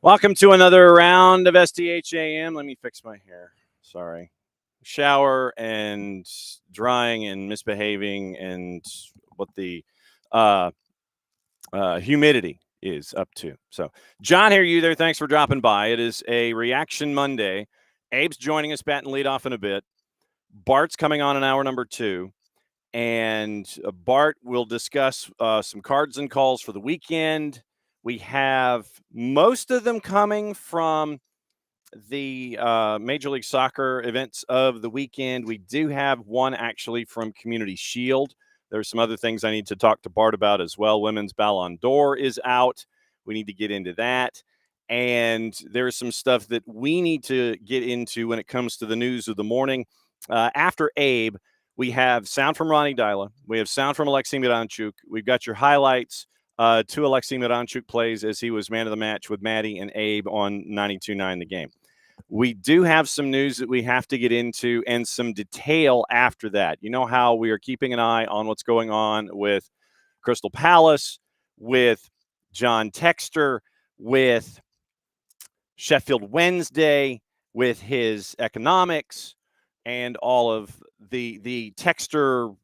Welcome to another round of SDH AM. Let me fix my hair. Sorry. Shower and drying and misbehaving and what the humidity is up to. So, John, here you there. Thanks for dropping by. It is a Reaction Monday. Abe's joining us, batting leadoff in a bit. Bart's coming on in hour number 2. And Bart will discuss some cards and calls for the weekend. We have most of them coming from the Major League Soccer events of the weekend. We do have one actually from Community Shield. There's some other things I need to talk to Bart about as well. Women's Ballon d'Or is out. We need to get into that. And there's some stuff that we need to get into when it comes to the news of the morning. After Abe, we have sound from Ronnie Dyla. We have sound from Alexei Miranchuk. We've got your highlights to Alexei Miranchuk plays as he was man of the match with Maddie and Abe on 92.9 The Game. We do have some news that we have to get into and some detail after that. You know how we are keeping an eye on what's going on with Crystal Palace, with John Texter, with Sheffield Wednesday, with his economics, and all of the texterverse.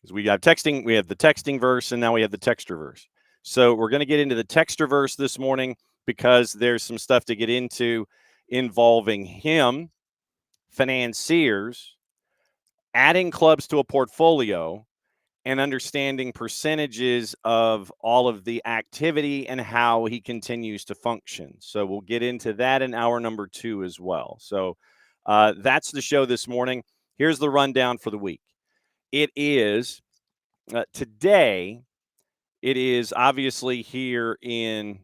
Because we have texting, we have the texting verse, and now we have the texter verse. So we're going to get into the texter verse this morning because there's some stuff to get into involving him, financiers, adding clubs to a portfolio, and understanding percentages of all of the activity and how he continues to function. So we'll get into that in hour number 2 as well. So that's the show this morning. Here's the rundown for the week. It is today, it is obviously here in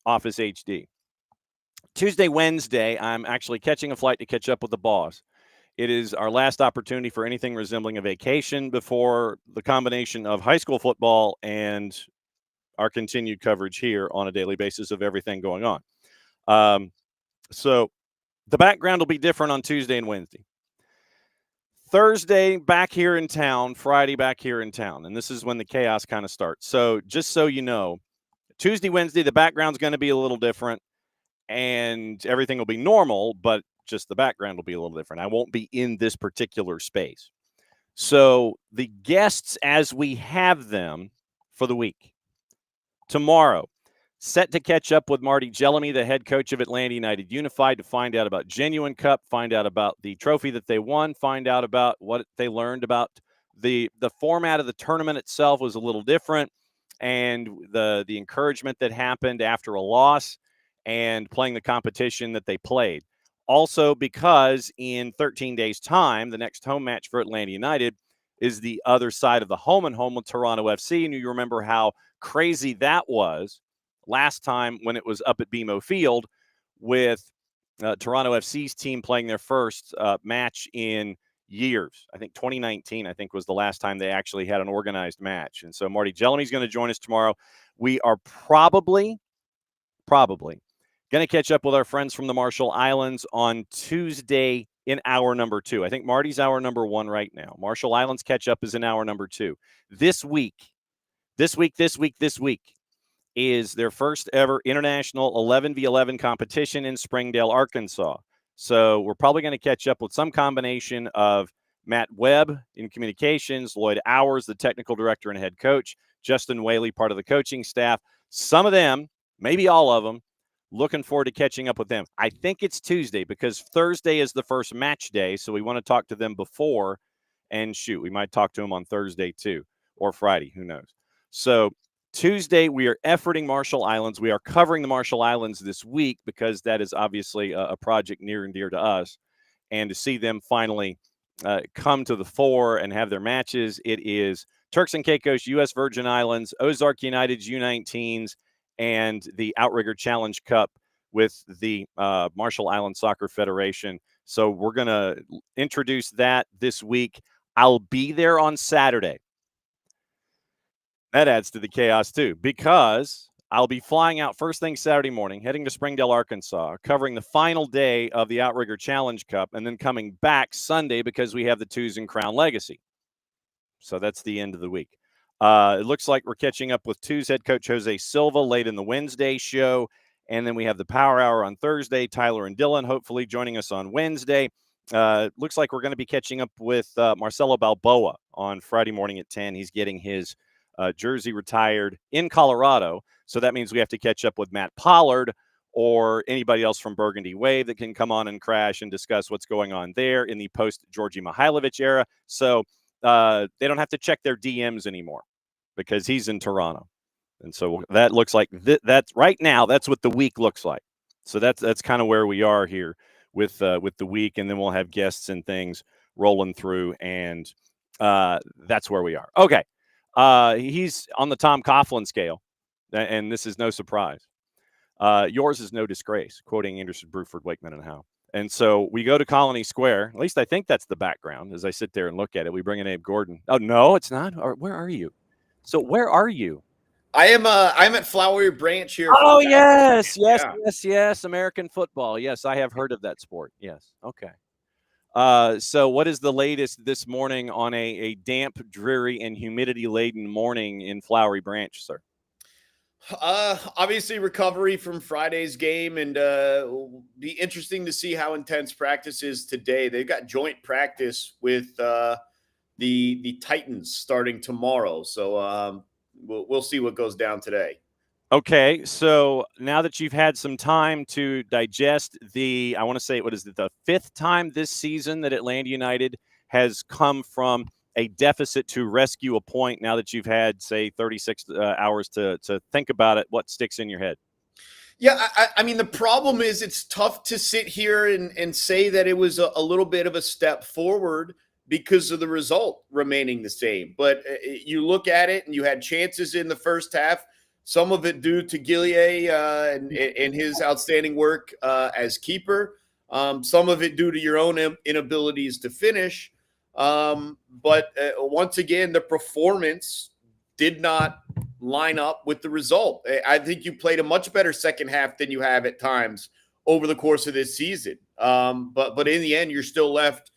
Office HD. Tuesday, Wednesday, I'm actually catching a flight to catch up with the boss. It is our last opportunity for anything resembling a vacation before the combination of high school football and our continued coverage here on a daily basis of everything going on. So the background will be different on Tuesday and Wednesday. Thursday, back here in town. Friday, back here in town. And this is when the chaos kind of starts. So just so you know, Tuesday, Wednesday, the background's going to be a little different. And everything will be normal, but just the background will be a little different. I won't be in this particular space. So the guests as we have them for the week. Tomorrow, set to catch up with Marty Jellamy, the head coach of Atlanta United Unified, to find out about Genuine Cup, find out about the trophy that they won, find out about what they learned about the format of the tournament itself was a little different, and the encouragement that happened after a loss and playing the competition that they played. Also, because in 13 days' time, the next home match for Atlanta United is the other side of the home and home with Toronto FC. And you remember how crazy that was last time when it was up at BMO Field with Toronto FC's team playing their first match in years. I think 2019, I think, was the last time they actually had an organized match. And so Marty Jellamy's going to join us tomorrow. We are probably going to catch up with our friends from the Marshall Islands on Tuesday in hour number 2. I think Marty's hour number 1 right now. Marshall Islands catch up is in hour number 2. This week is their first ever international 11v11 competition in Springdale, Arkansas. So we're probably going to catch up with some combination of Matt Webb in communications, Lloyd Hours, the technical director and head coach, Justin Whaley, part of the coaching staff. Some of them, maybe all of them, looking forward to catching up with them. I think it's Tuesday because Thursday is the first match day, so we want to talk to them before. And shoot, we might talk to them on Thursday too, or Friday, who knows. So Tuesday, we are efforting Marshall Islands. We are covering the Marshall Islands this week because that is obviously a project near and dear to us. And to see them finally come to the fore and have their matches, it is Turks and Caicos, U.S. Virgin Islands, Ozark United's U19s, and the Outrigger Challenge Cup with the Marshall Islands Soccer Federation. So we're going to introduce that this week. I'll be there on Saturday. That adds to the chaos, too, because I'll be flying out first thing Saturday morning, heading to Springdale, Arkansas, covering the final day of the Outrigger Challenge Cup, and then coming back Sunday because we have the Twos and Crown Legacy. So that's the end of the week. It looks like we're catching up with Tuesday head coach Jose Silva late in the Wednesday show. And then we have the Power Hour on Thursday. Tyler and Dylan hopefully joining us on Wednesday. Looks like we're going to be catching up with Marcelo Balboa on Friday morning at 10. He's getting his jersey retired in Colorado. So that means we have to catch up with Matt Pollard or anybody else from Burgundy Wave that can come on and crash and discuss what's going on there in the post-Georgi Mihailovic era. So they don't have to check their DMs anymore because he's in Toronto. And so that looks like that's right now. That's what the week looks like. So that's kind of where we are here with the week, and then we'll have guests and things rolling through, and that's where we are. Okay, he's on the Tom Coughlin scale, and this is no surprise. Yours is no disgrace, quoting Anderson, Bruford, Wakeman, and Howe. And so we go to Colony Square. At least I think that's the background as I sit there and look at it. We bring in Abe Gordon. Oh no, it's not. Where are you? So where are you? I'm at Flowery Branch here. Oh, yes. American football. Yes, I have heard of that sport. Yes. Okay. So what is the latest this morning on a damp, dreary, and humidity-laden morning in Flowery Branch, sir? Obviously recovery from Friday's game, and be interesting to see how intense practice is today. They've got joint practice with the Titans starting tomorrow. So we'll see what goes down today. Okay, so now that you've had some time to digest I want to say, what is it, the fifth time this season that Atlanta United has come from a deficit to rescue a point, now that you've had, say, 36 hours to think about it, what sticks in your head? Yeah, I mean, the problem is it's tough to sit here and say that it was a little bit of a step forward because of the result remaining the same. But you look at it and you had chances in the first half, some of it due to Gillier and his outstanding work as keeper, some of it due to your own inabilities to finish. But once again, the performance did not line up with the result. I think you played a much better second half than you have at times over the course of this season. But in the end, you're still left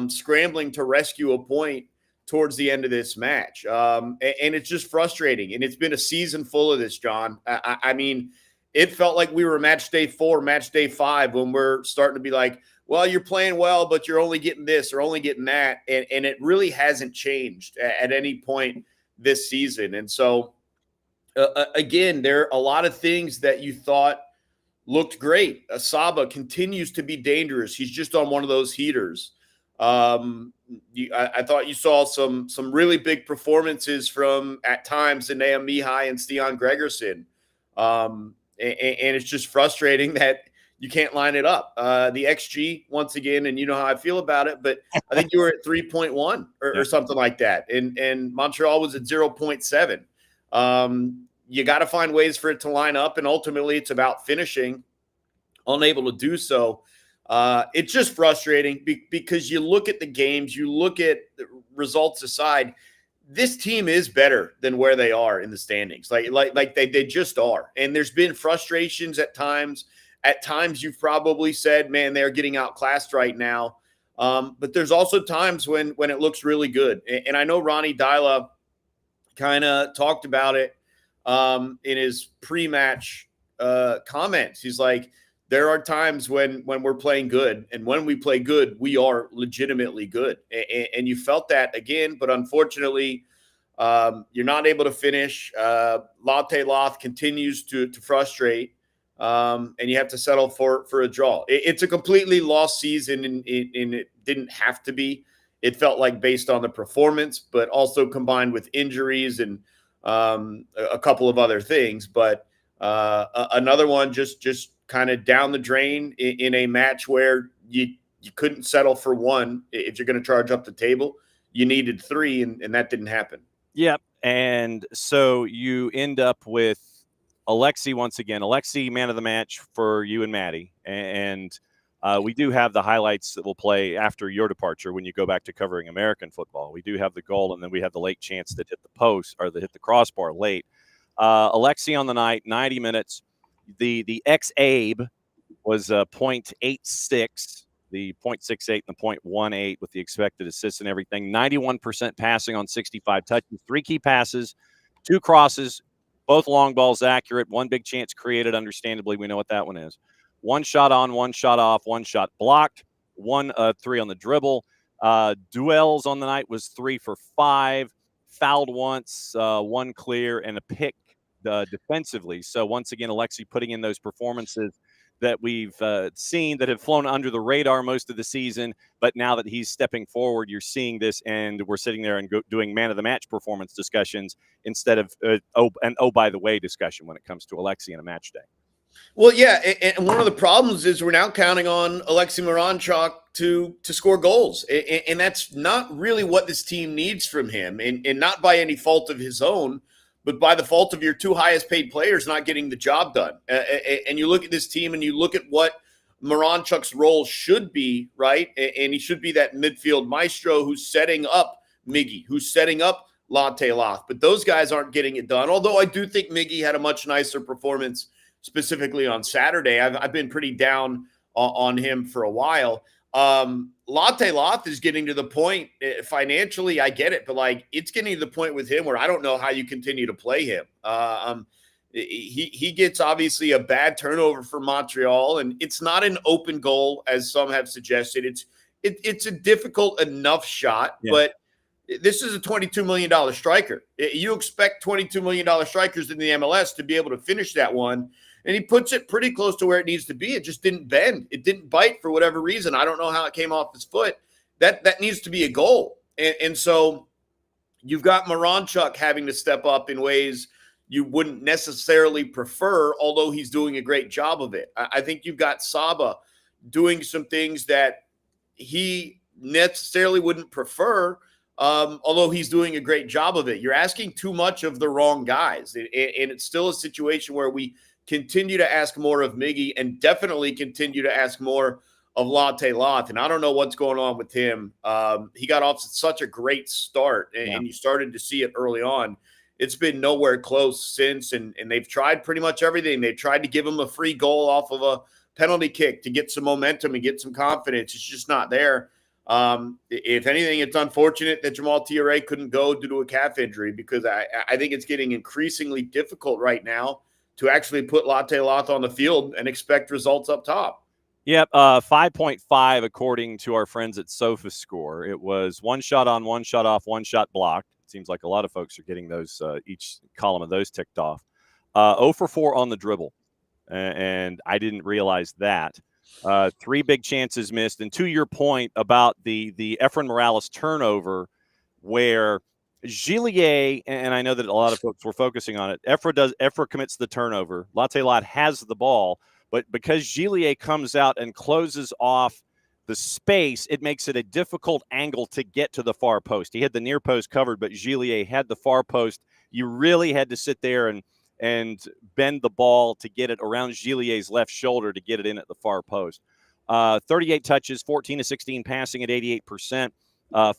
scrambling to rescue a point towards the end of this match. And it's just frustrating. And it's been a season full of this, John. I mean, it felt like we were match day 4, match day 5 when we're starting to be like, well, you're playing well, but you're only getting this or only getting that. And it really hasn't changed at any point this season. And so, again, there are a lot of things that you thought looked great. Asaba continues to be dangerous. He's just on one of those heaters. I thought you saw some really big performances from, at times, Anea Mihai and Stian Gregerson. And it's just frustrating that you can't line it up. The XG, once again, and you know how I feel about it, but I think you were at 3.1 or something like that. And Montreal was at 0.7. You got to find ways for it to line up, and ultimately it's about finishing. Unable to do so. It's just frustrating because you look at the games, you look at the results aside, this team is better than where they are in the standings. Like they just are. And there's been frustrations at times. At times you've probably said, man, they're getting outclassed right now. But there's also times when it looks really good. And I know Ronnie Dyla kind of talked about it in his pre-match comments. He's like, there are times when we're playing good, and when we play good, we are legitimately good. And you felt that again, but unfortunately, you're not able to finish. Latte Loth continues to frustrate, and you have to settle for a draw. It's a completely lost season, and it didn't have to be. It felt like based on the performance, but also combined with injuries and a couple of other things. But another one just kind of down the drain in a match where you couldn't settle for one. If you're going to charge up the table, you needed 3, and that didn't happen. Yep. And so you end up with Alexi once again. Alexi, man of the match for you and Maddie. And we do have the highlights that will play after your departure when you go back to covering American football. We do have the goal, and then we have the late chance that hit the post or that hit the crossbar late. Alexi on the night, 90 minutes. The ex-Abe was 0.86. the 0.68 and the 0.18 with the expected assists and everything. 91% passing on 65 touches, 3 key passes, 2 crosses, both long balls accurate, 1 big chance created. Understandably, we know what that one is. 1 shot on, 1 shot off, 1 shot blocked, 3 on the dribble. Duels on the night was 3 for 5, fouled once, 1 clear, and a pick defensively. So once again, Alexi putting in those performances that we've seen that have flown under the radar most of the season. But now that he's stepping forward, you're seeing this, and we're sitting there and doing man of the match performance discussions instead of by the way discussion when it comes to Alexi in a match day. Well, yeah, and one of the problems is we're now counting on Alexi Moranchuk to score goals, and that's not really what this team needs from him, and not by any fault of his own, but by the fault of your 2 highest paid players not getting the job done. And you look at this team and you look at what Moranchuk's role should be, right? And he should be that midfield maestro who's setting up Miggy, who's setting up Latte Loth. But those guys aren't getting it done, although I do think Miggy had a much nicer performance specifically on Saturday. I've been pretty down on him for a while. Latte Loth is getting to the point financially. I get it, but like it's getting to the point with him where I don't know how you continue to play him. He gets obviously a bad turnover for Montreal, and it's not an open goal as some have suggested. It's a difficult enough shot, but this is a $22 million striker. You expect $22 million strikers in the MLS to be able to finish that one. And he puts it pretty close to where it needs to be. It just didn't bend. It didn't bite for whatever reason. I don't know how it came off his foot. That needs to be a goal. And so you've got Moranchuk having to step up in ways you wouldn't necessarily prefer, although he's doing a great job of it. I think you've got Saba doing some things that he necessarily wouldn't prefer, although he's doing a great job of it. You're asking too much of the wrong guys. And it's still a situation where we continue to ask more of Miggy and definitely continue to ask more of Latte Loth. And I don't know what's going on with him. He got off to such a great start, and you started to see it early on. It's been nowhere close since, and they've tried pretty much everything. They've tried to give him a free goal off of a penalty kick to get some momentum and get some confidence. It's just not there. If anything, it's unfortunate that Jamal Tiare couldn't go due to a calf injury, because I think it's getting increasingly difficult right now to actually put Latte Loth on the field and expect results up top. Yep, 5.5 according to our friends at SofaScore. It was 1 shot on, 1 shot off, 1 shot blocked. It seems like a lot of folks are getting those, each column of those ticked off. 0 for 4 on the dribble, and I didn't realize that. 3 big chances missed. And to your point about the Efren Morales turnover, where Gillier, and I know that a lot of folks were focusing on it, Efra commits the turnover. Latte Loth has the ball, but because Gillier comes out and closes off the space, it makes it a difficult angle to get to the far post. He had the near post covered, but Gillier had the far post. You really had to sit there and bend the ball to get it around Gillier's left shoulder to get it in at the far post. 38 touches, 14 to 16 passing at 88%.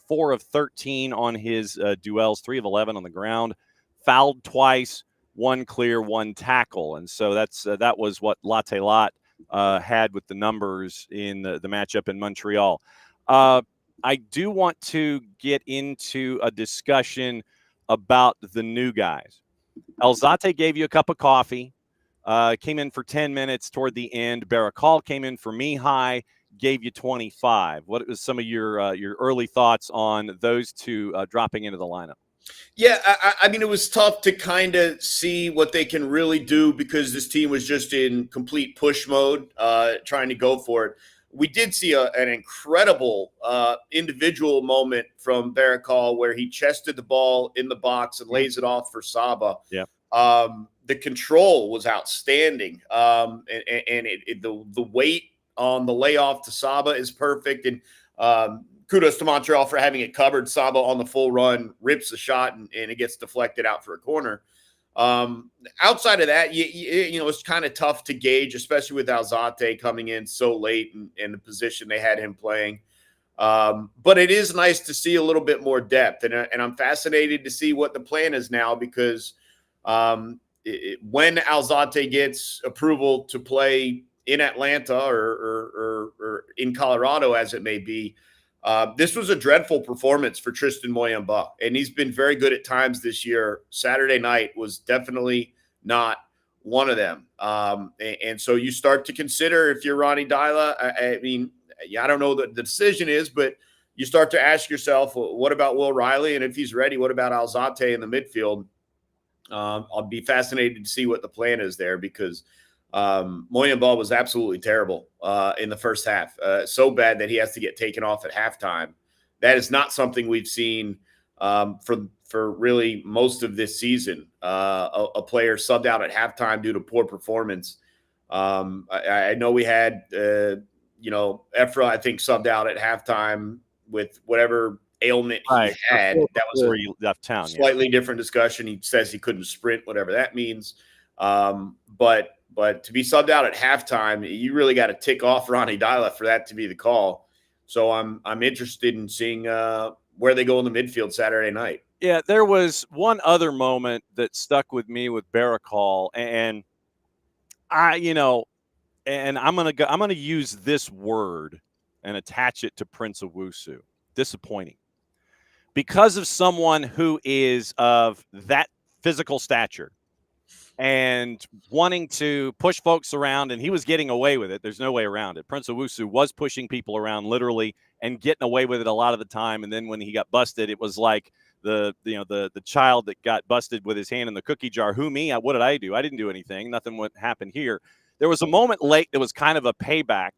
4 of 13 on his duels, 3 of 11 on the ground, fouled twice, 1 clear, 1 tackle. And so that was what Latte Loth had with the numbers in the matchup in Montreal. I do want to get into a discussion about the new guys. Alzate gave you a cup of coffee, came in for 10 minutes toward the end. Barakal came in for Mihai, gave you 25. What was some of your early thoughts on those two dropping into the lineup? Yeah, I mean, it was tough to kind of see what they can really do because this team was just in complete push mode, trying to go for it. We did see an incredible individual moment from Barakal where he chested the ball in the box and lays it off for Saba. Yeah. The control was outstanding, and the weight on the layoff to Saba is perfect. And kudos to Montreal for having it covered. Saba on the full run rips the shot and it gets deflected out for a corner. Outside of that, you know, it's kind of tough to gauge, especially with Alzate coming in so late in the position they had him playing. But it is nice to see a little bit more depth, and I'm fascinated to see what the plan is now because when Alzate gets approval to play in Atlanta or in Colorado, as it may be. This was a dreadful performance for Tristan Moyamba, and he's been very good at times this year. Saturday night was definitely not one of them. And so you start to consider, if you're Ronnie Dyla, I mean, I don't know what the decision is, but you start to ask yourself, well, what about Will Riley? And if he's ready, what about Alzate in the midfield? I'll be fascinated to see what the plan is there, because Moyamba was absolutely terrible in the first half. So bad that he has to get taken off at halftime. That is not something we've seen for really most of this season. A player subbed out at halftime due to poor performance. I know we had, Efra, I think, subbed out at halftime with whatever ailment he had. That was he left town. Slightly different discussion. He says he couldn't sprint, whatever that means. But to be subbed out at halftime, you really got to tick off Ronnie Dyla for that to be the call. So I'm interested in seeing where they go in the midfield Saturday night. Yeah, there was one other moment that stuck with me with Barakal, and I'm gonna use this word and attach it to Prince Owusu. Disappointing. Because of someone who is of that physical stature and wanting to push folks around, and he was getting away with it. There's no way around it. Prince Owusu was pushing people around literally and getting away with it a lot of the time. And then when he got busted, it was like the child that got busted with his hand in the cookie jar. Who, me? What did I do? I didn't do anything. Nothing would happen here. There was a moment late that was kind of a payback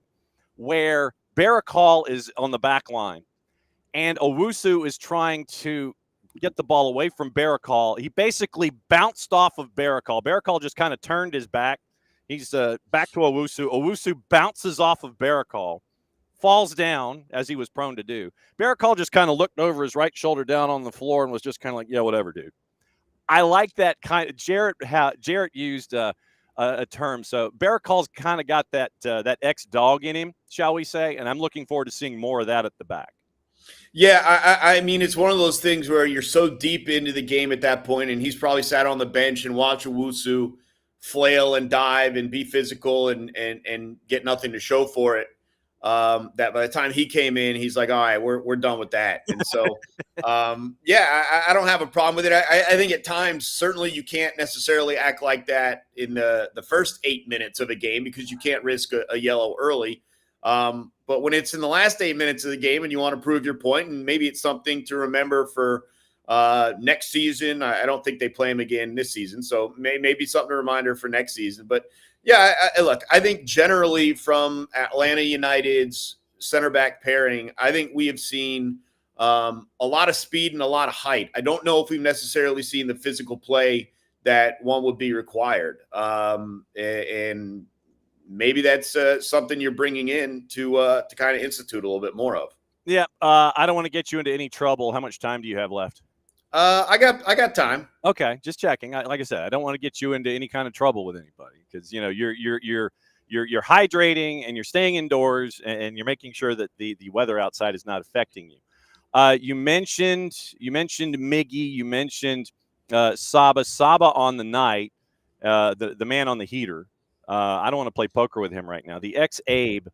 where Barakal is on the back line and Owusu is trying to get the ball away from Barakal. He basically bounced off of Barakal. Barakal just kind of turned his back. He's back to Owusu. Owusu bounces off of Barakal, falls down as he was prone to do. Barakal just kind of looked over his right shoulder down on the floor and was just kind of like, yeah, whatever, dude. I like that kind of Jarrett used a term. So Barakal's kind of got that ex-dog in him, shall we say, and I'm looking forward to seeing more of that at the back. Yeah, I mean, it's one of those things where you're so deep into the game at that point, and he's probably sat on the bench and watched Owusu flail and dive and be physical and get nothing to show for it. That by the time he came in, he's like, all right, we're done with that. And so, I don't have a problem with it. I think at times, certainly you can't necessarily act like that in the first 8 minutes of a game because you can't risk a yellow early. But when it's in the last 8 minutes of the game and you want to prove your point, and maybe it's something to remember for next season. I don't think they play him again this season. So maybe something, a reminder for next season. But yeah, look, I think generally from Atlanta United's center back pairing, I think we have seen a lot of speed and a lot of height. I don't know if we've necessarily seen the physical play that one would be required. And maybe that's something you're bringing in to kind of institute a little bit more of. Yeah, I don't want to get you into any trouble. How much time do you have left? I got time. Okay, just checking. Like I said, I don't want to get you into any kind of trouble with anybody because you're hydrating and you're staying indoors and you're making sure that the weather outside is not affecting you. You mentioned Miggy. You mentioned Saba on the night. The man on the heater. I don't want to play poker with him right now. The ex-Abe,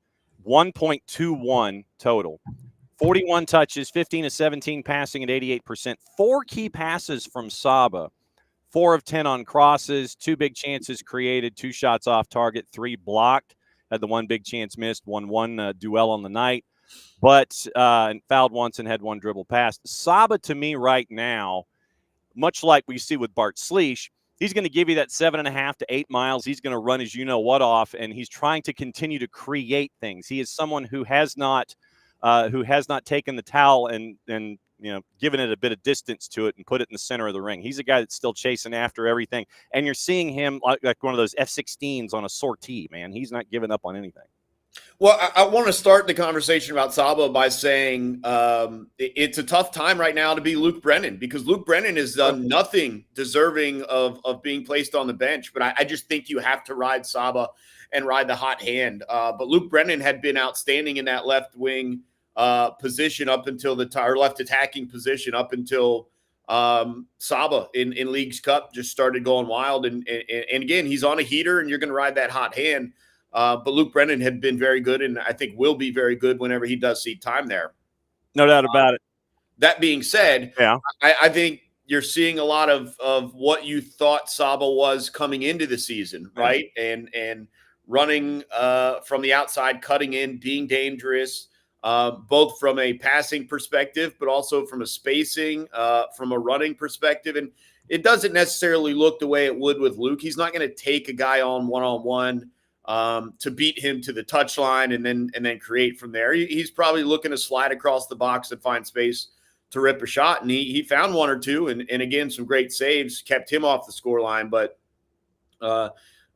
1.21 total. 41 touches, 15 of 17 passing at 88%. 4 key passes from Saba. 4 of 10 on crosses, 2 big chances created, 2 shots off target, 3 blocked. Had the 1 big chance missed, won 1 duel on the night. But fouled once and had 1 dribble pass. Saba, to me right now, much like we see with Bart Sleesh, he's going to give you that 7.5 to 8 miles. He's going to run his you-know-what off, and he's trying to continue to create things. He is someone who has not taken the towel and given it a bit of distance to it and put it in the center of the ring. He's a guy that's still chasing after everything, and you're seeing him like one of those F-16s on a sortie, man. He's not giving up on anything. Well, I want to start the conversation about Saba by saying it's a tough time right now to be Luke Brennan because Luke Brennan has done nothing deserving of being placed on the bench. But I just think you have to ride Saba and ride the hot hand. But Luke Brennan had been outstanding in that left wing position up until or left attacking position up until Saba in Leagues Cup just started going wild. And again, he's on a heater and you're going to ride that hot hand. But Luke Brennan had been very good, and I think will be very good whenever he does see time there. No doubt about it. That being said, Yeah. I think you're seeing a lot of what you thought Saba was coming into the season, right? And running from the outside, cutting in, being dangerous, both from a passing perspective, but also from a spacing, from a running perspective. And it doesn't necessarily look the way it would with Luke. He's not going to take a guy on one-on-one to beat him to the touchline and then create from there. He's probably looking to slide across the box and find space to rip a shot. And he found one or two, and again, some great saves kept him off the scoreline. But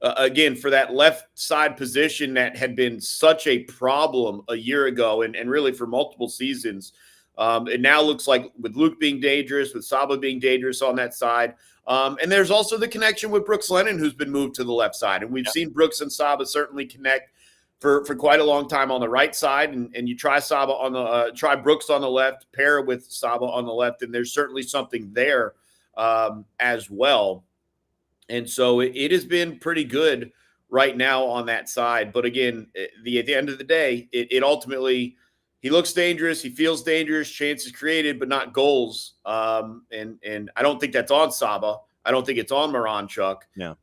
again, for that left side position that had been such a problem a year ago and really for multiple seasons, it now looks like with Luke being dangerous, with Saba being dangerous on that side. And there's also the connection with Brooks Lennon, who's been moved to the left side. And we've seen Brooks and Saba certainly connect for quite a long time on the right side. And you try Saba on the try Brooks on the left, pair with Saba on the left, and there's certainly something there as well. And so it has been pretty good right now on that side. But again, at the end of the day, it ultimately, he looks dangerous. He feels dangerous. Chances created, but not goals. And I don't think that's on Saba. I don't think it's on Moranchuk. Yeah.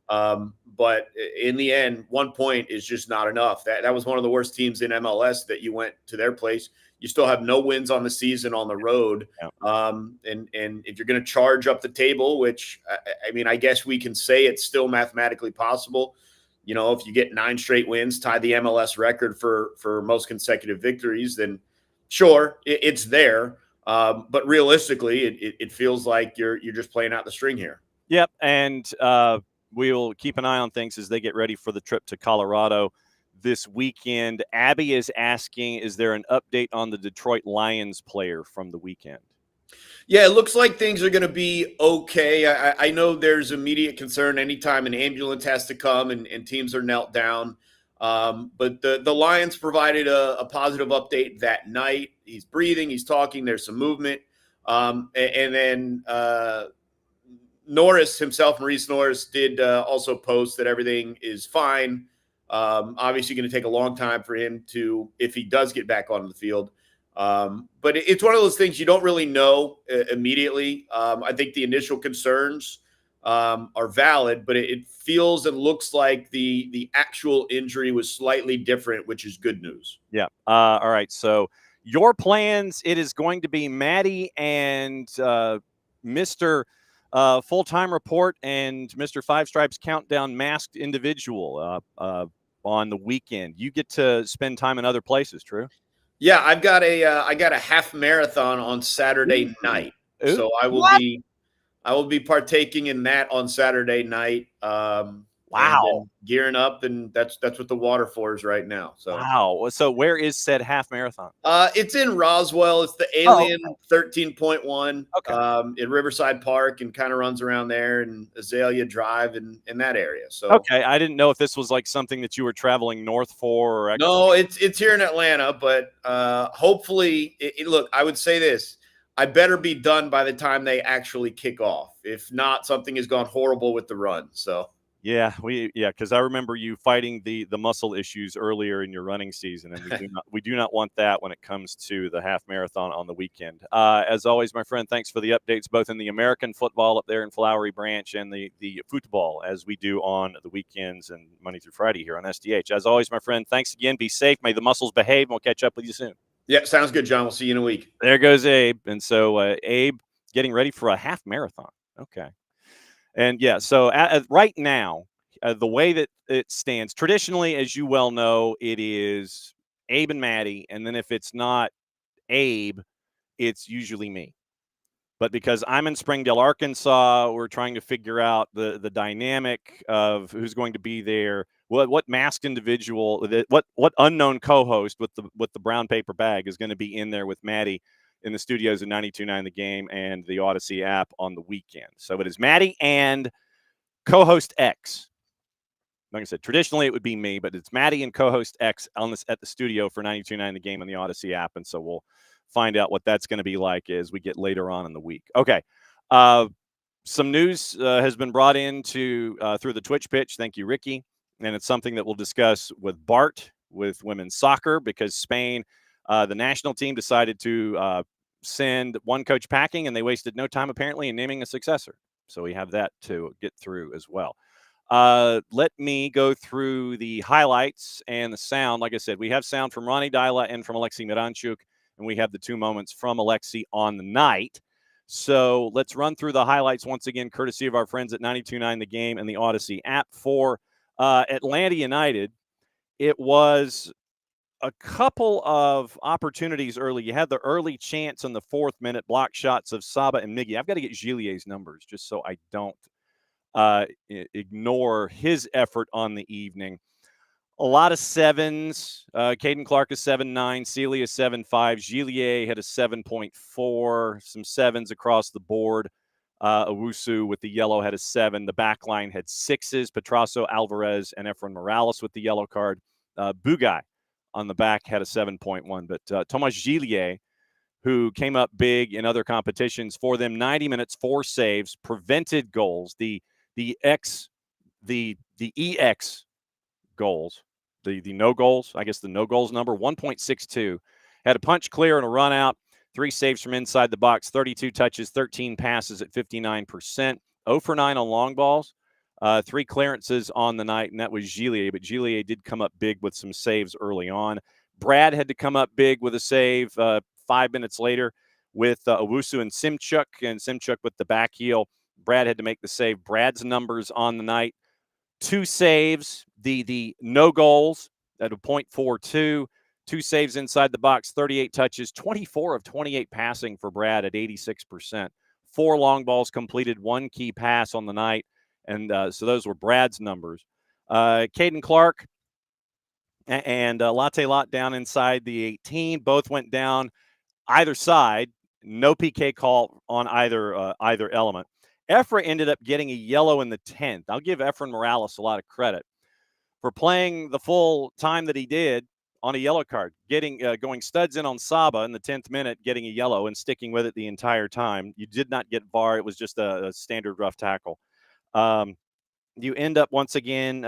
But in the end, 1 point is just not enough. That was one of the worst teams in MLS that you went to their place. You still have no wins on the season on the road. Yeah. And if you're going to charge up the table, which I mean, I guess we can say it's still mathematically possible. You know, if you get 9 straight wins, tie the MLS record for most consecutive victories, then sure, it's there. But realistically, it feels like you're just playing out the string here. Yep, and we'll keep an eye on things as they get ready for the trip to Colorado this weekend. Abby is asking, is there an update on the Detroit Lions player from the weekend? Yeah, it looks like things are going to be okay. I know there's immediate concern anytime an ambulance has to come and teams are knelt down. But the Lions provided a positive update that night. He's breathing, he's talking, there's some movement. And then Norris himself, Maurice Norris, did also post that everything is fine. Obviously going to take a long time for him to, if he does get back onto the field. But it's one of those things you don't really know immediately. I think the initial concerns are valid, but it feels and looks like the actual injury was slightly different, which is good news. Yeah. All right. So your plans, it is going to be Maddie and Mr. Full-Time Report and Mr. Five Stripes Countdown Masked Individual on the weekend. You get to spend time in other places, true? Yeah, I got a half marathon on Saturday night. Ooh. So I will be partaking in that on Saturday night. Wow. Gearing up, and that's what the water for is right now. So wow. So where is said half marathon? It's in Roswell. It's the Alien 13.1 in Riverside Park, and kind of runs around there and Azalea Drive and in that area. So okay, I didn't know if this was like something that you were traveling north for. Or no, it's here in Atlanta, but hopefully, look, I would say this. I better be done by the time they actually kick off. If not, something has gone horrible with the run. So yeah, because I remember you fighting the muscle issues earlier in your running season, and we do not want that when it comes to the half marathon on the weekend. As always, my friend, thanks for the updates both in the American football up there in Flowery Branch and the football as we do on the weekends and Monday through Friday here on SDH. As always, my friend, thanks again. Be safe. May the muscles behave, and we'll catch up with you soon. Yeah, sounds good, John. We'll see you in a week. There goes Abe. And so Abe getting ready for a half marathon. Okay. And yeah, so right now, the way that it stands, traditionally, as you well know, it is Abe and Maddie. And then if it's not Abe, it's usually me. But because I'm in Springdale, Arkansas, we're trying to figure out the dynamic of who's going to be there. What masked individual, what unknown co-host with the brown paper bag is going to be in there with Maddie in the studios of 92.9 The Game and the Odyssey app on the weekend. So it is Maddie and co-host X. Like I said, traditionally it would be me, but it's Maddie and co-host X at the studio for 92.9 The Game on the Odyssey app. And so we'll find out what that's going to be like as we get later on in the week. Okay. Some news has been brought in through the Twitch pitch. Thank you, Ricky. and it's something that we'll discuss with Bart with women's soccer, because Spain, the national team, decided to send one coach packing, and they wasted no time apparently in naming a successor. So we have that to get through as well. Let me go through the highlights and the sound. Like I said, we have sound from Ronnie Dyla and from Alexei Miranchuk, and we have the 2 moments from Alexei on the night. So let's run through the highlights once again, courtesy of our friends at 92.9 The Game and the Odyssey app. For Atlanta United, it was a couple of opportunities early. You had the early chance in the 4th minute, block shots of Saba and Miggy. I've got to get Gillier's numbers just so I don't ignore his effort on the evening. A lot of 7s. Caden Clark is 7.9. Sealy is 7.5. Gillier had a 7.4. Some 7s across the board. Owusu with the yellow had a 7. The back line had 6s. Petrasso, Alvarez, and Efren Morales with the yellow card. Bugay on the back had a 7.1. But Thomas Gillier, who came up big in other competitions for them, 90 minutes, 4 saves, prevented goals. The EX goals, the no goals, I guess the no goals number, 1.62. Had a punch clear and a run out, 3 saves from inside the box, 32 touches, 13 passes at 59%, 0 for 9 on long balls, 3 clearances on the night, and that was Gillier. But Gillier did come up big with some saves early on. Brad had to come up big with a save 5 minutes later with Owusu and Simchuk with the back heel. Brad had to make the save. Brad's numbers on the night: 2 saves, the no goals at a .42, 2 saves inside the box, 38 touches, 24 of 28 passing for Brad at 86%. 4 long balls completed, 1 key pass on the night, and so those were Brad's numbers. Caden Clark and Latte Lot down inside the 18, both went down either side. No PK call on either element. Efra ended up getting a yellow in the 10th. I'll give Efren Morales a lot of credit for playing the full time that he did on a yellow card, going studs in on Saba in the 10th minute, getting a yellow and sticking with it the entire time. You did not get VAR. It was just a standard rough tackle. You end up once again,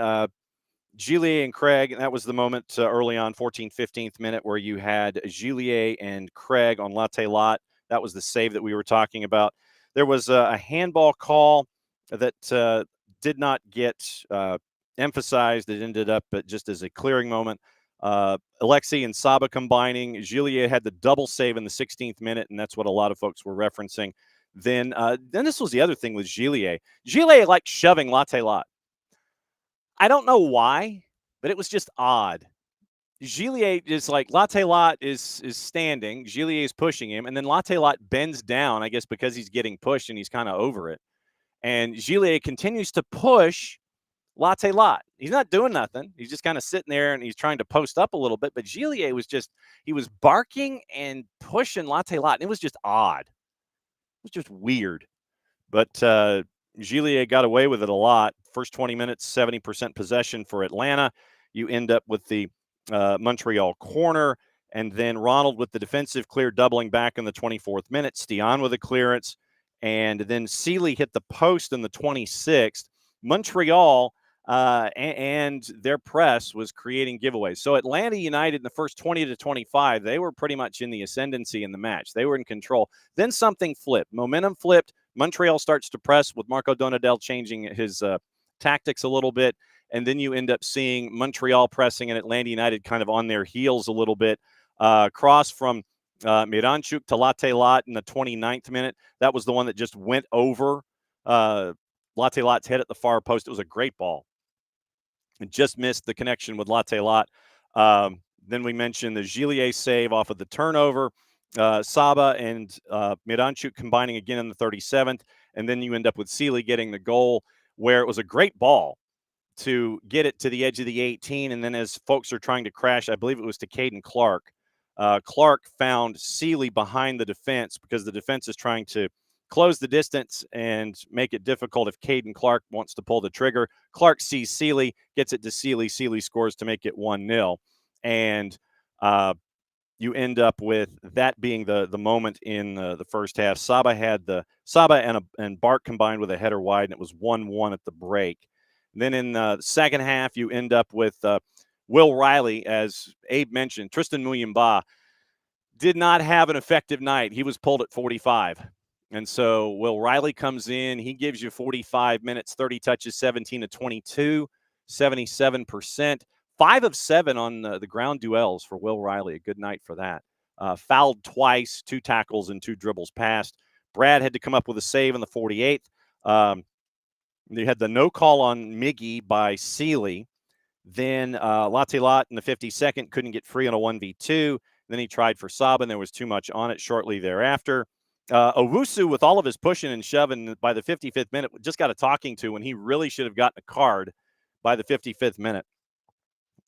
Gillier and Craig, and that was the moment early on, 14th, 15th minute, where you had Gillier and Craig on Latte Lot. That was the save that we were talking about. There was a handball call that did not get emphasized. It ended up just as a clearing moment. Alexei and Saba combining. Gillier had the double save in the 16th minute, and that's what a lot of folks were referencing. Then this was the other thing with Gillier. Gillier liked shoving Latte Lot. I don't know why, but it was just odd. Gillier is like, Latte Lot is standing. Gillier is pushing him, and then Latte Lot bends down, I guess because he's getting pushed and he's kind of over it. And Gillier continues to push Latte Lot. He's not doing nothing. He's just kind of sitting there and he's trying to post up a little bit. But Gillier he was barking and pushing Latte Lot. And it was just odd. It was just weird. But Gillier got away with it a lot. First 20 minutes, 70% possession for Atlanta. You end up with the Montreal corner, and then Ronald with the defensive clear, doubling back in the 24th minute. Stian with a clearance, and then Sealy hit the post in the 26th. Montreal and their press was creating giveaways. So Atlanta United in the first 20 to 25, they were pretty much in the ascendancy in the match. They were in control. Then something flipped. Momentum flipped. Montreal starts to press with Marco Donadel changing his tactics a little bit. And then you end up seeing Montreal pressing and Atlanta United kind of on their heels a little bit. Cross from Miranchuk to Latte Lot in the 29th minute. That was the one that just went over Latte Lot's head at the far post. It was a great ball. It just missed the connection with Latte Lot. Then we mentioned the Gillier save off of the turnover. Saba and Miranchuk combining again in the 37th. And then you end up with Sealy getting the goal, where it was a great ball to get it to the edge of the 18. And then as folks are trying to crash, I believe it was to Caden Clark. Clark found Sealy behind the defense because the defense is trying to close the distance and make it difficult if Caden Clark wants to pull the trigger. Clark sees Sealy, gets it to Sealy. Sealy scores to make it 1-0. And you end up with that being the moment in the first half. Saba and Bart combined with a header wide, and it was 1-1 at the break. Then in the second half, you end up with Will Riley, as Abe mentioned. Tristan Muyumba did not have an effective night. He was pulled at 45. And so Will Riley comes in. He gives you 45 minutes, 30 touches, 17 to 22, 77%. 5 of 7 on the ground duels for Will Riley. A good night for that. Fouled twice, 2 tackles and 2 dribbles passed. Brad had to come up with a save in the 48th. They had the no call on Miggy by Seeley. Then Latelot in the 52nd couldn't get free on a 1v2. Then he tried for Saba, and there was too much on it shortly thereafter. Owusu, with all of his pushing and shoving by the 55th minute, just got a talking to when he really should have gotten a card by the 55th minute.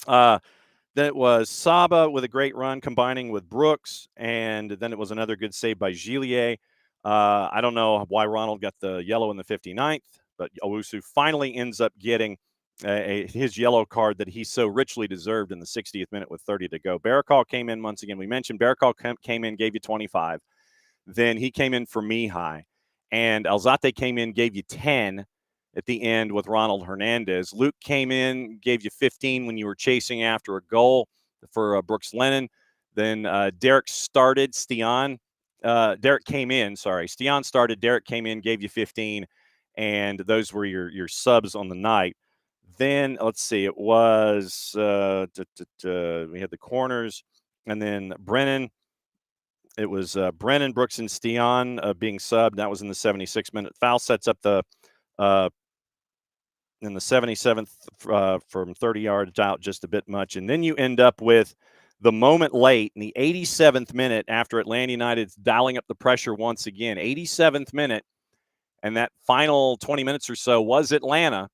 Then it was Saba with a great run combining with Brooks, and then it was another good save by Gillier. I don't know why Ronald got the yellow in the 59th, but Owusu finally ends up getting his yellow card that he so richly deserved in the 60th minute with 30 to go. Barakal came in once again. We mentioned Barakal came in, gave you 25. Then he came in for Mihai. And Alzate came in, gave you 10 at the end with Ronald Hernandez. Luke came in, gave you 15 when you were chasing after a goal for Brooks Lennon. Then Derek started. Derek came in, sorry. Stian started, Derek came in, gave you 15. And those were your subs on the night. Then, let's see, it was, we had the corners, and then Brennan. It was Brennan, Brooks, and Stian being subbed. That was in the 76th minute. Foul sets up the in the 77th from 30 yards out, just a bit much. And then you end up with the moment late in the 87th minute after Atlanta United's dialing up the pressure once again. 87th minute, and that final 20 minutes or so was Atlanta.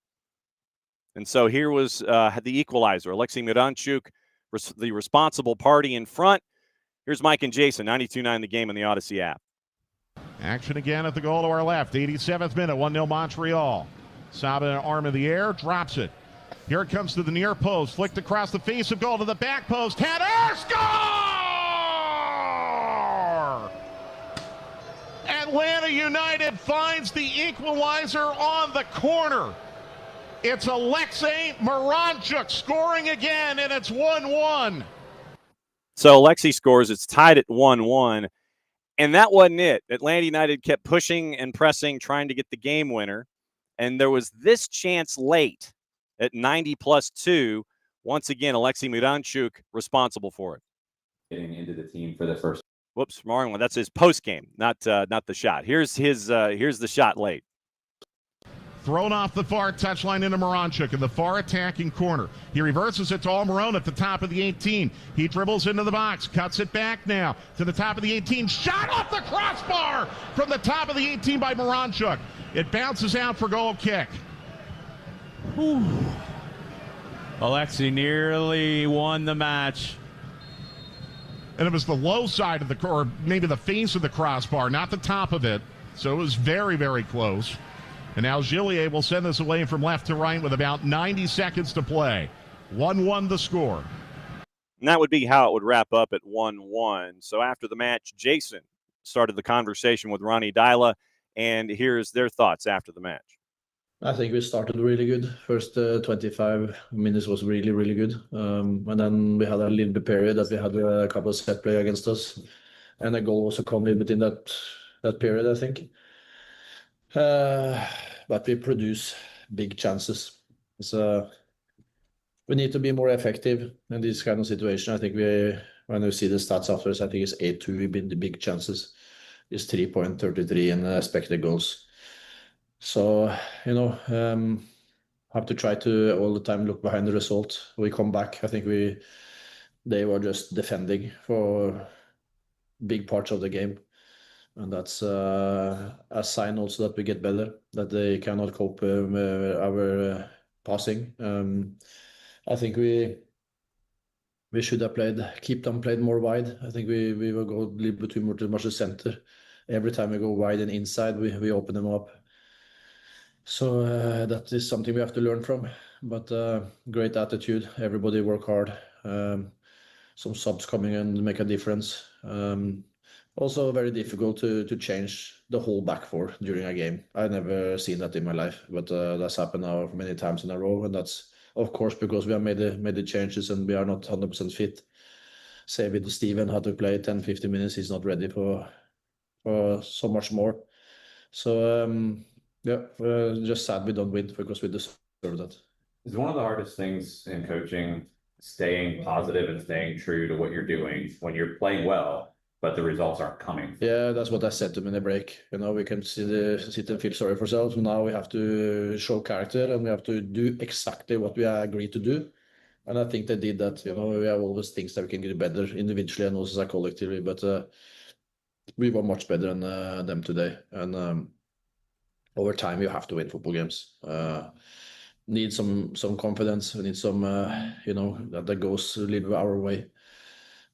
And so here was the equalizer. Alexei Miranchuk, the responsible party in front. Here's Mike and Jason, 92.9 The Game on the Odyssey app. Action again at the goal to our left. 87th minute, 1-0 Montreal. Saba, arm of the air, drops it. Here it comes to the near post. Flicked across the face of goal to the back post. Header, score! Atlanta United finds the equalizer on the corner. It's Alexei Miranchuk scoring again, and it's 1-1. So Alexei scores. It's tied at 1-1. And that wasn't it. Atlanta United kept pushing and pressing, trying to get the game winner. And there was this chance late at 90+2. Once again, Alexei Miranchuk responsible for it. Getting into the team for the first. Whoops, wrong one. That's his post game, not the shot. Here's the shot late. Thrown off the far touchline into Miranchuk in the far attacking corner. He reverses it to Almiron at the top of the 18. He dribbles into the box, cuts it back now to the top of the 18. Shot off the crossbar from the top of the 18 by Miranchuk. It bounces out for goal kick. Whew. Alexei nearly won the match. And it was the low side of the, or maybe the face of the crossbar, not the top of it. So it was very, very close. And now Gillier will send this away from left to right with about 90 seconds to play. 1-1 the score. And that would be how it would wrap up at 1-1. So after the match, Jason started the conversation with Ronnie Dyla, and here's their thoughts after the match. I think we started really good. First 25 minutes was really, really good. And then we had a little bit period that we had a couple of set play against us. And a goal also come in within that period, I think. But we produce big chances. So we need to be more effective in this kind of situation. I think when we see the stats afterwards, I think it's 8-2. We've been the big chances. It's 3.33 in expected goals. So, have to try to all the time look behind the result. We come back. I think they were just defending for big parts of the game. And that's a sign also that we get better, that they cannot cope with our passing. I think we should have keep them played more wide. I think we will go a little bit too much to center. Every time we go wide and inside, we open them up. So that is something we have to learn from. But great attitude. Everybody work hard. Some subs coming in to make a difference. Also very difficult to change the whole back four during a game. I've never seen that in my life, but that's happened now many times in a row, and that's of course because we have made the changes and we are not 100% fit. Say with Steven had to play 10-15 minutes, he's not ready for so much more. So yeah, just sad we don't win because we deserve that. Is one of the hardest things in coaching staying positive and staying true to what you're doing when you're playing well, but the results aren't coming? Yeah, that's what I said to him in the break. We can sit and feel sorry for ourselves. Now we have to show character and we have to do exactly what we agreed to do. And I think they did that. We have always things that we can do better individually and also collectively, but we were much better than them today. And over time, you have to win football games. Need some confidence. We need some, that goes a little bit our way.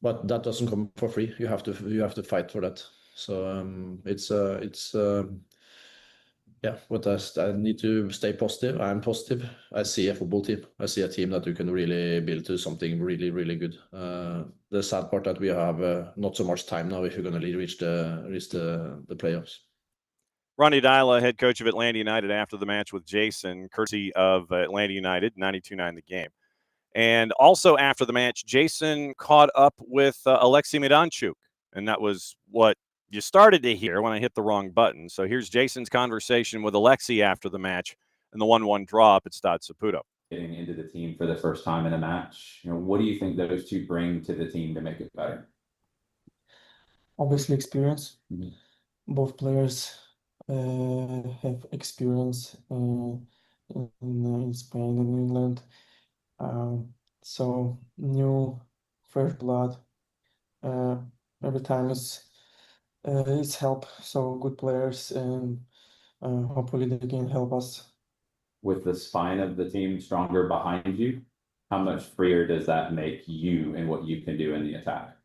But that doesn't come for free. You have to fight for that. So yeah, but I need to stay positive. I'm positive. I see a football team. I see a team that you can really build to something really, really good. The sad part that we have not so much time now if you're going to reach the playoffs. Ronnie Dyla, head coach of Atlanta United, after the match with Jason, courtesy of Atlanta United, 92-9 the game. And also after the match, Jason caught up with Alexei Miranchuk, and that was what you started to hear when I hit the wrong button. So here's Jason's conversation with Alexei after the match and the 1-1 draw up at Stade Saputo. Getting into the team for the first time in a match, what do you think those two bring to the team to make it better? Obviously experience. Mm-hmm. Both players have experience in Spain and England. So new fresh blood every time it's help. So good players, and hopefully they can help us. With the spine of the team stronger behind you, how much freer does that make you and what you can do in the attack?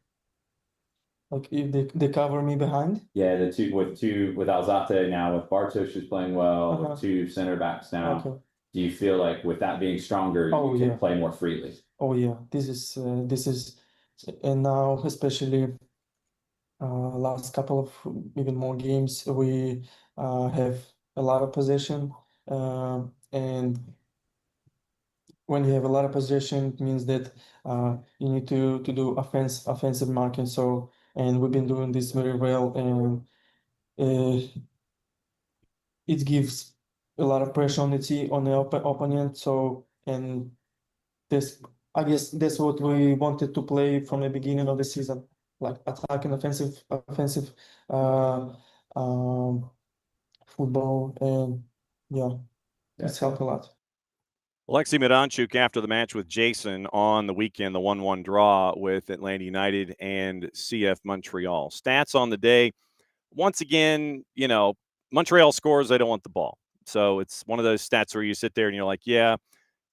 Like if they cover me behind? Yeah, with Alzate now, with Bartosz is playing well, with two center backs now. Okay. Do you feel like with that being stronger, you can play more freely? Oh yeah, this is, and now especially last couple of even more games, we have a lot of possession, and when you have a lot of possession, it means that you need to do offensive marking. So, and we've been doing this very well, and it gives a lot of pressure on the opponent. So, and I guess that's what we wanted to play from the beginning of the season, like attacking offensive football, and it's helped a lot. Alexei Miranchuk after the match with Jason on the weekend, the 1-1 draw with Atlanta United and CF Montreal. Stats on the day, once again, Montreal scores, they don't want the ball. So it's one of those stats where you sit there and you're like, yeah,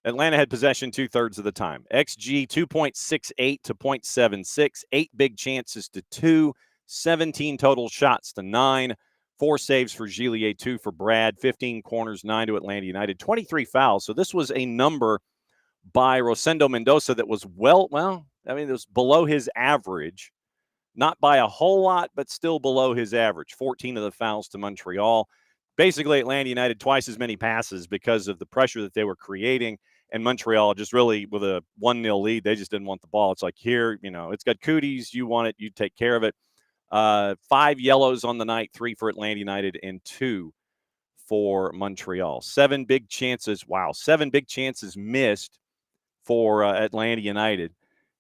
Atlanta had possession 2/3 of the time. XG 2.68 to 0.76, 8 big chances to 2, 17 total shots to 9, 4 saves for Gillier, 2 for Brad, 15 corners, 9 to Atlanta United, 23 fouls. So this was a number by Rosendo Mendoza that was it was below his average. Not by a whole lot, but still below his average. 14 of the fouls to Montreal. Basically, Atlanta United twice as many passes because of the pressure that they were creating. And Montreal just really, with a 1-0 lead, they just didn't want the ball. It's like, here, it's got cooties. You want it, you take care of it. 5 yellows on the night, 3 for Atlanta United and 2 for Montreal. 7 big chances. Wow, 7 big chances missed for Atlanta United.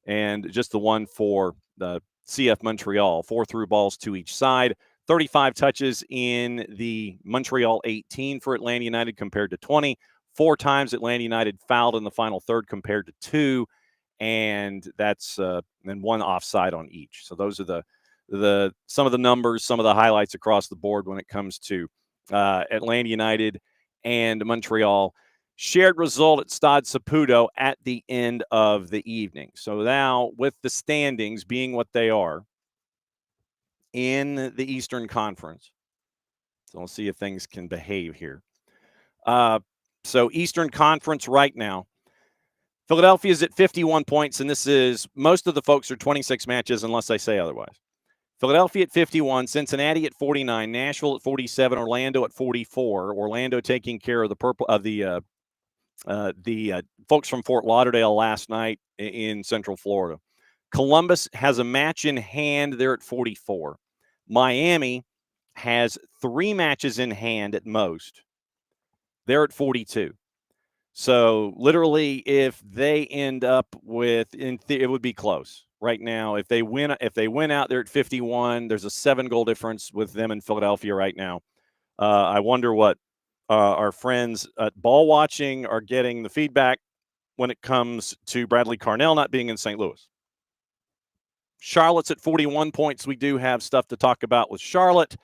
And just the one for the CF Montreal. 4 through balls to each side. 35 touches in the Montreal 18 for Atlanta United compared to 20. 4 times Atlanta United fouled in the final third compared to 2. And that's and 1 offside on each. So those are the some of the numbers, some of the highlights across the board when it comes to Atlanta United and Montreal. Shared result at Stade Saputo at the end of the evening. So now, with the standings being what they are in the Eastern Conference, so we'll see if things can behave here. So Eastern Conference right now, Philadelphia is at 51 points, and this is most of the folks are 26 matches unless I say otherwise. Philadelphia at 51, Cincinnati at 49, Nashville at 47, Orlando at 44. Orlando taking care of the folks from Fort Lauderdale last night in Central Florida. Columbus has a match in hand. They're at 44. Miami has 3 matches in hand at most. They're at 42. So literally, if they end up with, it would be close right now. If they win out, they're at 51. There's a 7-goal difference with them in Philadelphia right now. I wonder what our friends at Ball Watching are getting the feedback when it comes to Bradley Carnell not being in St. Louis. Charlotte's at 41 points. We do have stuff to talk about with Charlotte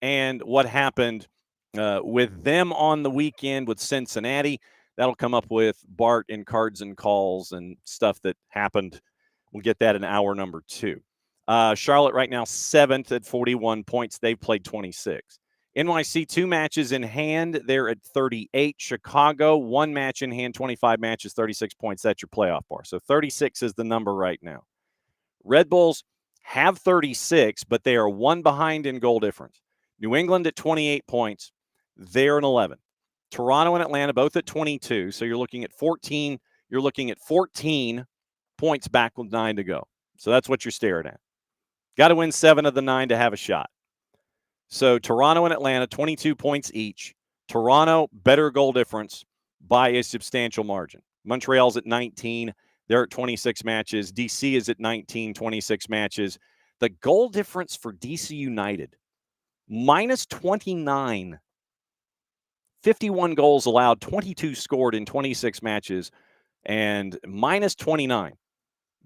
and what happened with them on the weekend with Cincinnati. That'll come up with Bart in Cards and Calls and stuff that happened. We'll get that in hour number 2. Charlotte right now 7th at 41 points. They've played 26. NYC 2 matches in hand. They're at 38. Chicago 1 match in hand, 25 matches, 36 points. That's your playoff bar. So 36 is the number right now. Red Bulls have 36, but they are 1 behind in goal difference. New England at 28 points. They're in 11. Toronto and Atlanta both at 22. So you're looking at 14. You're looking at 14 points back with 9 to go. So that's what you're staring at. Got to win 7 of the 9 to have a shot. So Toronto and Atlanta, 22 points each. Toronto, better goal difference by a substantial margin. Montreal's at 19. They're at 26 matches. DC is at 19, 26 matches. The goal difference for DC United, minus 29. 51 goals allowed, 22 scored in 26 matches, and minus 29.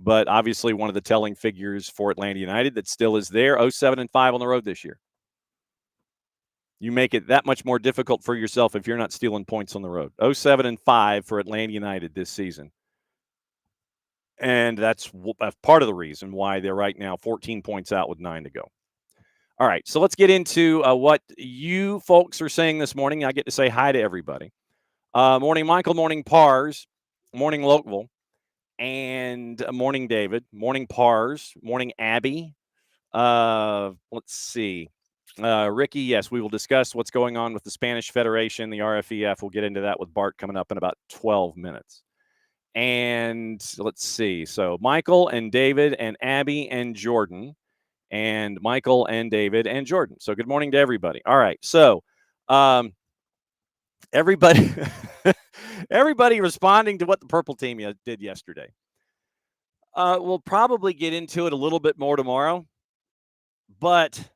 But obviously one of the telling figures for Atlanta United that still is there, 0-7-5 on the road this year. You make it that much more difficult for yourself if you're not stealing points on the road. 0-7-5 for Atlanta United this season. And that's part of the reason why they're right now 14 points out with 9 to go. All right, so let's get into what you folks are saying this morning. I get to say hi to everybody. Morning, Michael. Morning, Pars. Morning, Lokeville. And morning, David. Morning, Pars. Morning, Abby. Let's see. Ricky, yes, we will discuss what's going on with the Spanish Federation, the RFEF. We'll get into that with Bart coming up in about 12 minutes. And let's see. So Michael and David and Abby and Jordan. And Michael and David and Jordan. So good morning to everybody. All right. So everybody everybody responding to what the purple team did yesterday. We'll probably get into it a little bit more tomorrow. But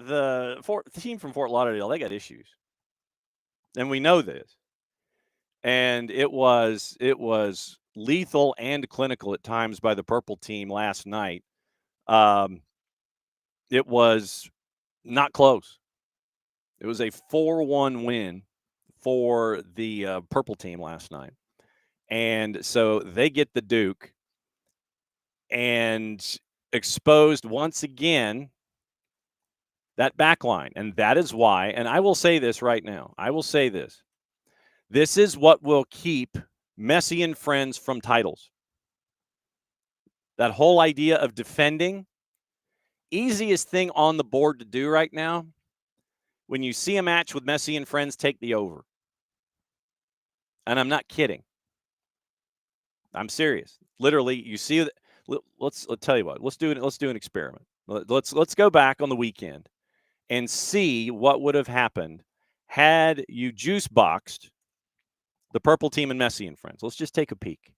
the team from Fort Lauderdale, they got issues. And we know this. And it was lethal and clinical at times by the purple team last night. It was not close. It was a 4-1 win for the purple team last night. And so they get the Duke and exposed once again that back line. And that is why, and I will say this right now, I will say this. This is what will keep Messi and friends from titles. That whole idea of defending, easiest thing on the board to do right now, when you see a match with Messi and friends, take the over. And I'm not kidding. I'm serious. Literally, you see that. Let's tell you what. Let's do an experiment. Let's go back on the weekend and see what would have happened had you juice boxed the purple team and Messi and friends. Let's just take a peek.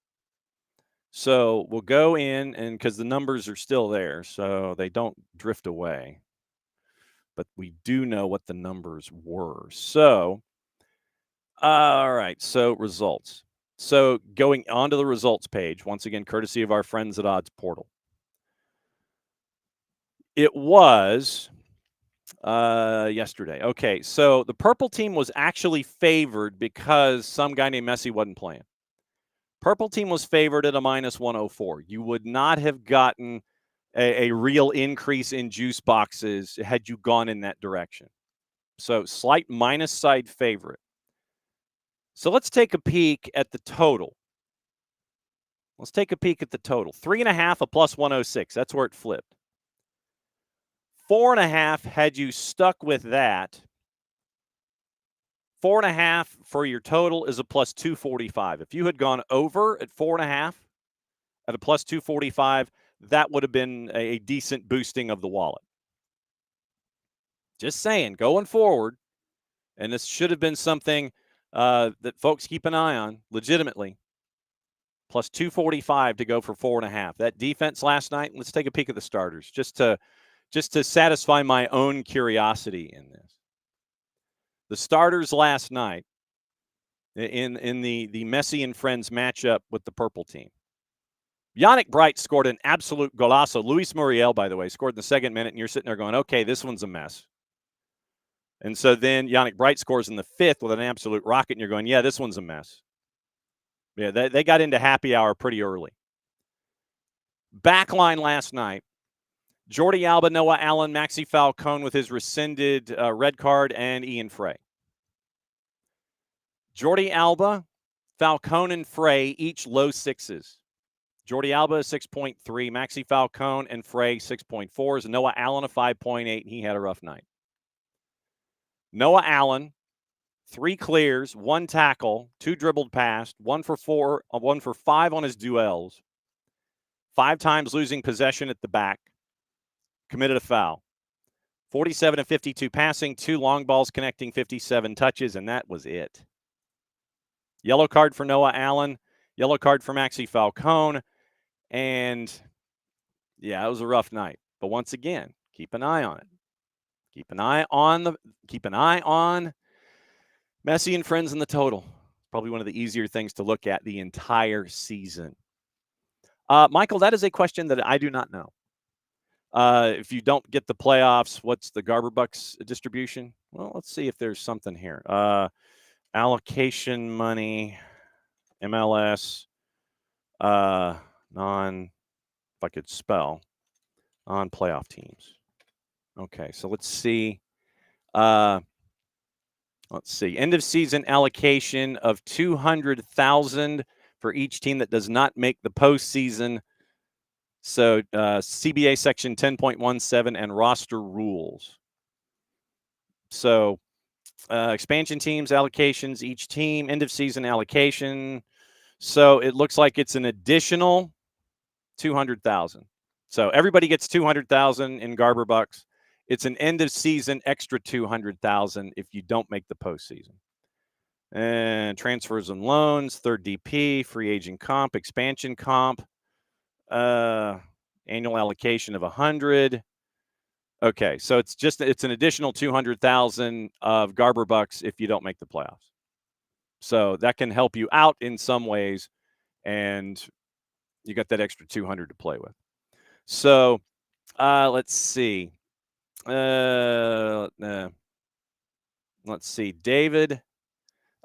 So we'll go in, and because the numbers are still there, so they don't drift away. But we do know what the numbers were. So, all right. So results. So going onto the results page, once again, courtesy of our friends at Odds Portal. It was yesterday. Okay, so the purple team was actually favored because some guy named Messi wasn't playing. Purple team was favored at a minus 104. You would not have gotten a real increase in juice boxes had you gone in that direction. So slight minus side favorite. So let's take a peek at the total. Let's take a peek at the total. 3.5 a plus 106. That's where it flipped. 4.5, had you stuck with that, 4.5 for your total is a plus 245. If you had gone over at 4.5 at a plus 245, that would have been a decent boosting of the wallet. Just saying, going forward, and this should have been something that folks keep an eye on legitimately. Plus 245 to go for 4.5. That defense last night, let's take a peek at the starters just to satisfy my own curiosity in this. The starters last night in the Messi and Friends matchup with the purple team. Yannick Bright scored an absolute golazo. Luis Muriel, by the way, scored in the second minute, and you're sitting there going, okay, this one's a mess. And so then Yannick Bright scores in the fifth with an absolute rocket, and you're going, yeah, this one's a mess. Yeah, they got into happy hour pretty early. Backline last night, Jordi Alba, Noah Allen, Maxi Falcone with his rescinded red card, and Ian Frey. Jordi Alba, Falcone, and Frey each low sixes. Jordi Alba 6.3, Maxi Falcone and Frey 6.4s, Noah Allen a 5.8, and he had a rough night. Noah Allen, 3 clears, 1 tackle, 2 dribbled past, 1 for 5 on his duels, 5 times losing possession at the back, committed a foul. 47 of 52 passing, 2 long balls connecting, 57 touches, and that was it. Yellow card for Noah Allen, yellow card for Maxi Falcone, and yeah, it was a rough night. But once again, keep an eye on it. Keep an eye on Messi and Friends in the total. Probably one of the easier things to look at the entire season. Michael, that is a question that I do not know. If you don't get the playoffs, what's the Garber Bucks distribution? Well, let's see if there's something here. Allocation money, MLS, if I could spell, non-playoff teams. Okay, so let's see. End of season allocation of $200,000 for each team that does not make the postseason. So CBA section 10.17 and roster rules. So expansion teams allocations, each team end of season allocation. So it looks like it's an additional $200,000. So everybody gets $200,000 in Garber Bucks. It's an end of season extra $200,000 if you don't make the postseason. And transfers and loans, third DP, free agent comp, expansion comp, annual allocation of $100,000. Okay, so it's an additional $200,000 of Garber Bucks if you don't make the playoffs. So that can help you out in some ways, and you got that extra $200,000 to play with. So let's see. Let's see. David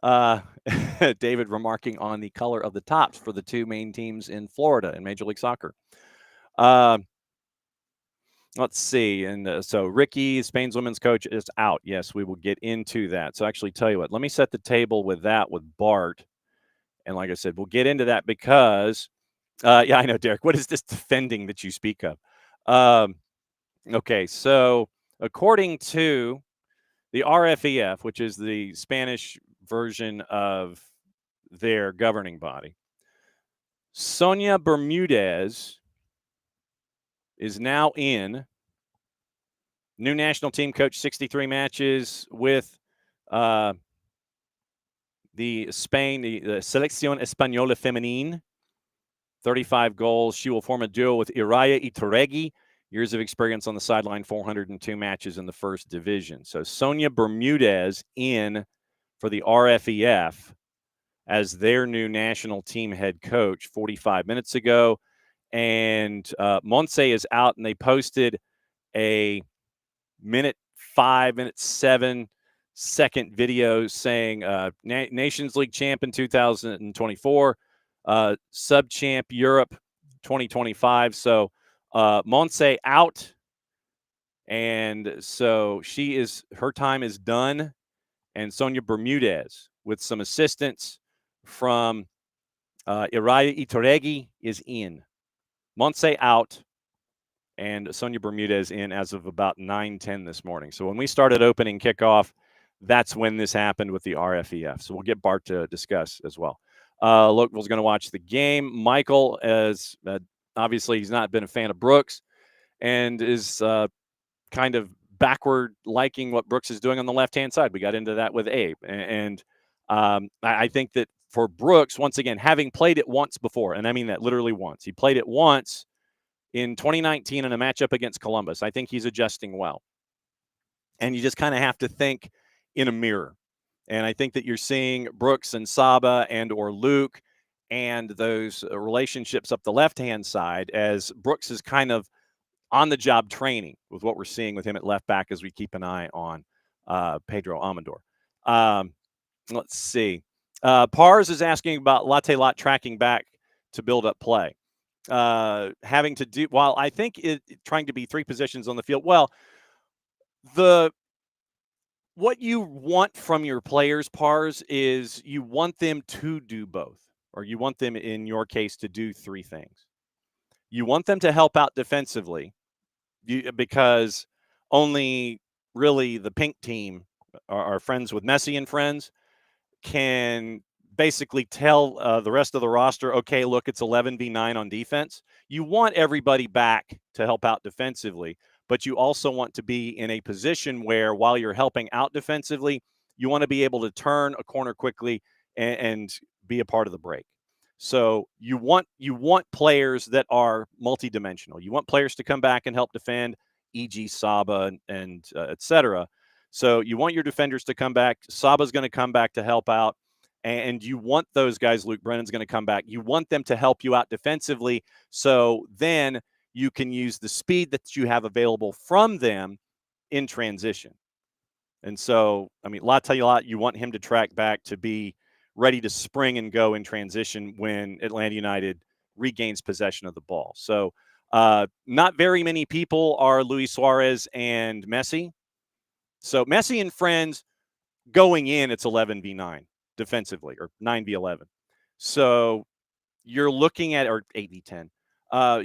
remarking on the color of the tops for the 2 main teams in Florida in Major League Soccer. Let's see. And so Ricky, Spain's women's coach, is out. Yes, we will get into that. So actually, tell you what, let me set the table with that with Bart. And like I said, we'll get into that because, yeah, I know, Derek, what is this defending that you speak of? Okay, so according to the RFEF, which is the Spanish version of their governing body, Sonia Bermudez is now in. New national team coach, 63 matches with the Spain, the Selección Española Femenine, 35 goals. She will form a duo with Iraya Iturregui. Years of experience on the sideline, 402 matches in the first division. So Sonia Bermudez in for the RFEF as their new national team head coach 45 minutes ago. And Montse is out, and they posted a 7-second video saying Nations League champ in 2024, sub-champ Europe 2025. So Montse out, and so her time is done, and Sonia Bermudez with some assistance from Iraya Ituregi is in. Montse out. And Sonia Bermudez in as of about 9:10 this morning. So when we started opening kickoff, that's when this happened with the RFEF. So we'll get Bart to discuss as well. Lookville's going to watch the game. Michael, as obviously he's not been a fan of Brooks and is kind of backward liking what Brooks is doing on the left-hand side. We got into that with Abe. And I think that for Brooks, once again, having played it once before, and I mean that literally once. He played it once in 2019 in a matchup against Columbus. I think he's adjusting well. And you just kind of have to think in a mirror. And I think that you're seeing Brooks and Saba and or Luke and those relationships up the left-hand side as Brooks is kind of on the job training with what we're seeing with him at left back as we keep an eye on Pedro Amador. Let's see. Pars is asking about Latte Lot tracking back to build up play. Having to do, while I think trying to be three positions on the field, well, what you want from your players, Pars, is you want them to do both, or you want them, in your case, to do three things. You want them to help out defensively, because only really the pink team are friends with Messi and friends can basically tell the rest of the roster, okay, look, it's 11v9 on defense. You want everybody back to help out defensively, but you also want to be in a position where while you're helping out defensively, you want to be able to turn a corner quickly and be a part of the break. So you want players that are multidimensional. You want players to come back and help defend, e.g. Saba and et cetera. So you want your defenders to come back. Saba's going to come back to help out. And you want those guys, Luke Brennan's going to come back. You want them to help you out defensively. So then you can use the speed that you have available from them in transition. And so, I mean, Latte, you want him to track back to be ready to spring and go in transition when Atlanta United regains possession of the ball. So not very many people are Luis Suarez and Messi. So Messi and friends going in, it's 11v9 defensively, or 9v11. So you're looking at, or 8v10.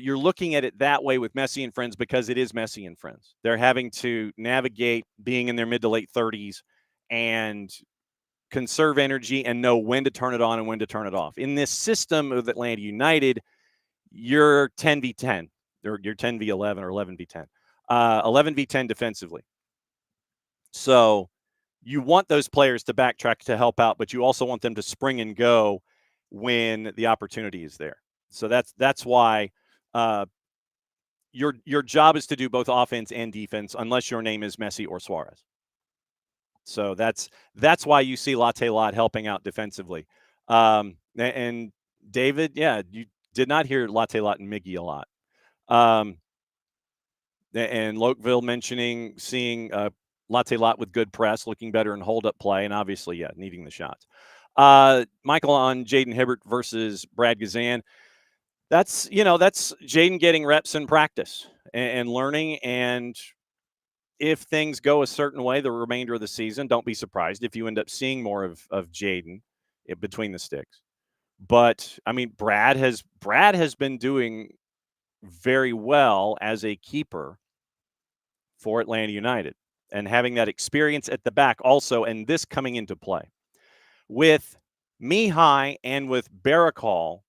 You're looking at it that way with Messi and friends because it is Messi and friends. They're having to navigate being in their mid to late 30s and conserve energy and know when to turn it on and when to turn it off. In this system of Atlanta United, you're 10v10, or you're 10v11 or 11v10. 11v10 defensively. So you want those players to backtrack to help out, but you also want them to spring and go when the opportunity is there. So that's why your job is to do both offense and defense, unless your name is Messi or Suarez. So that's why you see Latte Lot helping out defensively. And David, yeah, you did not hear Latte Lot and Miggy a lot. And Lokeville mentioning seeing Latte Lot with good press, looking better in hold-up play, and obviously, yeah, needing the shots. Michael on Jaden Hibbert versus Brad Gazan. That's Jaden getting reps in practice and learning. And if things go a certain way the remainder of the season, don't be surprised if you end up seeing more of Jaden between the sticks. But I mean, Brad has been doing very well as a keeper for Atlanta United, and having that experience at the back also, and this coming into play. With Mihai and with Barakal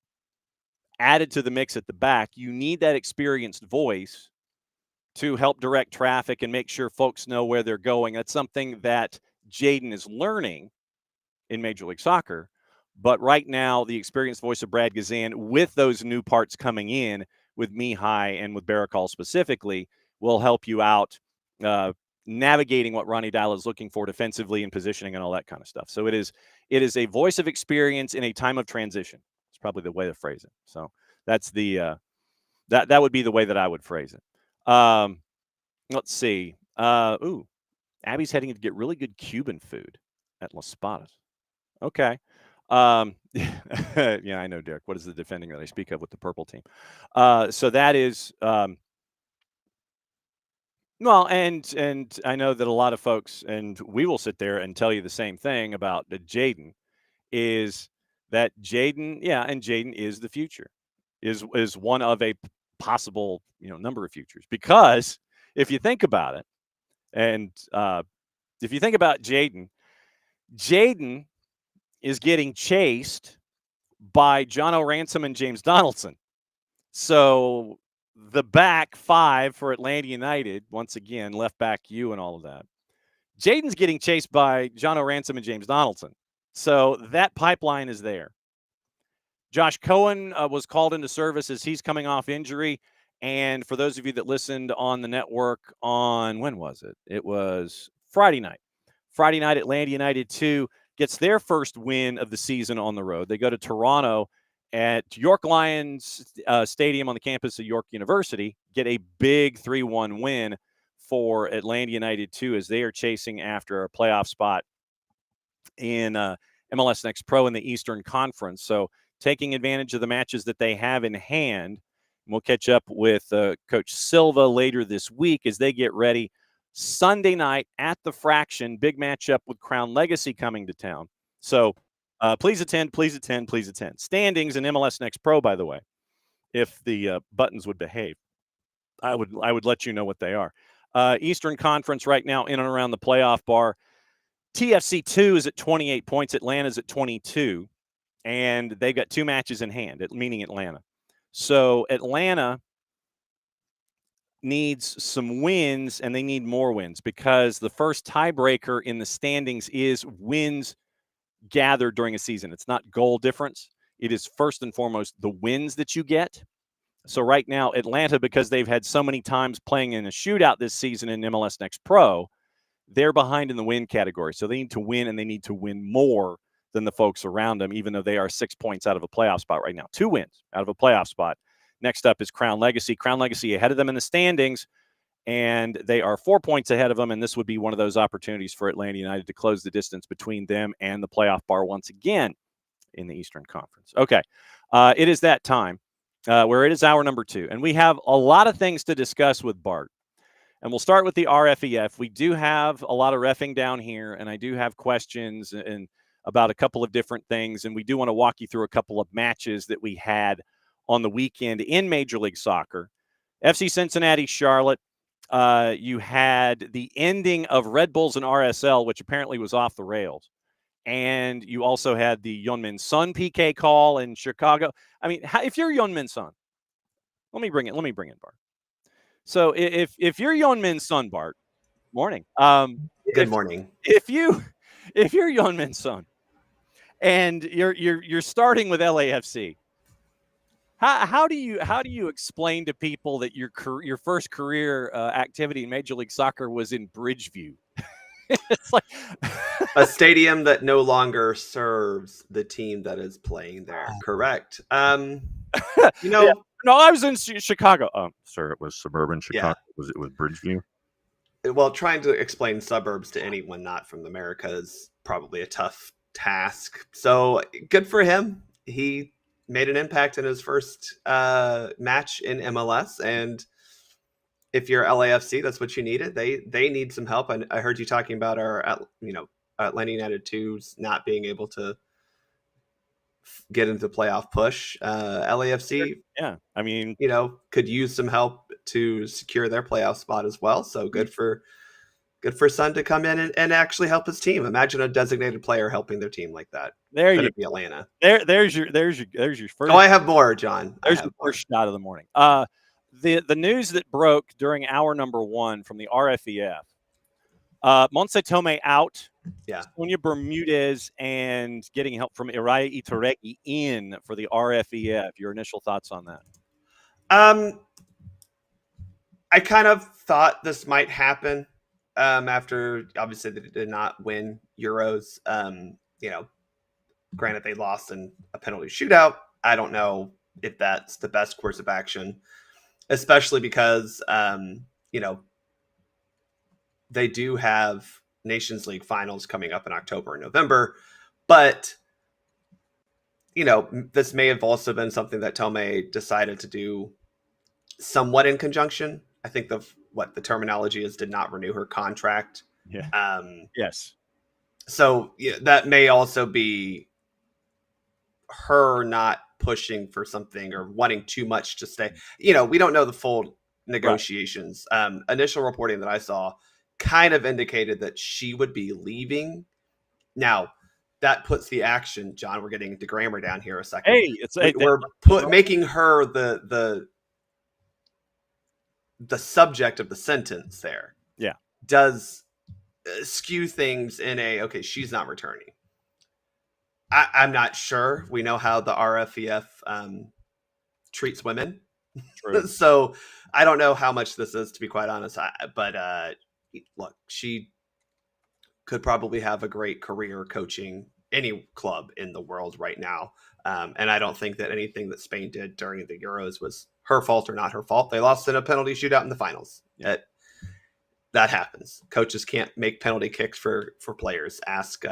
added to the mix at the back, you need that experienced voice to help direct traffic and make sure folks know where they're going. That's something that Jaden is learning in Major League Soccer. But right now, the experienced voice of Brad Gazan, with those new parts coming in, with Mihai and with Barakal specifically, will help you out navigating what Ronnie Dalla is looking for defensively and positioning and all that kind of stuff. So it is a voice of experience in a time of transition. It's probably the way to phrase it. So that's that would be the way that I would phrase it. Let's see. Abby's heading to get really good Cuban food at Las Espadas. Okay. Yeah, I know, Derek. What is the defending that I speak of with the purple team? So that is well, and I know that a lot of folks, and we will sit there and tell you the same thing about Jaden, is that Jaden, and Jaden is the future, is one of a possible, number of futures. Because if you think about it, and if you think about Jaden is getting chased by John O'Ransom and James Donaldson. So the back five for Atlanta United, once again, left back you and all of that. Jaden's getting chased by John O'Ransom and James Donaldson. So that pipeline is there. Josh Cohen was called into service as he's coming off injury. And for those of you that listened on the network on, when was it? It was Friday night. Friday night, Atlanta United 2 gets their first win of the season on the road. They go to Toronto at York Lions Stadium on the campus of York University, get a big 3-1 win for Atlanta United 2 as they are chasing after a playoff spot in MLS Next Pro in the Eastern Conference. So taking advantage of the matches that they have in hand. We'll catch up with Coach Silva later this week as they get ready. Sunday night at the Fraction, big matchup with Crown Legacy coming to town. So please attend, please attend, please attend. Standings in MLS Next Pro, by the way, if the buttons would behave, I would let you know what they are. Eastern Conference right now in and around the playoff bar. TFC 2 is at 28 points. Atlanta's at 22, and they've got 2 matches in hand, meaning Atlanta. So Atlanta needs some wins, and they need more wins because the first tiebreaker in the standings is wins gathered during a season. It's not goal difference. It is first and foremost the wins that you get. So right now, Atlanta, because they've had so many times playing in a shootout this season in MLS Next Pro, they're behind in the win category. So they need to win, and they need to win more than the folks around them, even though they are 6 points out of a playoff spot right now. 2 wins out of a playoff spot. Next up is Crown Legacy. Crown Legacy ahead of them in the standings, and they are 4 points ahead of them, and this would be one of those opportunities for Atlanta United to close the distance between them and the playoff bar once again in the Eastern Conference. Okay, it is that time where it is hour number 2, and we have a lot of things to discuss with Bart. And we'll start with the RFEF. We do have a lot of reffing down here, and I do have questions and about a couple of different things, and we do want to walk you through a couple of matches that we had on the weekend in Major League Soccer. FC Cincinnati, Charlotte. You had the ending of Red Bulls and RSL, which apparently was off the rails. And you also had the Yeonmin Son PK call in Chicago. I mean, if you're Yeonmin Son, let me bring in Bart. So if you're Yeonmin Son, Bart, morning. Good morning. If you're Yeonmin Son and you're starting with LAFC, how do you explain to people that your first career activity in Major League Soccer was in Bridgeview? It's like a stadium that no longer serves the team that is playing there. Correct. Yeah. No, I was in Chicago. Sir, it was suburban Chicago. Yeah. It was Bridgeview? Well, trying to explain suburbs to anyone not from America is probably a tough task. So good for him. He made an impact in his first match in MLS, and if you're LAFC, that's what you needed. They need some help. I heard you talking about our Atlanta United 2's not being able to get into the playoff push. LAFC, yeah, I mean, could use some help to secure their playoff spot as well. So good for Son to come in and actually help his team. Imagine a designated player helping their team like that. There you be Atlanta. There's your first. Oh, I have more, John. There's the first shot of the morning. The news that broke during hour number 1 from the RFEF. Montse Tome out. Yeah. Sonia Bermudez and getting help from Iraya Itureki in for the RFEF. Your initial thoughts on that? I kind of thought this might happen after, obviously, they did not win Euros. Granted, they lost in a penalty shootout. I don't know if that's the best course of action, especially because, they do have Nations League finals coming up in October and November. But, this may have also been something that Tome decided to do somewhat in conjunction. I think the terminology is did not renew her contract. Yeah. Yes. So that may also be her not pushing for something or wanting too much to stay. We don't know the full negotiations. Right. Initial reporting that I saw kind of indicated that she would be leaving. Now, that puts the action, John, we're getting into grammar down here a second. Hey, we're making her the subject of the sentence there. Yeah. Does skew things in okay, she's not returning. I'm not sure. We know how the RFEF treats women. So I don't know how much this is, to be quite honest. But look, she could probably have a great career coaching any club in the world right now. And I don't think that anything that Spain did during the Euros was her fault or not her fault. They lost in a penalty shootout in the finals. Yeah. That happens. Coaches can't make penalty kicks for players. Ask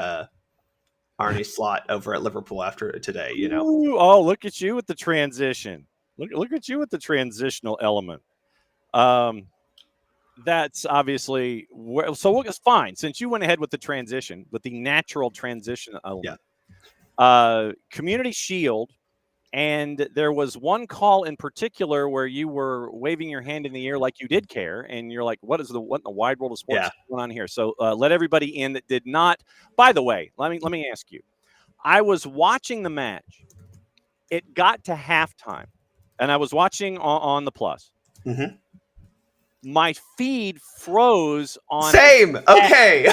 Arne Slot over at Liverpool after today. Ooh, oh, look at you with the transition. Look at you with the transitional element. That's obviously so. It's fine since you went ahead with the transition, with the natural transition element. Yeah. Community Shield, and there was one call in particular where you were waving your hand in the air like you did care, and you're like, "What in the wide world of sports going on here?" So let everybody in that did not. By the way, let me ask you. I was watching the match. It got to halftime, and I was watching on the Plus. Mm-hmm. My feed froze on. Same. Okay.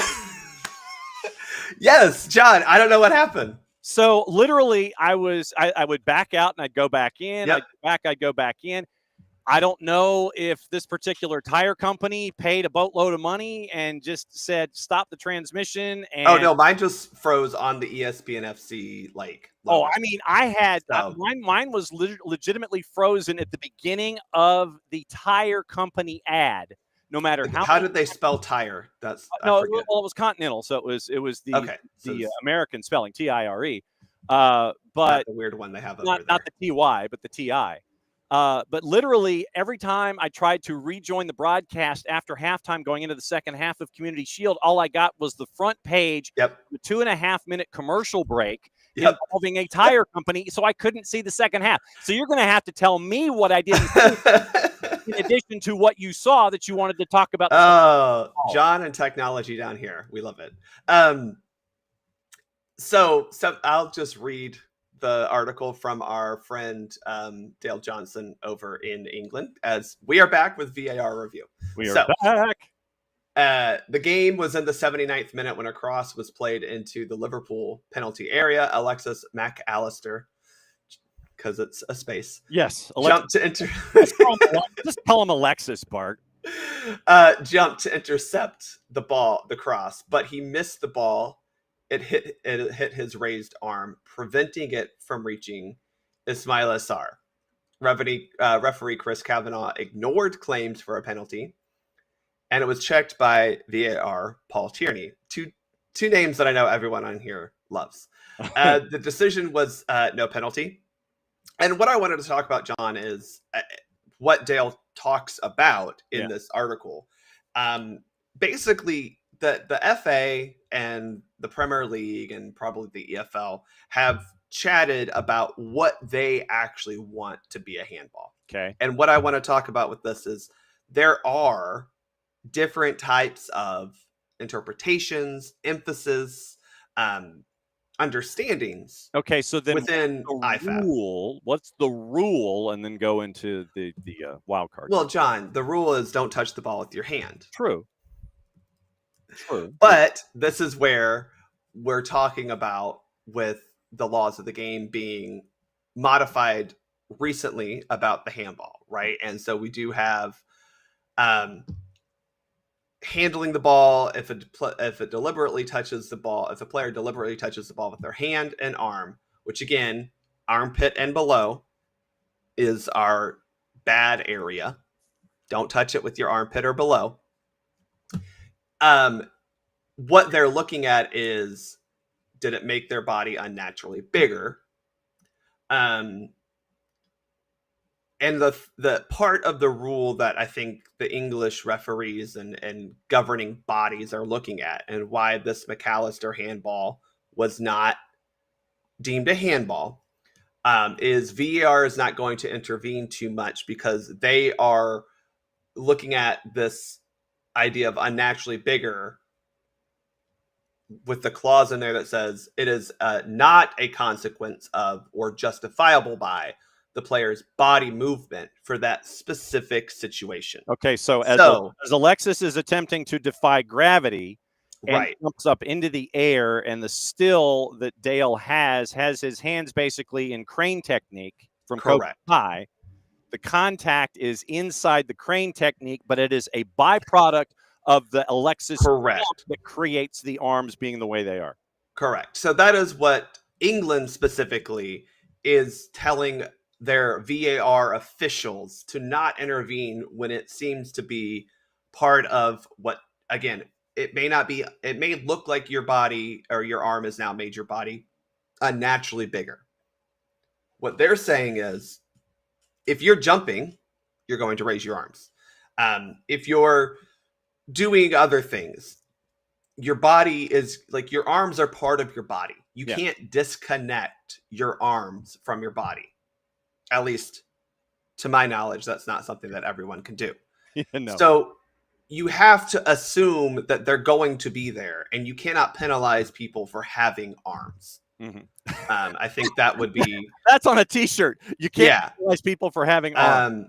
Yes, John. I don't know what happened. So literally, I would back out and I'd go back in. Yep. I'd go back in. I don't know if this particular tire company paid a boatload of money and just said stop the transmission. And oh no, mine just froze on the ESPN FC level. Oh, I mean, I had mine was legitimately frozen at the beginning of the tire company ad. No matter how did they spell tire? That's no, well, it was Continental, so it was the American spelling TIRE. But the weird one they have over there. Not the TY, but the TI. But literally every time I tried to rejoin the broadcast after halftime going into the second half of Community Shield, all I got was the front page, the 2.5-minute commercial break involving a tire company, so I couldn't see the second half. So you're going to have to tell me what I didn't see in addition to what you saw that you wanted to talk about. Oh, John and technology down here. We love it. So I'll just read the article from our friend Dale Johnson over in England, as we are back with VAR review. We are back. The game was in the 79th minute when a cross was played into the Liverpool penalty area. Alexis McAllister, because it's a space. Yes. Jumped to enter. Just tell him Alexis, Bart. Jumped to intercept the cross, but he missed the ball. It hit his raised arm, preventing it from reaching Ismaila Sarr. Referee Chris Kavanagh ignored claims for a penalty, and it was checked by VAR Paul Tierney. Two names that I know everyone on here loves. The decision was no penalty. And what I wanted to talk about, John, is what Dale talks about in this article. Basically, the FA and the Premier League and probably the EFL have chatted about what they actually want to be a handball. Okay. And what I want to talk about with this is there are different types of interpretations, emphasis, understandings. Okay, so then within IFAB. What's the rule? And then go into the wild card. Well, John, the rule is don't touch the ball with your hand. True. But this is where we're talking about with the laws of the game being modified recently about the handball, right? And so we do have handling the ball if it deliberately touches the ball, if a player deliberately touches the ball with their hand and arm, which again, armpit and below is our bad area. Don't touch it with your armpit or below. What they're looking at is, did it make their body unnaturally bigger? And the part of the rule that I think the English referees and governing bodies are looking at, and why this McAllister handball was not deemed a handball, is VAR is not going to intervene too much because they are looking at this idea of unnaturally bigger with the clause in there that says it is not a consequence of or justifiable by the player's body movement for that specific situation. Okay, so as Alexis is attempting to defy gravity and right, jumps up into the air, and the still that Dale has his hands basically in crane technique from correct. High. The contact is inside the crane technique, but it is a byproduct of the Alexis correct that creates the arms being the way they are. Correct. So that is what England specifically is telling their VAR officials to not intervene when it seems to be part of what, again, it may look like your body or your arm has now made your body unnaturally bigger. What they're saying is if you're jumping, you're going to raise your arms. If you're doing other things, your body is like your arms are part of your body. You can't disconnect your arms from your body. At least to my knowledge, that's not something that everyone can do. No. So you have to assume that they're going to be there, and you cannot penalize people for having arms. Mm-hmm. I think that would be that's on a t-shirt. You can't penalize people for having arms.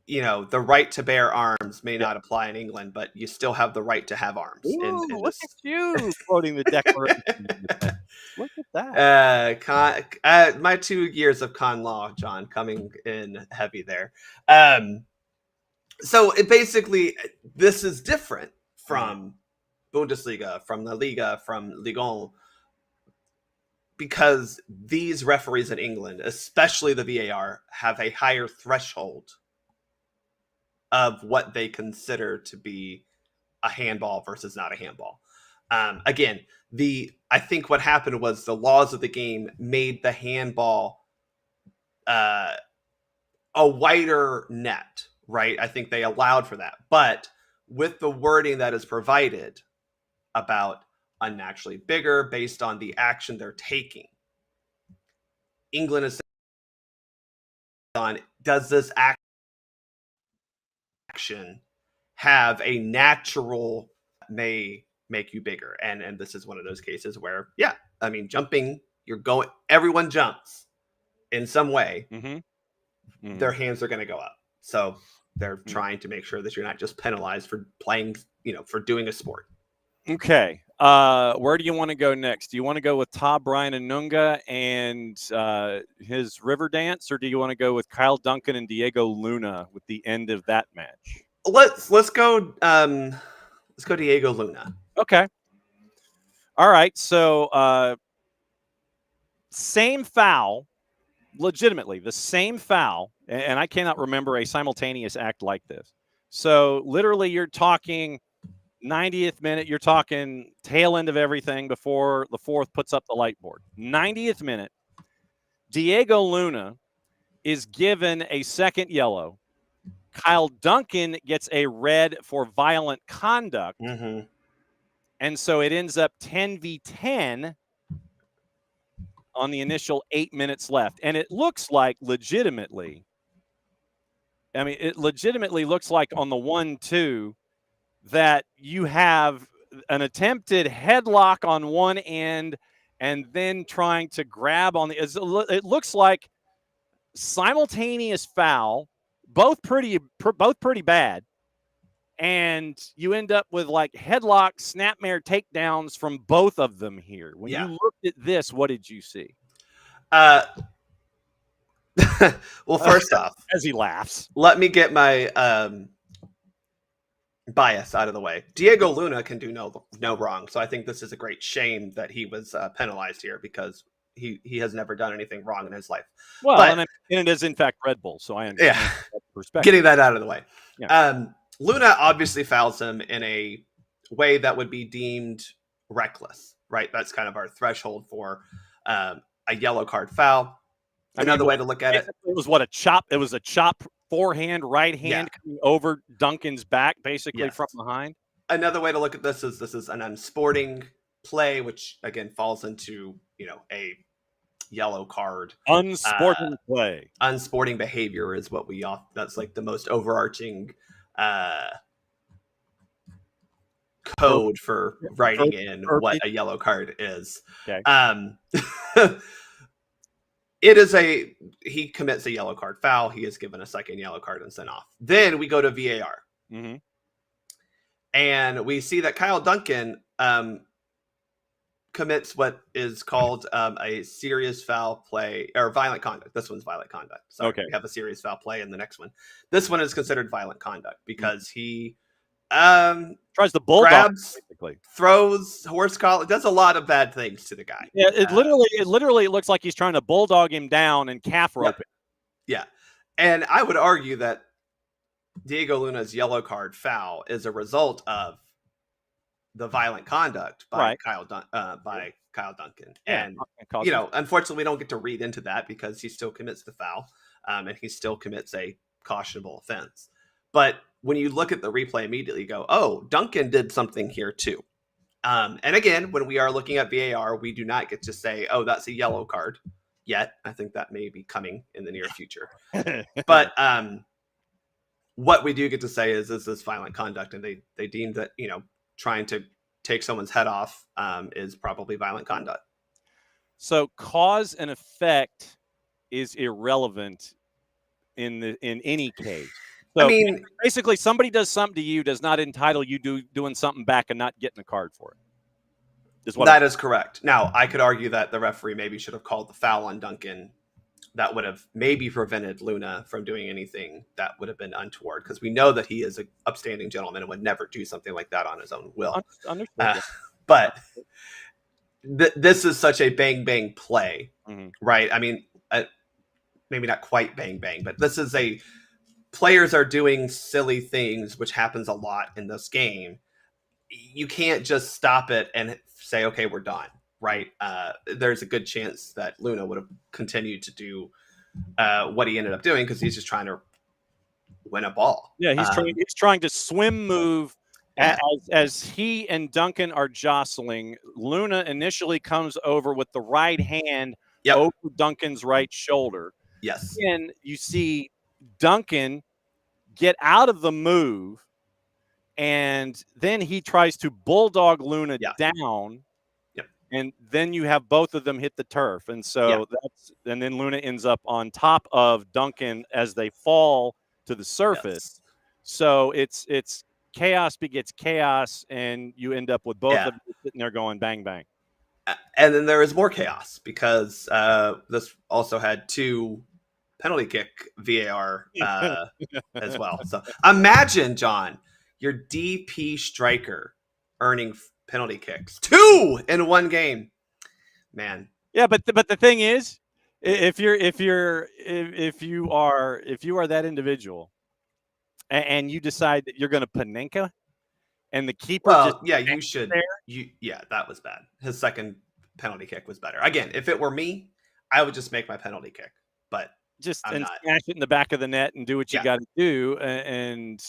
You know, the right to bear arms may not apply in England, but you still have the right to have arms. Ooh, look at you quoting the Declaration. Look at that. My 2 years of con law, John, coming in heavy there. So it basically, this is different from Bundesliga, from La Liga, from Ligue 1, because these referees in England, especially the VAR, have a higher threshold of what they consider to be a handball versus not a handball. Again, I think what happened was the laws of the game made the handball a wider net, right? I think they allowed for that. But with the wording that is provided about unnaturally bigger based on the action they're taking, England is on, does this action have a natural may make you bigger? And this is one of those cases where, I mean, jumping, everyone jumps in some way. Their hands are going to go up. So they're trying to make sure that you're not just penalized for playing, for doing a sport. Okay. Where do you want to go next? Do you want to go with Todd Bryan and Nunga and his river dance, or do you want to go with Kyle Duncan and Diego Luna with the end of that match? Let's go Diego Luna. Okay. All right. So same foul, legitimately the same foul, and I cannot remember a simultaneous act like this. So literally, you're talking 90th minute, you're talking tail end of everything before the fourth puts up the light board. 90th minute, Diego Luna is given a second yellow. Kyle Duncan gets a red for violent conduct. And so it ends up 10v10 on the initial 8 minutes left. And it looks like legitimately, it legitimately looks like on the 1-2 that you have an attempted headlock on one end and then trying to grab on it looks like simultaneous foul, both pretty bad. And you end up with like headlock, snapmare takedowns from both of them here. When you looked at this, what did you see? Well, first off, as he laughs, let me get my bias out of the way. Diego Luna can do no wrong. So I think this is a great shame that he was penalized here, because he has never done anything wrong in his life. Well, and it is in fact Red Bull. So I understand that perspective. Getting that out of the way. Yeah. Luna obviously fouls him in a way that would be deemed reckless, right? That's kind of our threshold for a yellow card foul. Another way to look at it. It was a chop. It was a chop forehand, right hand coming over Duncan's back, basically from behind. Another way to look at this is an unsporting play, which again falls into, a yellow card. Unsporting play. Unsporting behavior is what that's like the most overarching code for writing in what a yellow card is. Okay. It is he commits a yellow card foul. He is given a second yellow card and sent off. Then we go to VAR. Mm-hmm. And we see that Kyle Duncan commits what is called a serious foul play or violent conduct. This one's violent conduct. Sorry, okay. We have a serious foul play in the next one. This one is considered violent conduct because he tries to bulldog, grabs, basically. Throws, horse collar, does a lot of bad things to the guy. Yeah, it literally looks like he's trying to bulldog him down and calf rope him. Yeah. And I would argue that Diego Luna's yellow card foul is a result of the violent conduct by Kyle Duncan. Yeah, and unfortunately we don't get to read into that because he still commits the foul and he still commits a cautionable offense. But when you look at the replay immediately, you go, oh, Duncan did something here too. And again, when we are looking at VAR, we do not get to say, oh, that's a yellow card yet. I think that may be coming in the near future. But what we do get to say is this violent conduct, and they deem that, trying to take someone's head off is probably violent conduct. So cause and effect is irrelevant in any case. So basically, somebody does something to you does not entitle you doing something back and not getting a card for it. That is correct. Now, I could argue that the referee maybe should have called the foul on Duncan. That would have maybe prevented Luna from doing anything that would have been untoward, because we know that he is an upstanding gentleman and would never do something like that on his own will. But this is such a bang-bang play, right? I mean, maybe not quite bang-bang, but this is players are doing silly things, which happens a lot in this game. You can't just stop it and say, okay, we're done. Right. There's a good chance that Luna would have continued to do what he ended up doing because he's just trying to win a ball. Yeah, he's trying to swim move as he and Duncan are jostling. Luna initially comes over with the right hand over Duncan's right shoulder. Yes. And you see Duncan get out of the move, and then he tries to bulldog Luna down. And then you have both of them hit the turf. And so and then Luna ends up on top of Duncan as they fall to the surface. Yes. So it's chaos begets chaos, and you end up with both of them sitting there going bang, bang. And then there is more chaos because this also had 2 penalty kick VAR as well. So imagine, John, your DP striker earning penalty kicks 2 in one game, man. Yeah, but the thing is, if you are that individual and you decide that you're going to Panenka and the keeper you should that was bad. His second penalty kick was better. Again, if it were me, I would just make my penalty kick, but smash it in the back of the net and do what you got to do and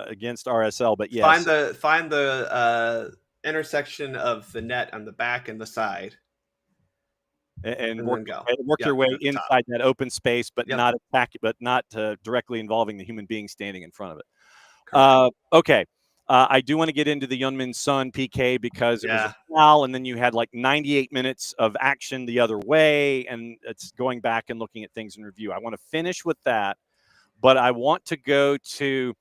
against RSL. But yes, find the intersection of the net on the back and the side, and work your way inside that open space, but not attack, but not directly involving the human being standing in front of it. Okay. I do want to get into the Youngmin Son PK because it was a foul, and then you had like 98 minutes of action the other way, and it's going back and looking at things in review. I want to finish with that, but I want to go to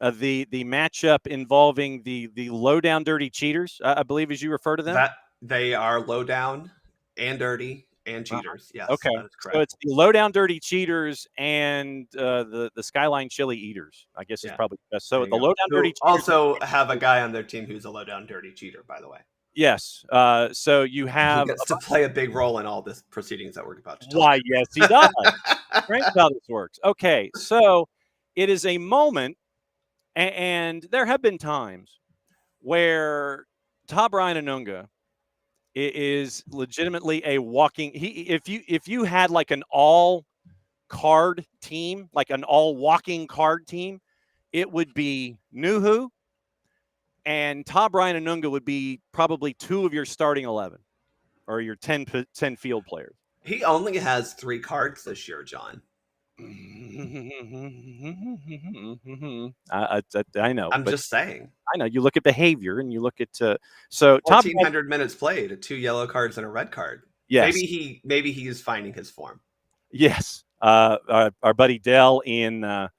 the matchup involving the low down dirty cheaters, I believe, as you refer to them. That they are low down and dirty and cheaters. Yes. Okay. That is correct. So it's the low down dirty cheaters and the Skyline Chili eaters, I guess is probably the best. So the low down dirty cheaters also have a guy on their team who's a low down dirty cheater, by the way. Yes. So you have he gets to play a big role in all this proceedings that we're about to talk. Why, yes, he does. Great how this works. Okay, so it is a moment, and there have been times where Todd Brian Anunga is legitimately a walking. If you had like an all card team, like an all walking card team, it would be Nuhu and Todd Brian Anunga would be probably 2 of your starting 11 or your 10 field players. He only has 3 cards this year, John. I know. I'm but just saying. I know. You look at behavior and you look at so top 1,400 minutes played, 2 yellow cards and a red card. Yes. Maybe he is finding his form. Yes. Our buddy Dell in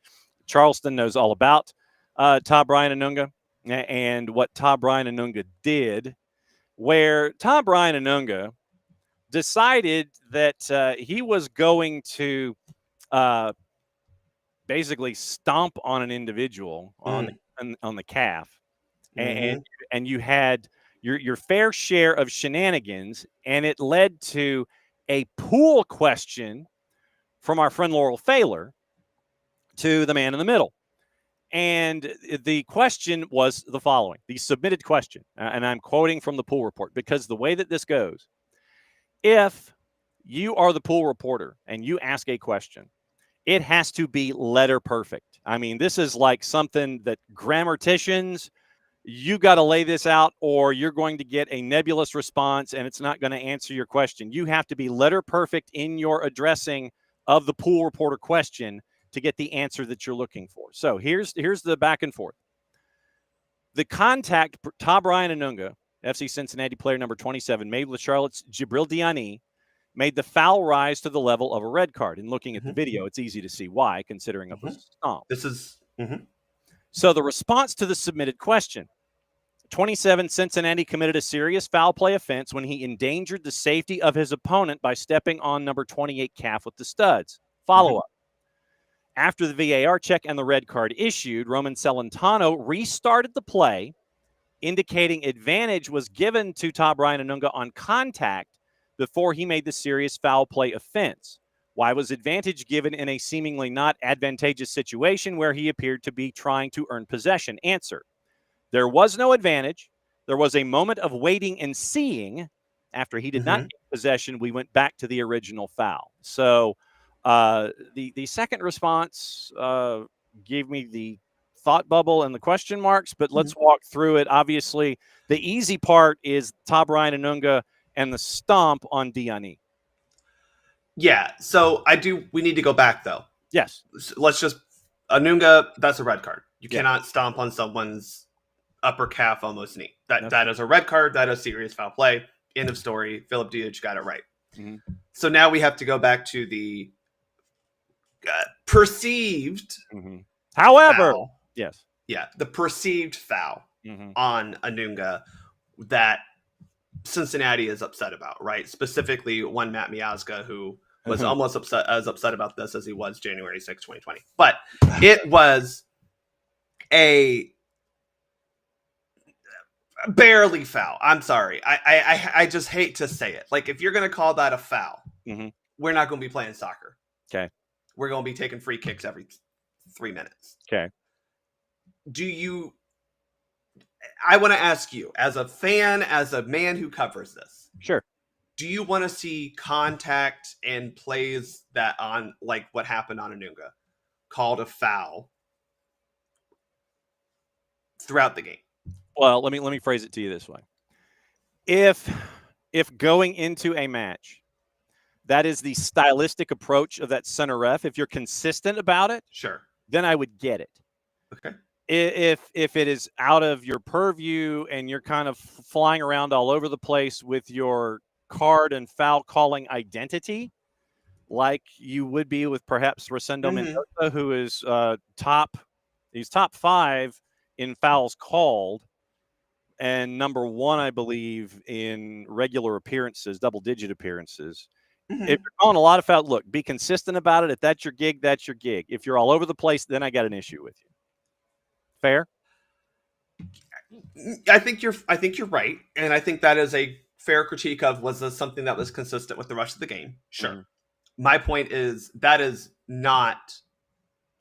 Charleston knows all about Todd Bryan Anunga and what Todd Bryan Anunga did, where Todd Bryan Anunga decided that he was going to basically stomp on an individual on the calf, and you had your fair share of shenanigans, and it led to a pool question from our friend Laurel Failer to the man in the middle. And the question was the following, the submitted question, and I'm quoting from the pool report, because the way that this goes, if you are the pool reporter and you ask a question, it has to be letter perfect. I mean, this is like something that grammaticians, you got to lay this out or you're going to get a nebulous response and it's not going to answer your question. You have to be letter perfect in your addressing of the pool reporter question to get the answer that you're looking for. So here's the back and forth. The contact Todd Bryan Anunga, FC Cincinnati player number 27, made with Charlotte's Jibril Diani, made the foul rise to the level of a red card. And looking at the video, it's easy to see why, considering it was a stomp. This is So the response to the submitted question: 27, Cincinnati committed a serious foul play offense when he endangered the safety of his opponent by stepping on number 28 calf with the studs. Follow-up. After the VAR check and the red card issued, Roman Celentano restarted the play, indicating advantage was given to Todd Bryan Anunga on contact before he made the serious foul play offense. Why was advantage given in a seemingly not advantageous situation where he appeared to be trying to earn possession? Answer: there was no advantage. There was a moment of waiting and seeing. After he did not get possession, we went back to the original foul. So the second response gave me the thought bubble and the question marks, but let's walk through it. Obviously, the easy part is Todd Bryan Anunga and the stomp on Diani. Yeah, so we need to go back, though. Yes. Let's just, Anunga, that's a red card. You cannot stomp on someone's upper calf, almost knee. That is a red card. That is serious foul play. End of story. Philip Diaz got it right. So now we have to go back to the perceived However, foul. Yes. Yeah, the perceived foul on Anunga that Cincinnati is upset about, right? Specifically, one Matt Miazga, who was almost as upset about this as he was January 6, 2020. But it was a barely foul. I'm sorry. I just hate to say it. Like, if you're going to call that a foul, we're not going to be playing soccer. Okay. We're going to be taking free kicks every 3 minutes. Okay. I want to ask you, as a fan, as a man who covers this. Sure. Do you want to see contact and plays that on, like what happened on Anunga, called a foul throughout the game? Well, let me phrase it to you this way. If going into a match, that is the stylistic approach of that center ref, if you're consistent about it, sure, then I would get it. Okay. If it is out of your purview and you're kind of flying around all over the place with your card and foul calling identity, like you would be with perhaps Rosendo Mendoza, who is top 5 in fouls called and number 1, I believe, in regular appearances, double-digit appearances. If you're calling a lot of fouls, look, be consistent about it. If that's your gig, that's your gig. If you're all over the place, then I got an issue with you. Fair? I think you're right, and I think that is a fair critique of, was this something that was consistent with the rest of the game? Sure. My point is that is not,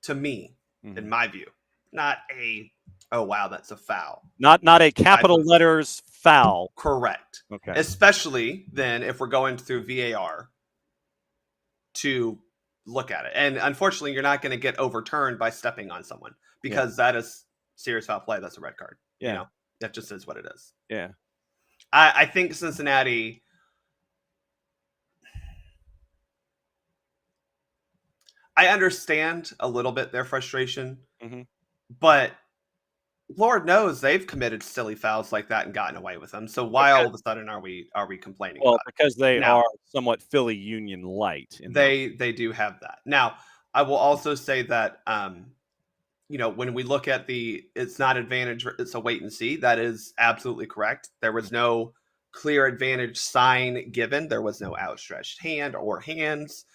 to me, in my view, not a, oh wow, that's a foul. Not a capital letters foul. Correct. Okay. Especially then if we're going through VAR to look at it, and unfortunately, you're not going to get overturned by stepping on someone because that is serious foul play. That's a red card. Yeah. You know, that just is what it is. Yeah. I think Cincinnati, I understand a little bit their frustration, Mhm. but Lord knows they've committed silly fouls like that and gotten away with them. So why all of a sudden are we complaining Well, about it? because they Now, are somewhat Philly Union light. they do have that. Now, I will also say that when we look at it's not advantage, it's a wait and see. That is absolutely correct. There was no clear advantage sign given. There was no outstretched hand or hands.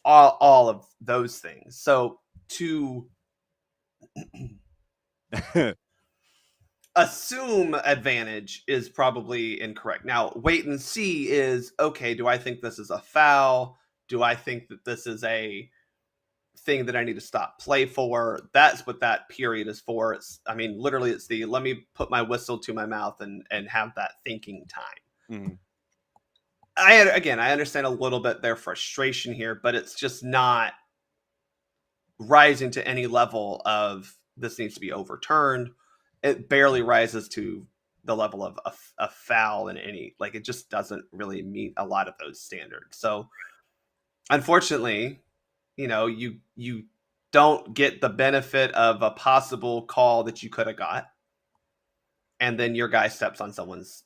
All of those things. So to assume advantage is probably incorrect. Now, wait and see is, okay, do I think this is a foul? Do I think that this is a thing that I need to stop play for? That's what that period is for. Literally it's the let me put my whistle to my mouth and have that thinking time. Mm-hmm. I understand a little bit their frustration here, but it's just not rising to any level of this needs to be overturned. It barely rises to the level of a foul in any, like, it just doesn't really meet a lot of those standards. So unfortunately, you don't get the benefit of a possible call that you could have got, and then your guy steps on someone's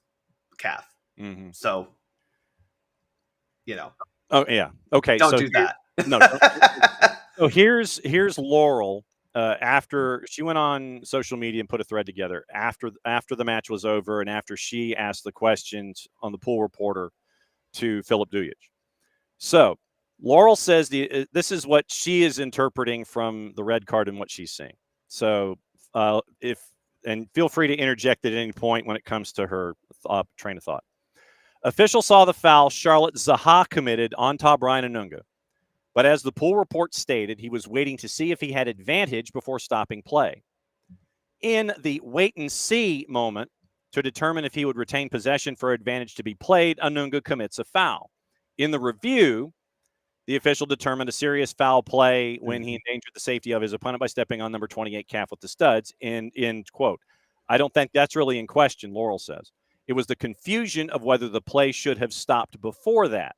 calf. Mm-hmm. So, Oh yeah. Okay. Don't do that. No. So here's Laurel. After she went on social media and put a thread together after the match was over and after she asked the questions on the pool reporter to Philip Duyich. So Laurel says this is what she is interpreting from the red card and what she's seeing. So and feel free to interject at any point when it comes to her train of thought. Official saw the foul Charlotte Zaha committed on Brian Anunga. But as the pool report stated, he was waiting to see if he had advantage before stopping play. In the wait and see moment to determine if he would retain possession for advantage to be played, Anunga commits a foul. In the review, the official determined a serious foul play when he endangered the safety of his opponent by stepping on number 28 calf with the studs. In quote, I don't think that's really in question, Laurel says. It was the confusion of whether the play should have stopped before that.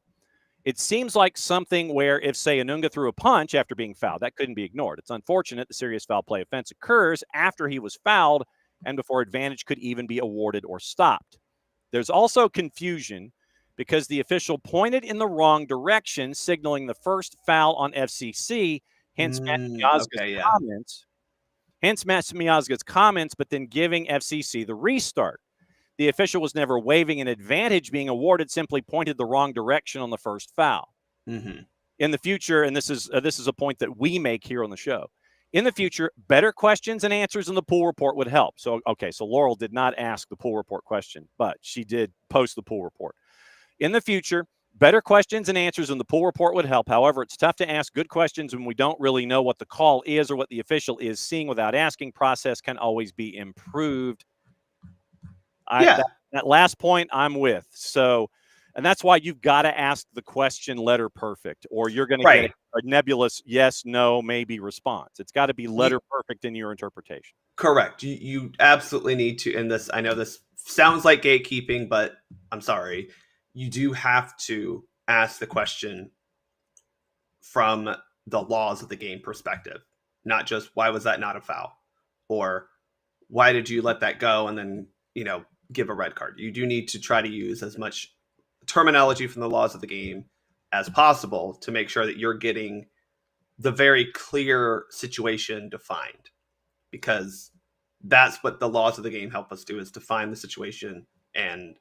It seems like something where if, say, Anunga threw a punch after being fouled, that couldn't be ignored. It's unfortunate the serious foul play offense occurs after he was fouled and before advantage could even be awarded or stopped. There's also confusion because the official pointed in the wrong direction, signaling the first foul on FCC, hence Matt Miazga's comments, but then giving FCC the restart. The official was never waving an advantage being awarded, simply pointed the wrong direction on the first foul. Mm-hmm. In the future, and this is a point that we make here on the show, in the future, better questions and answers in the pool report would help. So Laurel did not ask the pool report question, but she did post the pool report. In the future, better questions and answers in the pool report would help. However, it's tough to ask good questions when we don't really know what the call is or what the official is seeing without asking. Process can always be improved. That last point I'm with. So, and that's why you've got to ask the question letter perfect, or you're going to get a nebulous yes, no, maybe response. It's got to be letter perfect in your interpretation. Correct. You absolutely need to. And this, I know this sounds like gatekeeping, but I'm sorry. You do have to ask the question from the laws of the game perspective, not just why was that not a foul, or why did you let that go and then give a red card. You do need to try to use as much terminology from the laws of the game as possible to make sure that you're getting the very clear situation defined, because that's what the laws of the game help us do, is define the situation and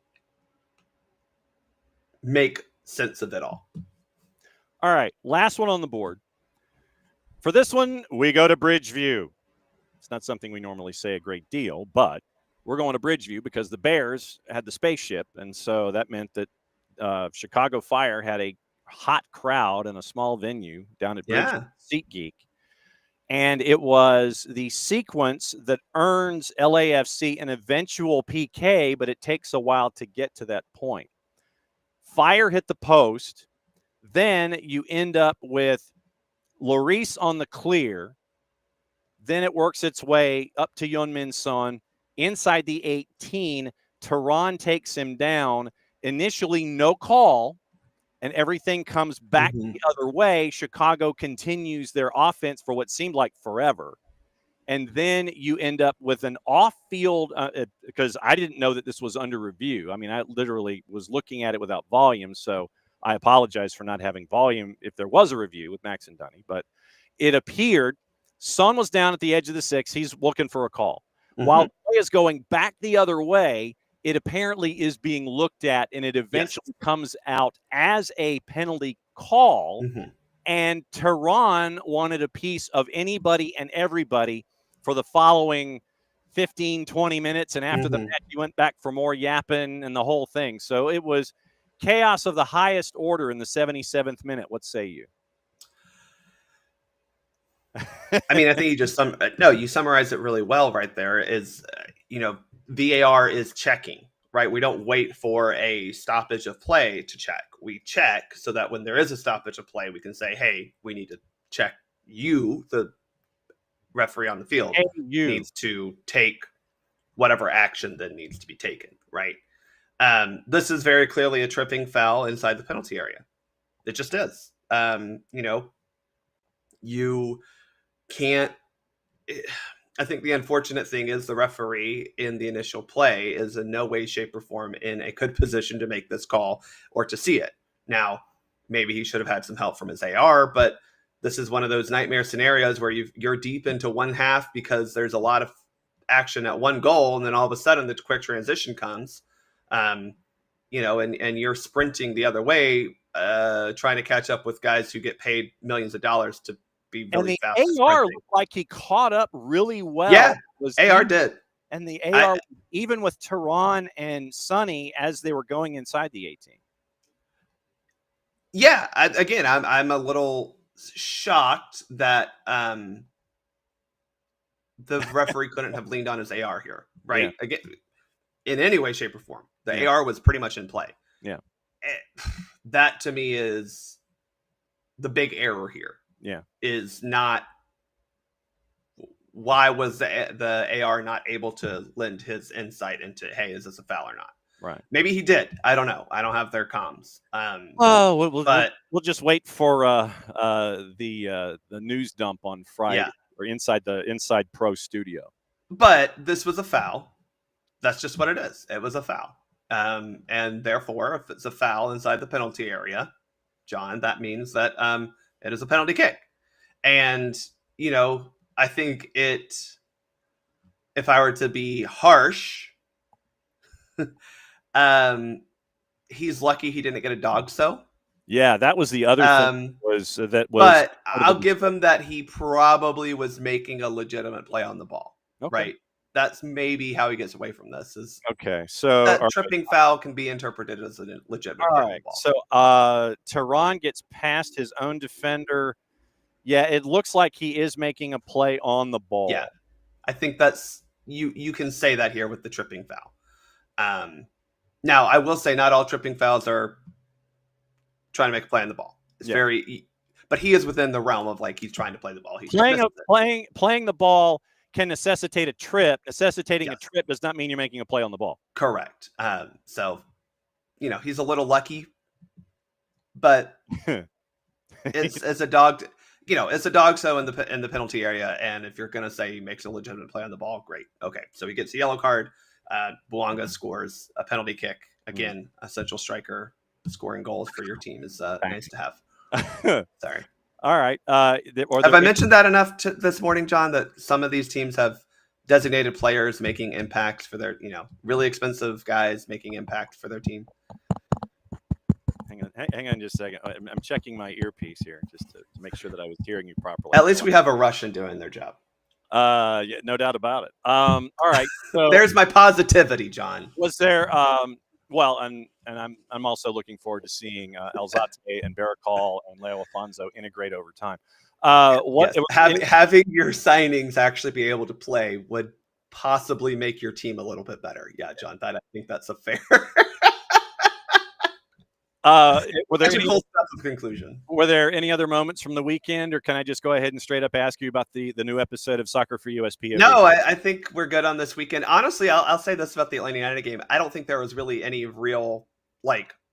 make sense of it all. All right. Last one on the board. For this one, we go to Bridgeview. It's not something we normally say a great deal, but we're going to Bridgeview because the Bears had the spaceship, and so that meant that Chicago Fire had a hot crowd in a small venue down at Bridgeview, SeatGeek. And it was the sequence that earns LAFC an eventual PK, but it takes a while to get to that point. Fire hit the post. Then you end up with Lloris on the clear. Then it works its way up to Yeon-Min Son. Inside the 18, Tehran takes him down. Initially, no call. and everything comes back the other way, Chicago continues their offense for what seemed like forever. And then you end up with an off-field, because I didn't know that this was under review. I mean, I literally was looking at it without volume, so I apologize for not having volume if there was a review with Max and Dunny. But it appeared Son was down at the edge of the 6. He's looking for a call. While play is going back the other way, it apparently is being looked at, and it eventually comes out as a penalty call. And Tehran wanted a piece of anybody and everybody for the following 15, 20 minutes. And after the match, he went back for more yapping and the whole thing. So it was chaos of the highest order in the 77th minute. What say you? I mean, I think you summarized it really well right there. Is, VAR is checking, right? We don't wait for a stoppage of play to check. We check so that when there is a stoppage of play, we can say, hey, we need to check you, the referee on the field, needs to take whatever action that needs to be taken, right? This is very clearly a tripping foul inside the penalty area. It just is. You can't. I think the unfortunate thing is the referee in the initial play is in no way, shape, or form in a good position to make this call or to see it. Now, maybe he should have had some help from his AR, but this is one of those nightmare scenarios where you're deep into one half because there's a lot of action at one goal, and then all of a sudden the quick transition comes, and you're sprinting the other way, trying to catch up with guys who get paid millions of dollars to be really fast. And the AR looked like he caught up really well. Yeah, AR did. And the AR, even with Tehran and Sonny, as they were going inside the 18. Yeah, I'm a little shocked that the referee couldn't have leaned on his AR here, right? Yeah. Again, in any way, shape, or form, the AR was pretty much in play. Yeah, that to me is the big error here. Yeah, is not why was the AR not able to lend his insight into, hey, is this a foul or not? Right. Maybe he did. I don't know. I don't have their comms. We'll just wait for the news dump on Friday or inside Pro Studio. But this was a foul. That's just what it is. It was a foul. And therefore, if it's a foul inside the penalty area, John, that means that it is a penalty kick. And, I think if I were to be harsh, he's lucky he didn't get a dog. So yeah, that was the other thing but I'll give him that he probably was making a legitimate play on the ball. Okay. Right. That's maybe how he gets away from this. Okay. So that tripping foul can be interpreted as a legitimate play on the ball. So Tehran gets past his own defender. Yeah, it looks like he is making a play on the ball. Yeah. I think that's you can say that here with the tripping foul. Now, I will say not all tripping fouls are trying to make a play on the ball. It's but he is within the realm of he's trying to play the ball. He's playing the ball can necessitate a trip. Necessitating a trip does not mean you're making a play on the ball. Correct. So, he's a little lucky, but it's a dog. It's a dog so in the penalty area, and if you're going to say he makes a legitimate play on the ball, great. Okay, so he gets a yellow card. Bouanga scores a penalty kick. Again, a central striker scoring goals for your team is nice to have. Sorry. All right. Have I mentioned that enough this morning, John, that some of these teams have designated players making impact for their, really expensive guys making impact for their team? Hang on just a second. I'm checking my earpiece here just to make sure that I was hearing you properly. At least we have a Russian doing their job. Yeah, no doubt about it. All right. So there's my positivity, John. Was there well, and I'm also looking forward to seeing Elzate and Barakal and Leo Alfonso integrate over time. Having your signings actually be able to play would possibly make your team a little bit better. Yeah, John, I think that's a fair were there conclusion. Were there any other moments from the weekend, or can I just go ahead and straight up ask you about the new episode of Soccer for USP? No, I think we're good on this weekend. Honestly, I'll say this about the Atlanta United game. I don't think there was really any real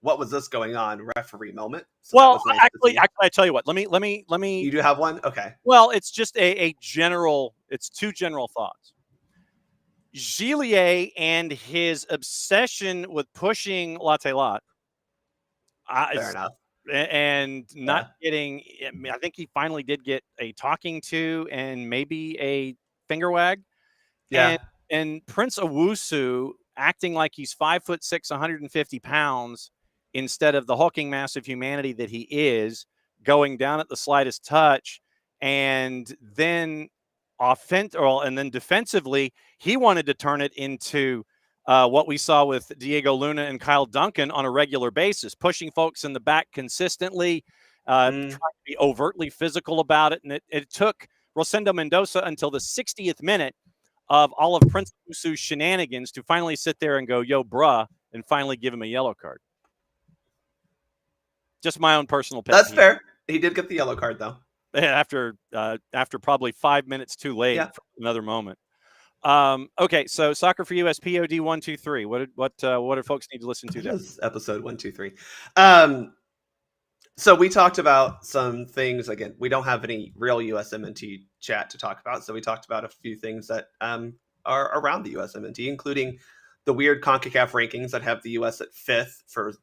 what was this going on referee moment. So that Well, was nice to actually, see. I tell you what. Let me. You do have one? Okay. Well, it's just a general. It's two general thoughts. Gillier and his obsession with pushing Latte Lot. Fair enough. And not getting. I mean, I think he finally did get a talking to and maybe a finger wag. Yeah. And Prince Owusu acting like he's 5'6", 150 pounds, instead of the hulking mass of humanity that he is, going down at the slightest touch, and then and then defensively, he wanted to turn it into what we saw with Diego Luna and Kyle Duncan on a regular basis, pushing folks in the back consistently, trying to be overtly physical about it. And it took Rosendo Mendoza until the 60th minute of all of Prince Owusu's shenanigans to finally sit there and go, yo, bruh, and finally give him a yellow card. Just my own personal pet. That's fair. He did get the yellow card, though. After probably 5 minutes too late for another moment. Okay, so Soccer for US POD 123. What do folks need to listen to? That is episode 123. So we talked about some things. Again, we don't have any real USMNT chat to talk about, so we talked about a few things that are around the USMNT, including the weird CONCACAF rankings that have the US at 5th for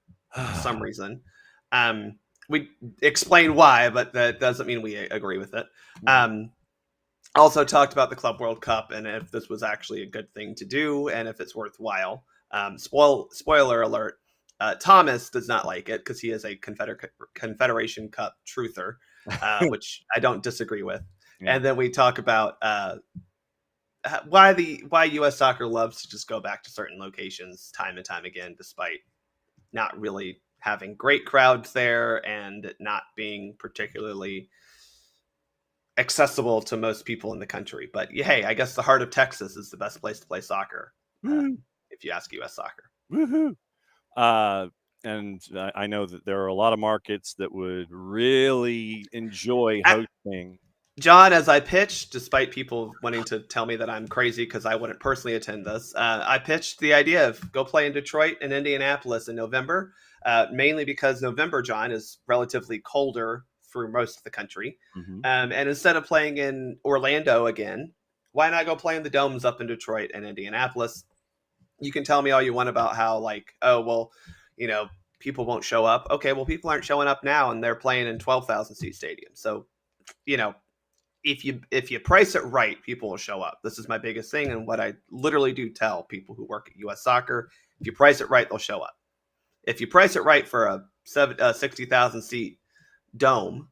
some reason. We explain why, but that doesn't mean we agree with it. Also talked about the Club World Cup and if this was actually a good thing to do and if it's worthwhile. Spoiler alert, Thomas does not like it because he is a Confederation Cup truther, which I don't disagree with. Yeah. And then we talk about why U.S. soccer loves to just go back to certain locations time and time again, despite not really having great crowds there and not being particularly accessible to most people in the country. But hey, I guess the heart of Texas is the best place to play soccer, if you ask U.S. soccer. Woohoo! And I know that there are a lot of markets that would really enjoy hosting. John, as I pitched, despite people wanting to tell me that I'm crazy because I wouldn't personally attend this, I pitched the idea of go play in Detroit and Indianapolis in November, mainly because November, John, is relatively colder for most of the country. Mm-hmm. And instead of playing in Orlando again, why not go play in the domes up in Detroit and Indianapolis? You can tell me all you want about how, like, oh, well, people won't show up. Okay, well, people aren't showing up now, and they're playing in 12,000 seat stadiums. So, if you price it right, people will show up. This is my biggest thing, and what I literally do tell people who work at U.S. Soccer: if you price it right, they'll show up. If you price it right for a 60,000 seat dome,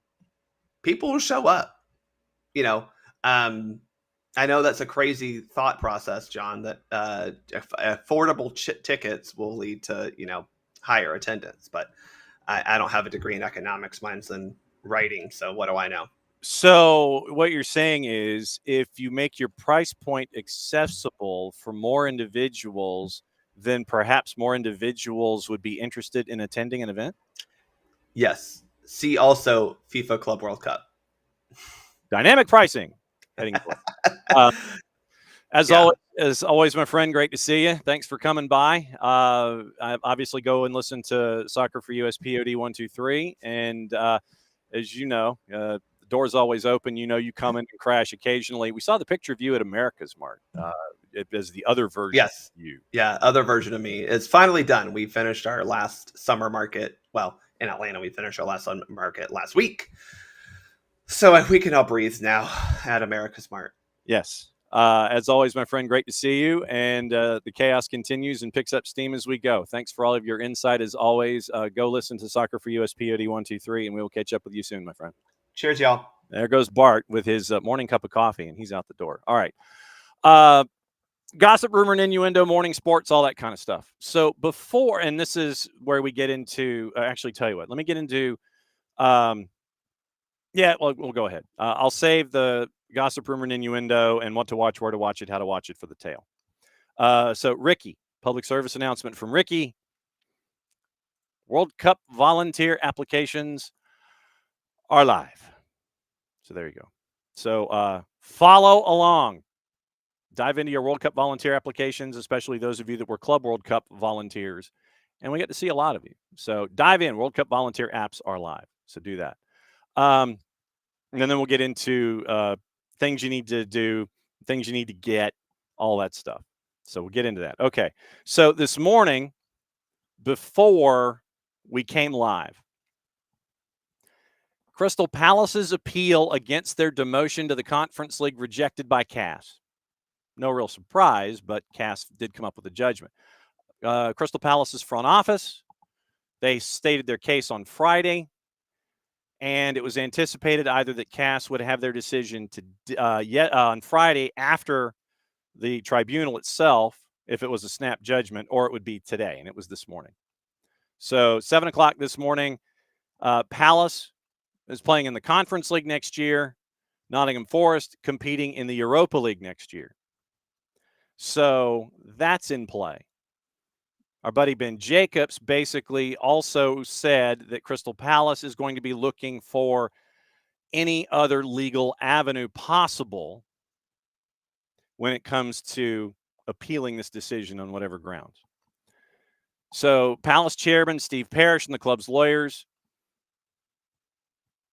people will show up. I know that's a crazy thought process, John, that affordable tickets will lead to, higher attendance. But I don't have a degree in economics. Mine's in writing. So what do I know? So what you're saying is if you make your price point accessible for more individuals, then perhaps more individuals would be interested in attending an event? Yes. See also FIFA Club World Cup. Dynamic pricing. Heading as always, my friend, great to see you. Thanks for coming by. Obviously, go and listen to Soccer for US POD 123, and as you know, the door's always open. You come in and crash occasionally. We saw the picture of you at America's Mart as the other version. Yes, of you. Yeah, other version of me. It's finally done. We finished our last summer market. Well, in Atlanta, we finished our last summer market last week. So we can all breathe now at America's Mart. Yes. As always, my friend, great to see you. And the chaos continues and picks up steam as we go. Thanks for all of your insight as always. Go listen to Soccer for US POD 123, and we will catch up with you soon, my friend. Cheers, y'all. There goes Bart with his morning cup of coffee, and he's out the door. All right. Gossip, rumor, and innuendo, morning sports, all that kind of stuff. So before, and this is where we get into, actually tell you what, let me get into, we'll go ahead. I'll save the gossip, rumor, and innuendo and what to watch, where to watch it, how to watch it for the tail. So Ricky, public service announcement from Ricky. World Cup volunteer applications are live. So there you go. So follow along. Dive into your World Cup volunteer applications, especially those of you that were Club World Cup volunteers, and we get to see a lot of you. So dive in. World Cup volunteer apps are live, so do that. And then we'll get into things you need to do, things you need to get, all that stuff. So we'll get into that. Okay. So this morning, before we came live, Crystal Palace's appeal against their demotion to the Conference League rejected by CAS. No real surprise, but CAS did come up with a judgment. Crystal Palace's front office, they stated their case on Friday, and it was anticipated either that CAS would have their decision on Friday after the tribunal itself, if it was a snap judgment, or it would be today, and it was this morning. So 7 o'clock this morning, Palace is playing in the Conference League next year. Nottingham Forest competing in the Europa League next year. So that's in play. Our buddy Ben Jacobs basically also said that Crystal Palace is going to be looking for any other legal avenue possible when it comes to appealing this decision on whatever grounds. So Palace chairman Steve Parrish and the club's lawyers,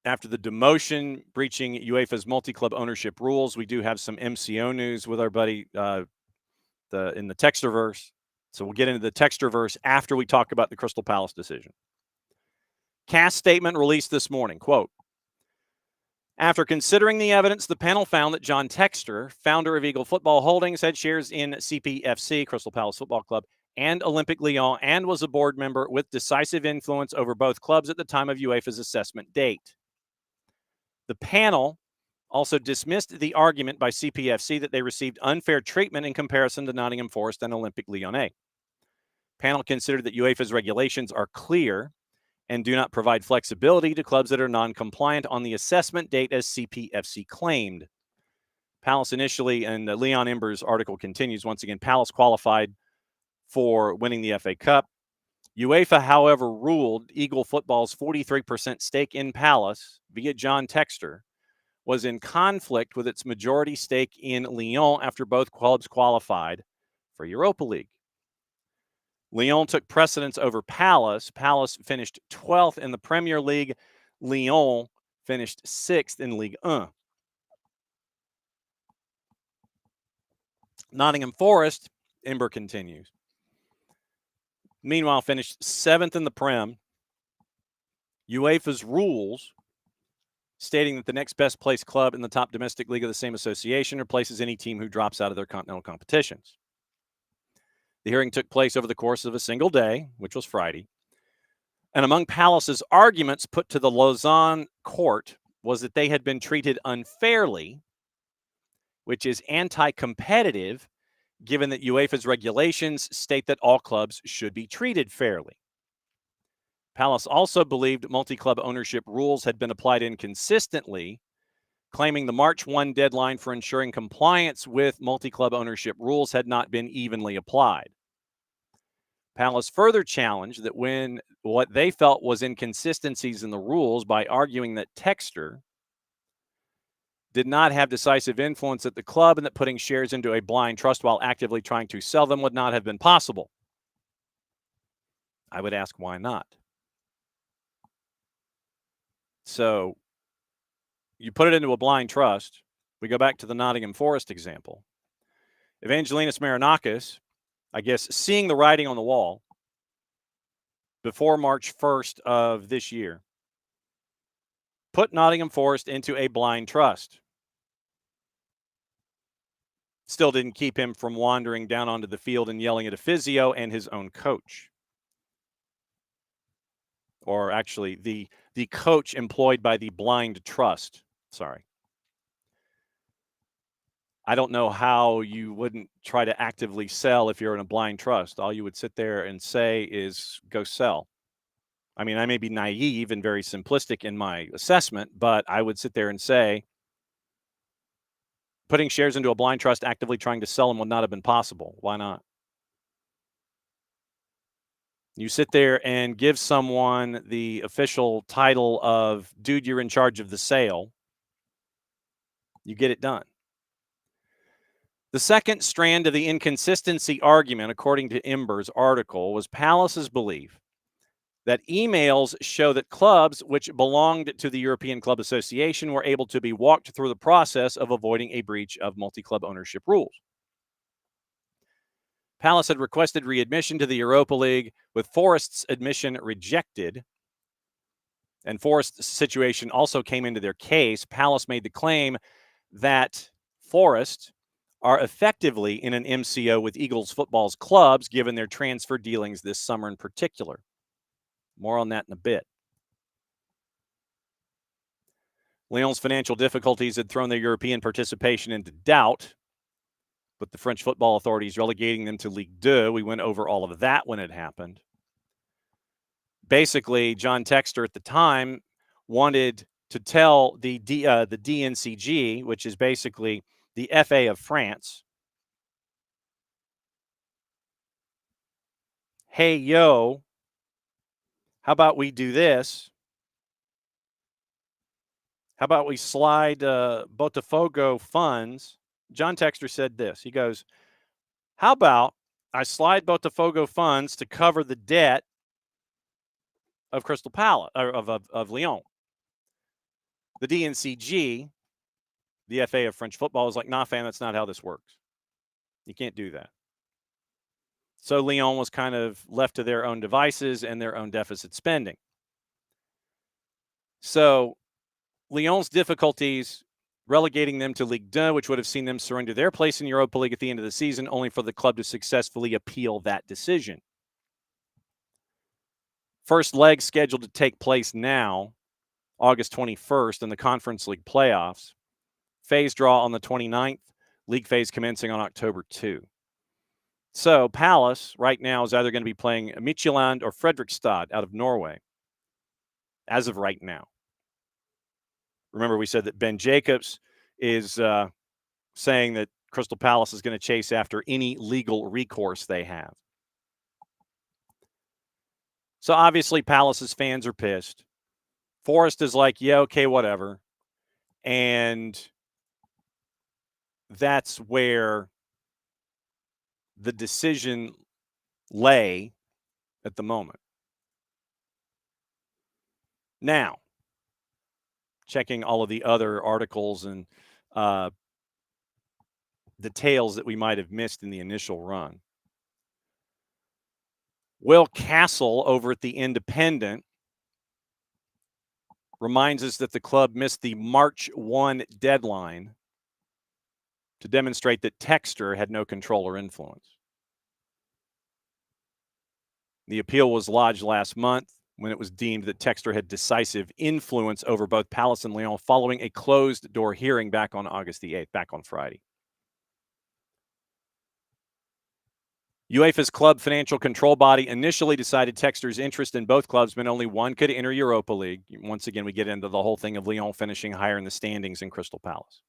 after the demotion breaching UEFA's multi-club ownership rules, we do have some MCO news with our buddy in the Texterverse. So we'll get into the Texterverse after we talk about the Crystal Palace decision. CAS statement released this morning, quote, after considering the evidence, the panel found that John Texter, founder of Eagle Football Holdings, had shares in CPFC, Crystal Palace Football Club, and Olympique Lyon, and was a board member with decisive influence over both clubs at the time of UEFA's assessment date. The panel also dismissed the argument by CPFC that they received unfair treatment in comparison to Nottingham Forest and Olympique Lyonnais. Panel considered that UEFA's regulations are clear and do not provide flexibility to clubs that are non-compliant on the assessment date as CPFC claimed. Palace initially, and Leon Ember's article continues, once again, Palace qualified for winning the FA Cup. UEFA, however, ruled Eagle Football's 43% stake in Palace via John Texter was in conflict with its majority stake in Lyon after both clubs qualified for Europa League. Lyon took precedence over Palace. Palace finished 12th in the Premier League. Lyon finished 6th in Ligue 1. Nottingham Forest, Ember continues, meanwhile finished 7th in the Prem. UEFA's rules stating that the next best placed club in the top domestic league of the same association replaces any team who drops out of their continental competitions. The hearing took place over the course of a single day, which was Friday. And among Palace's arguments put to the Lausanne court was that they had been treated unfairly, which is anti-competitive, given that UEFA's regulations state that all clubs should be treated fairly. Palace also believed multi-club ownership rules had been applied inconsistently, claiming the March 1 deadline for ensuring compliance with multi-club ownership rules had not been evenly applied. Palace further challenged that when what they felt was inconsistencies in the rules by arguing that Texter did not have decisive influence at the club and that putting shares into a blind trust while actively trying to sell them would not have been possible. I would ask, why not? So you put it into a blind trust. We go back to the Nottingham Forest example. Evangelinas Marinakis, I guess, seeing the writing on the wall before March 1st of this year, put Nottingham Forest into a blind trust. Still didn't keep him from wandering down onto the field and yelling at a physio and his own coach. Or actually, the coach employed by the blind trust. Sorry. I don't know how you wouldn't try to actively sell if you're in a blind trust. All you would sit there and say is, go sell. I mean, I may be naive and very simplistic in my assessment, but I would sit there and say, putting shares into a blind trust, actively trying to sell them would not have been possible. Why not? You sit there and give someone the official title of, dude, you're in charge of the sale. You get it done. The second strand of the inconsistency argument, according to Ember's article, was Palace's belief that emails show that clubs which belonged to the European Club Association were able to be walked through the process of avoiding a breach of multi-club ownership rules. Palace had requested readmission to the Europa League, with Forest's admission rejected. And Forest's situation also came into their case. Palace made the claim that Forest are effectively in an MCO with Eagles football's clubs, given their transfer dealings this summer in particular. More on that in a bit. Lyon's financial difficulties had thrown their European participation into doubt, but the French football authorities relegating them to Ligue 2. We went over all of that when it happened. Basically, John Textor at the time wanted to tell the DNCG, which is basically the FA of France, hey, yo, how about we do this? How about we slide Botafogo funds? John Textor said this. He goes, how about I slide Botafogo funds to cover the debt of Crystal Palace, or of Lyon? The DNCG, the FA of French football, is like, nah, fam, that's not how this works. You can't do that. So Lyon was kind of left to their own devices and their own deficit spending. So Lyon's difficulties relegating them to Ligue 2, which would have seen them surrender their place in Europa League at the end of the season, only for the club to successfully appeal that decision. First leg scheduled to take place now, August 21st, in the Conference League playoffs. Phase draw on the 29th, league phase commencing on October 2. So Palace right now is either going to be playing Midtjylland or Fredrikstad out of Norway, as of right now. Remember, we said that Ben Jacobs is saying that Crystal Palace is going to chase after any legal recourse they have. So obviously Palace's fans are pissed. Forest is like, yeah, okay, whatever. And that's where the decision lay at the moment. Now, checking all of the other articles and details that we might have missed in the initial run. Will Castle over at the Independent reminds us that the club missed the March 1 deadline to demonstrate that Textor had no control or influence. The appeal was lodged last month when it was deemed that Textor had decisive influence over both Palace and Lyon following a closed-door hearing back on August the 8th, back on Friday. UEFA's club financial control body initially decided Textor's interest in both clubs meant only one could enter Europa League. Once again, we get into the whole thing of Lyon finishing higher in the standings than Crystal Palace.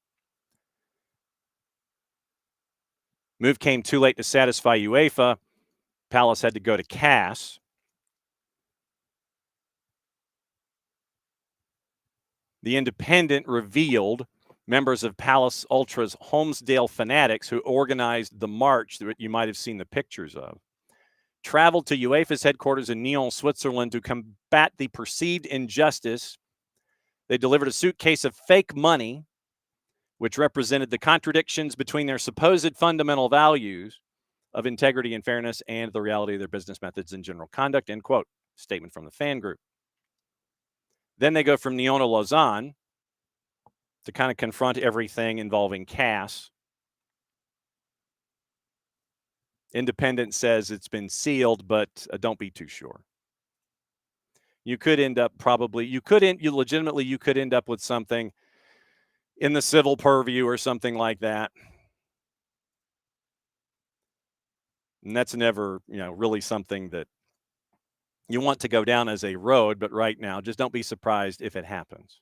Move came too late to satisfy UEFA. Palace had to go to CAS. The Independent revealed members of Palace Ultras Holmesdale Fanatics, who organized the march that you might have seen the pictures of, traveled to UEFA's headquarters in Nyon, Switzerland to combat the perceived injustice. They delivered a suitcase of fake money, which represented the contradictions between their supposed fundamental values of integrity and fairness and the reality of their business methods and general conduct, end quote. Statement from the fan group. Then they go from Nyon to Lausanne to kind of confront everything involving CAS. Independent says it's been sealed, but don't be too sure. You could end up you could end up with something in the civil purview or something like that. And that's never, really something that you want to go down as a road, but right now, just don't be surprised if it happens.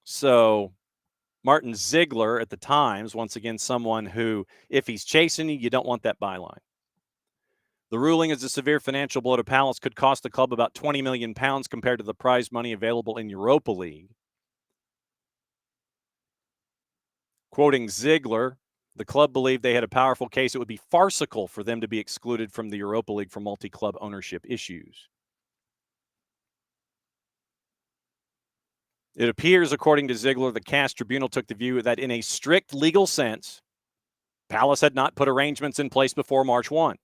So Martin Ziegler at the Times, once again, someone who, if he's chasing you, you don't want that byline. The ruling is a severe financial blow to Palace, could cost the club about £20 million compared to the prize money available in Europa League. Quoting Ziegler, the club believed they had a powerful case. It would be farcical for them to be excluded from the Europa League for multi-club ownership issues. It appears, according to Ziegler, the CAS tribunal took the view that in a strict legal sense, Palace had not put arrangements in place before March 1.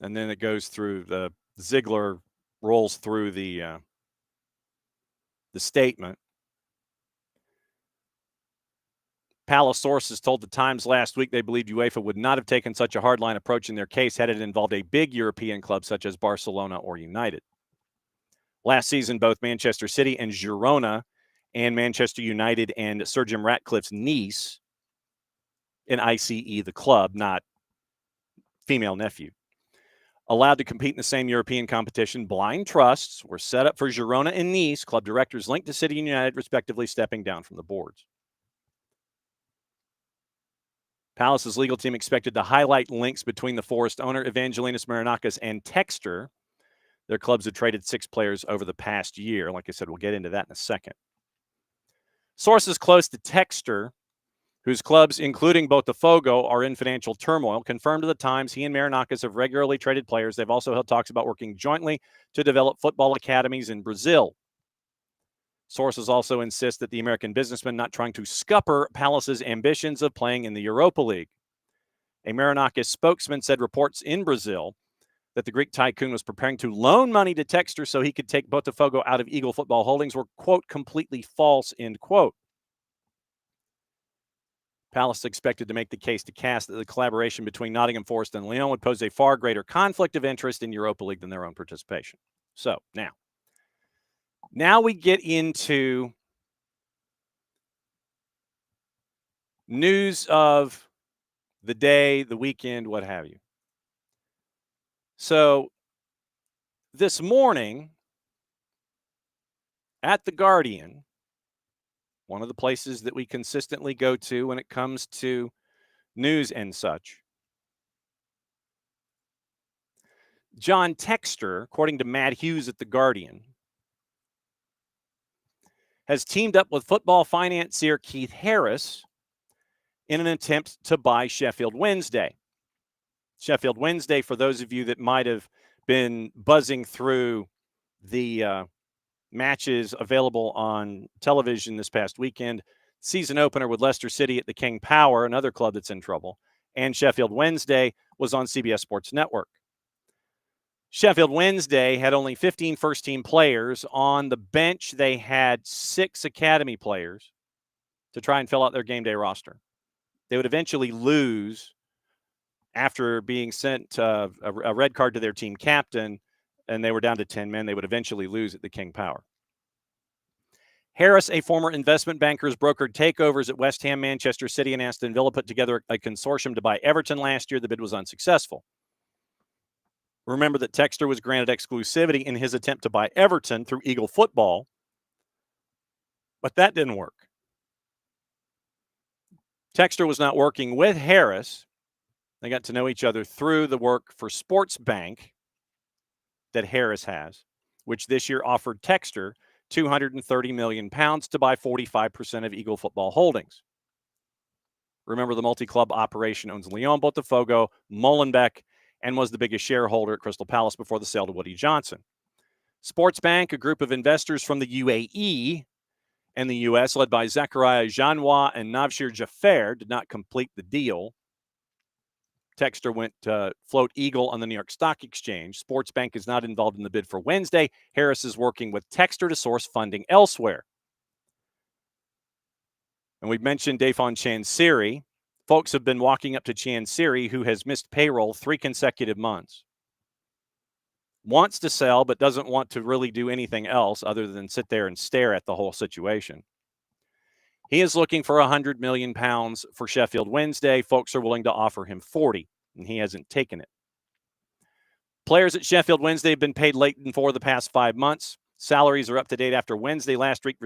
And then it goes through Ziegler rolls through the statement. Palace sources told the Times last week they believed UEFA would not have taken such a hardline approach in their case had it involved a big European club such as Barcelona or United. Last season, both Manchester City and Girona and Manchester United and Sir Jim Ratcliffe's niece, in ICE, the club, not female nephew, allowed to compete in the same European competition. Blind trusts were set up for Girona and Nice, club directors linked to City and United, respectively, stepping down from the boards. Palace's legal team expected to highlight links between the Forest owner, Evangelinas Marinakis, and Textor. Their clubs have traded 6 players over the past year. Like I said, we'll get into that in a second. Sources close to Textor, whose clubs, including Botafogo, are in financial turmoil, confirmed to the Times he and Marinakis have regularly traded players. They've also held talks about working jointly to develop football academies in Brazil. Sources also insist that the American businessman not trying to scupper Palace's ambitions of playing in the Europa League. A Marinakis spokesman said reports in Brazil that the Greek tycoon was preparing to loan money to Textor so he could take Botafogo out of Eagle Football Holdings were, quote, completely false, end quote. Palace expected to make the case to CAS that the collaboration between Nottingham Forest and Lyon would pose a far greater conflict of interest in Europa League than their own participation. So, now we get into news of the day, the weekend, what have you. So, this morning at The Guardian, one of the places that we consistently go to when it comes to news and such, John Textor, according to Matt Hughes at The Guardian, has teamed up with football financier Keith Harris in an attempt to buy Sheffield Wednesday. Sheffield Wednesday, for those of you that might have been buzzing through the matches available on television this past weekend, season opener with Leicester City at the King Power, another club that's in trouble, and Sheffield Wednesday was on CBS Sports Network. Sheffield Wednesday had only 15 first-team players. On the bench, they had 6 academy players to try and fill out their game day roster. They would eventually lose after being sent a red card to their team captain, and they were down to 10 men. They would eventually lose at the King Power. Harris, a former investment banker, has brokered takeovers at West Ham, Manchester City, and Aston Villa, put together a consortium to buy Everton last year. The bid was unsuccessful. Remember that Textor was granted exclusivity in his attempt to buy Everton through Eagle Football, but that didn't work. Textor was not working with Harris. They got to know each other through the work for Sports Bank that Harris has, which this year offered Textor £230 million to buy 45% of Eagle Football Holdings. Remember, the multi-club operation owns Lyon, Botafogo, Molenbeek, and was the biggest shareholder at Crystal Palace before the sale to Woody Johnson. Sports Bank, a group of investors from the UAE and the U.S., led by Zachariah Janwa and Navshir Jaffer, did not complete the deal. Textor went to float Eagle on the New York Stock Exchange. Sports Bank is not involved in the bid for Wednesday. Harris is working with Textor to source funding elsewhere. And we've mentioned Dafon Chansiri. Folks have been walking up to Chansiri, who has missed payroll 3 consecutive months. Wants to sell, but doesn't want to really do anything else other than sit there and stare at the whole situation. He is looking for £100 million for Sheffield Wednesday. Folks are willing to offer him 40, and he hasn't taken it. Players at Sheffield Wednesday have been paid late for the past 5 months. Salaries are up to date after Wednesday last week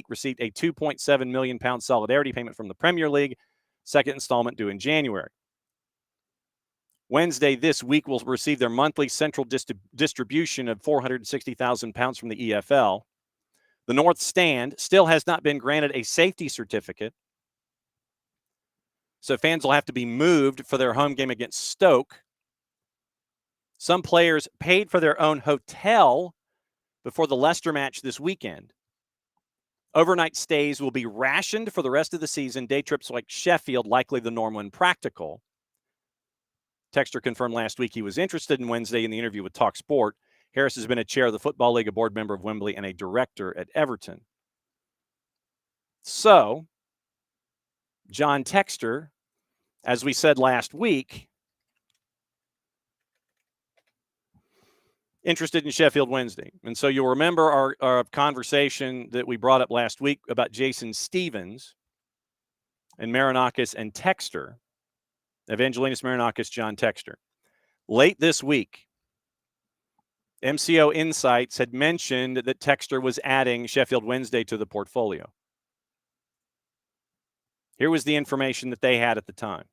received a £2.7 million solidarity payment from the Premier League, second installment due in January. Wednesday this week will receive their monthly central distribution of £460,000 from the EFL. The North Stand still has not been granted a safety certificate, so fans will have to be moved for their home game against Stoke. Some players paid for their own hotel before the Leicester match this weekend. Overnight stays will be rationed for the rest of the season. Day trips like Sheffield, likely the norm when practical. Texter confirmed last week he was interested in Wednesday in the interview with TalkSport. Harris has been a chair of the Football League, a board member of Wembley, and a director at Everton. So, John Texter, as we said last week, interested in Sheffield Wednesday. And so you'll remember our conversation that we brought up last week about Jason Stevens and Marinakis and Texter. Evangelinas Marinakis, John Texter. Late this week, MCO Insights had mentioned that Texter was adding Sheffield Wednesday to the portfolio. Here was the information that they had at the time.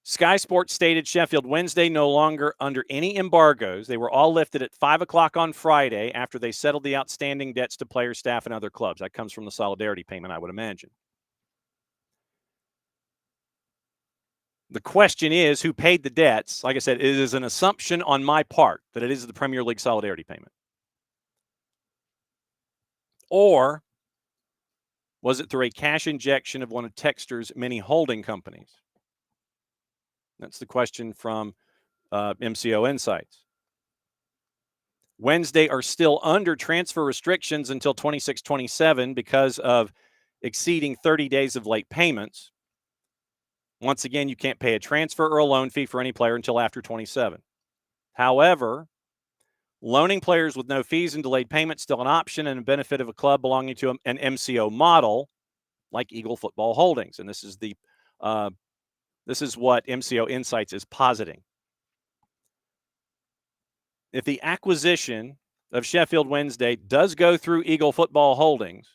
Sky Sports stated Sheffield Wednesday no longer under any embargoes. They were all lifted at 5 o'clock on Friday after they settled the outstanding debts to players, staff, and other clubs. That comes from the solidarity payment, I would imagine. The question is, who paid the debts? Like I said, it is an assumption on my part that it is the Premier League solidarity payment. Or was it through a cash injection of one of Texter's many holding companies? That's the question from MCO Insights. Wednesday are still under transfer restrictions until 26-27 because of exceeding 30 days of late payments. Once again, you can't pay a transfer or a loan fee for any player until after 27. However, loaning players with no fees and delayed payments still an option and a benefit of a club belonging to an MCO model like Eagle Football Holdings. And this is what MCO Insights is positing. If the acquisition of Sheffield Wednesday does go through Eagle Football Holdings,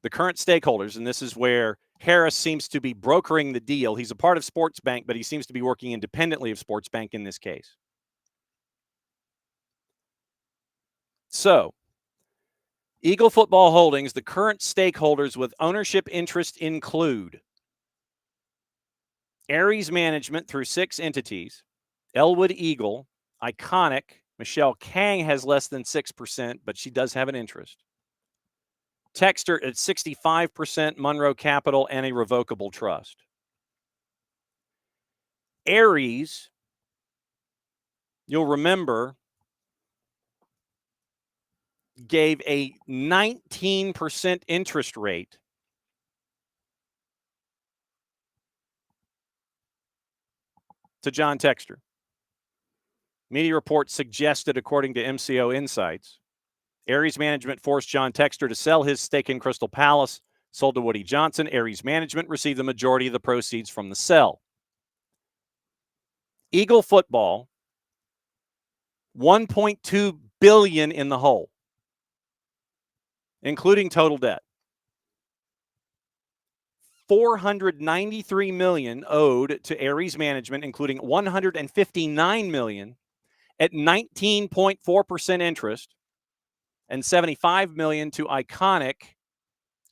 the current stakeholders, and this is where Harris seems to be brokering the deal. He's a part of Sports Bank, but he seems to be working independently of Sports Bank in this case. So, Eagle Football Holdings, the current stakeholders with ownership interest include Aries Management through 6 entities, Elwood Eagle, Iconic. Michelle Kang has less than 6%, but she does have an interest. Texter at 65%, Monroe Capital, and a revocable trust. Aries, you'll remember, gave a 19% interest rate to John Texter. Media reports suggested, according to MCO Insights, Aries Management forced John Texter to sell his stake in Crystal Palace, sold to Woody Johnson. Aries Management received the majority of the proceeds from the sell. Eagle Football, $1.2 billion in the hole, including total debt. $493 million owed to Aries Management, including $159 million at 19.4% interest, and $75 million to Iconic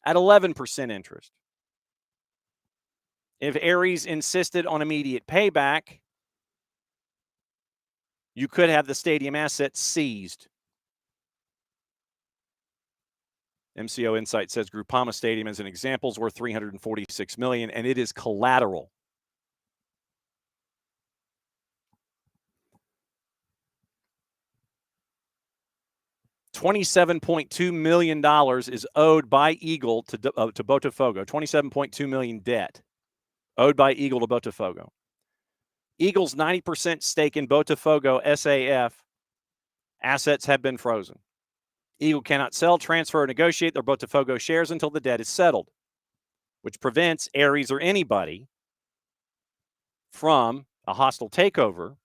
at 11% interest. If Aries insisted on immediate payback, you could have the stadium assets seized. MCO Insight says Groupama Stadium, as an example, is worth $346 million, and it is collateral. $27.2 million is owed by Eagle to Botafogo. $27.2 million debt owed by Eagle to Botafogo. Eagle's 90% stake in Botafogo SAF assets have been frozen. Eagle cannot sell, transfer, or negotiate their Botafogo shares until the debt is settled, which prevents Aries or anybody from a hostile takeover,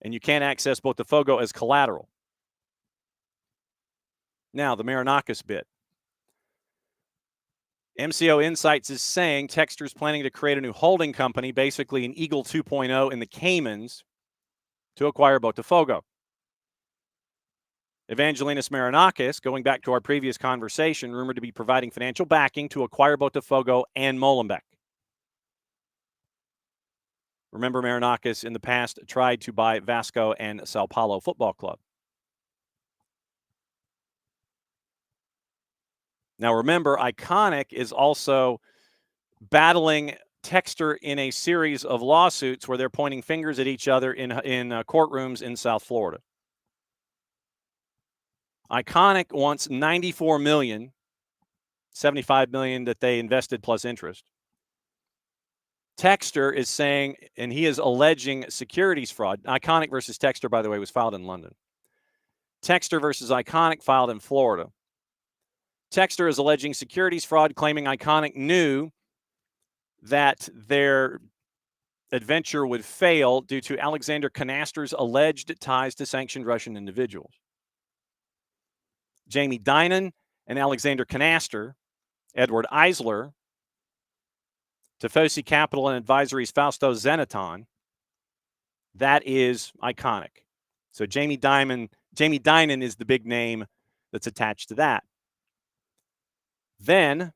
and you can't access Botafogo as collateral. Now, the Marinakis bit. MCO Insights is saying Texter's planning to create a new holding company, basically an Eagle 2.0 in the Caymans, to acquire Botafogo. Evangelinas Marinakis, going back to our previous conversation, rumored to be providing financial backing to acquire Botafogo and Molenbeek. Remember, Marinakis in the past tried to buy Vasco and Sao Paulo Football Club. Now, remember, Iconic is also battling Texter in a series of lawsuits where they're pointing fingers at each other in courtrooms in South Florida. Iconic wants $94 million, $75 million that they invested plus interest. Texter is saying, and he is alleging securities fraud. Iconic versus Texter, by the way, was filed in London. Texter versus Iconic filed in Florida. Texter is alleging securities fraud, claiming Iconic knew that their adventure would fail due to Alexander Canaster's alleged ties to sanctioned Russian individuals. Jamie Dinan and Alexander Canaster, Edward Eisler, Tifosi Capital and Advisory's Fausto Zeneton, that is Iconic. So Jamie Dinan is the big name that's attached to that. Then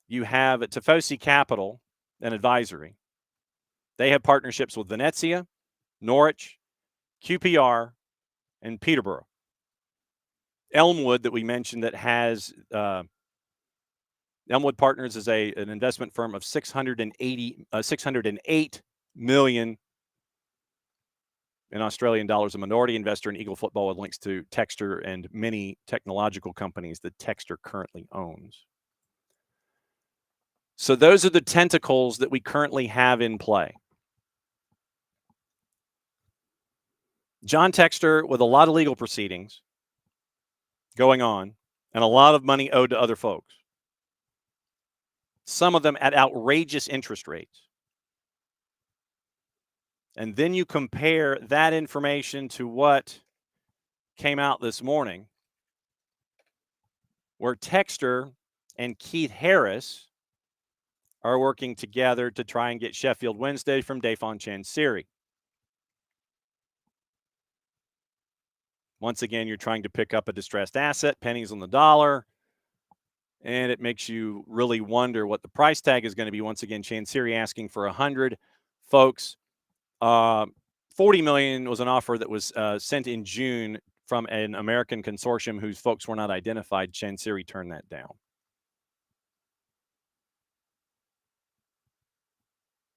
you have Tifosi Capital and Advisory. They have partnerships with Venezia, Norwich, QPR, and Peterborough. Elmwood, that we mentioned, that has Elmwood Partners is an investment firm of $608 million in Australian dollars, a minority investor in Eagle Football with links to Texter and many technological companies that Texter currently owns. So those are the tentacles that we currently have in play. John Texter, with a lot of legal proceedings going on and a lot of money owed to other folks, some of them at outrageous interest rates. And then you compare that information to what came out this morning, where Texter and Keith Harris are working together to try and get Sheffield Wednesday from Dafon Chansiri. Once again, you're trying to pick up a distressed asset, pennies on the dollar, and it makes you really wonder what the price tag is going to be. Once again, Chansiri asking for 100. Folks, $40 million was an offer that was sent in June from an American consortium whose folks were not identified. Chansiri turned that down.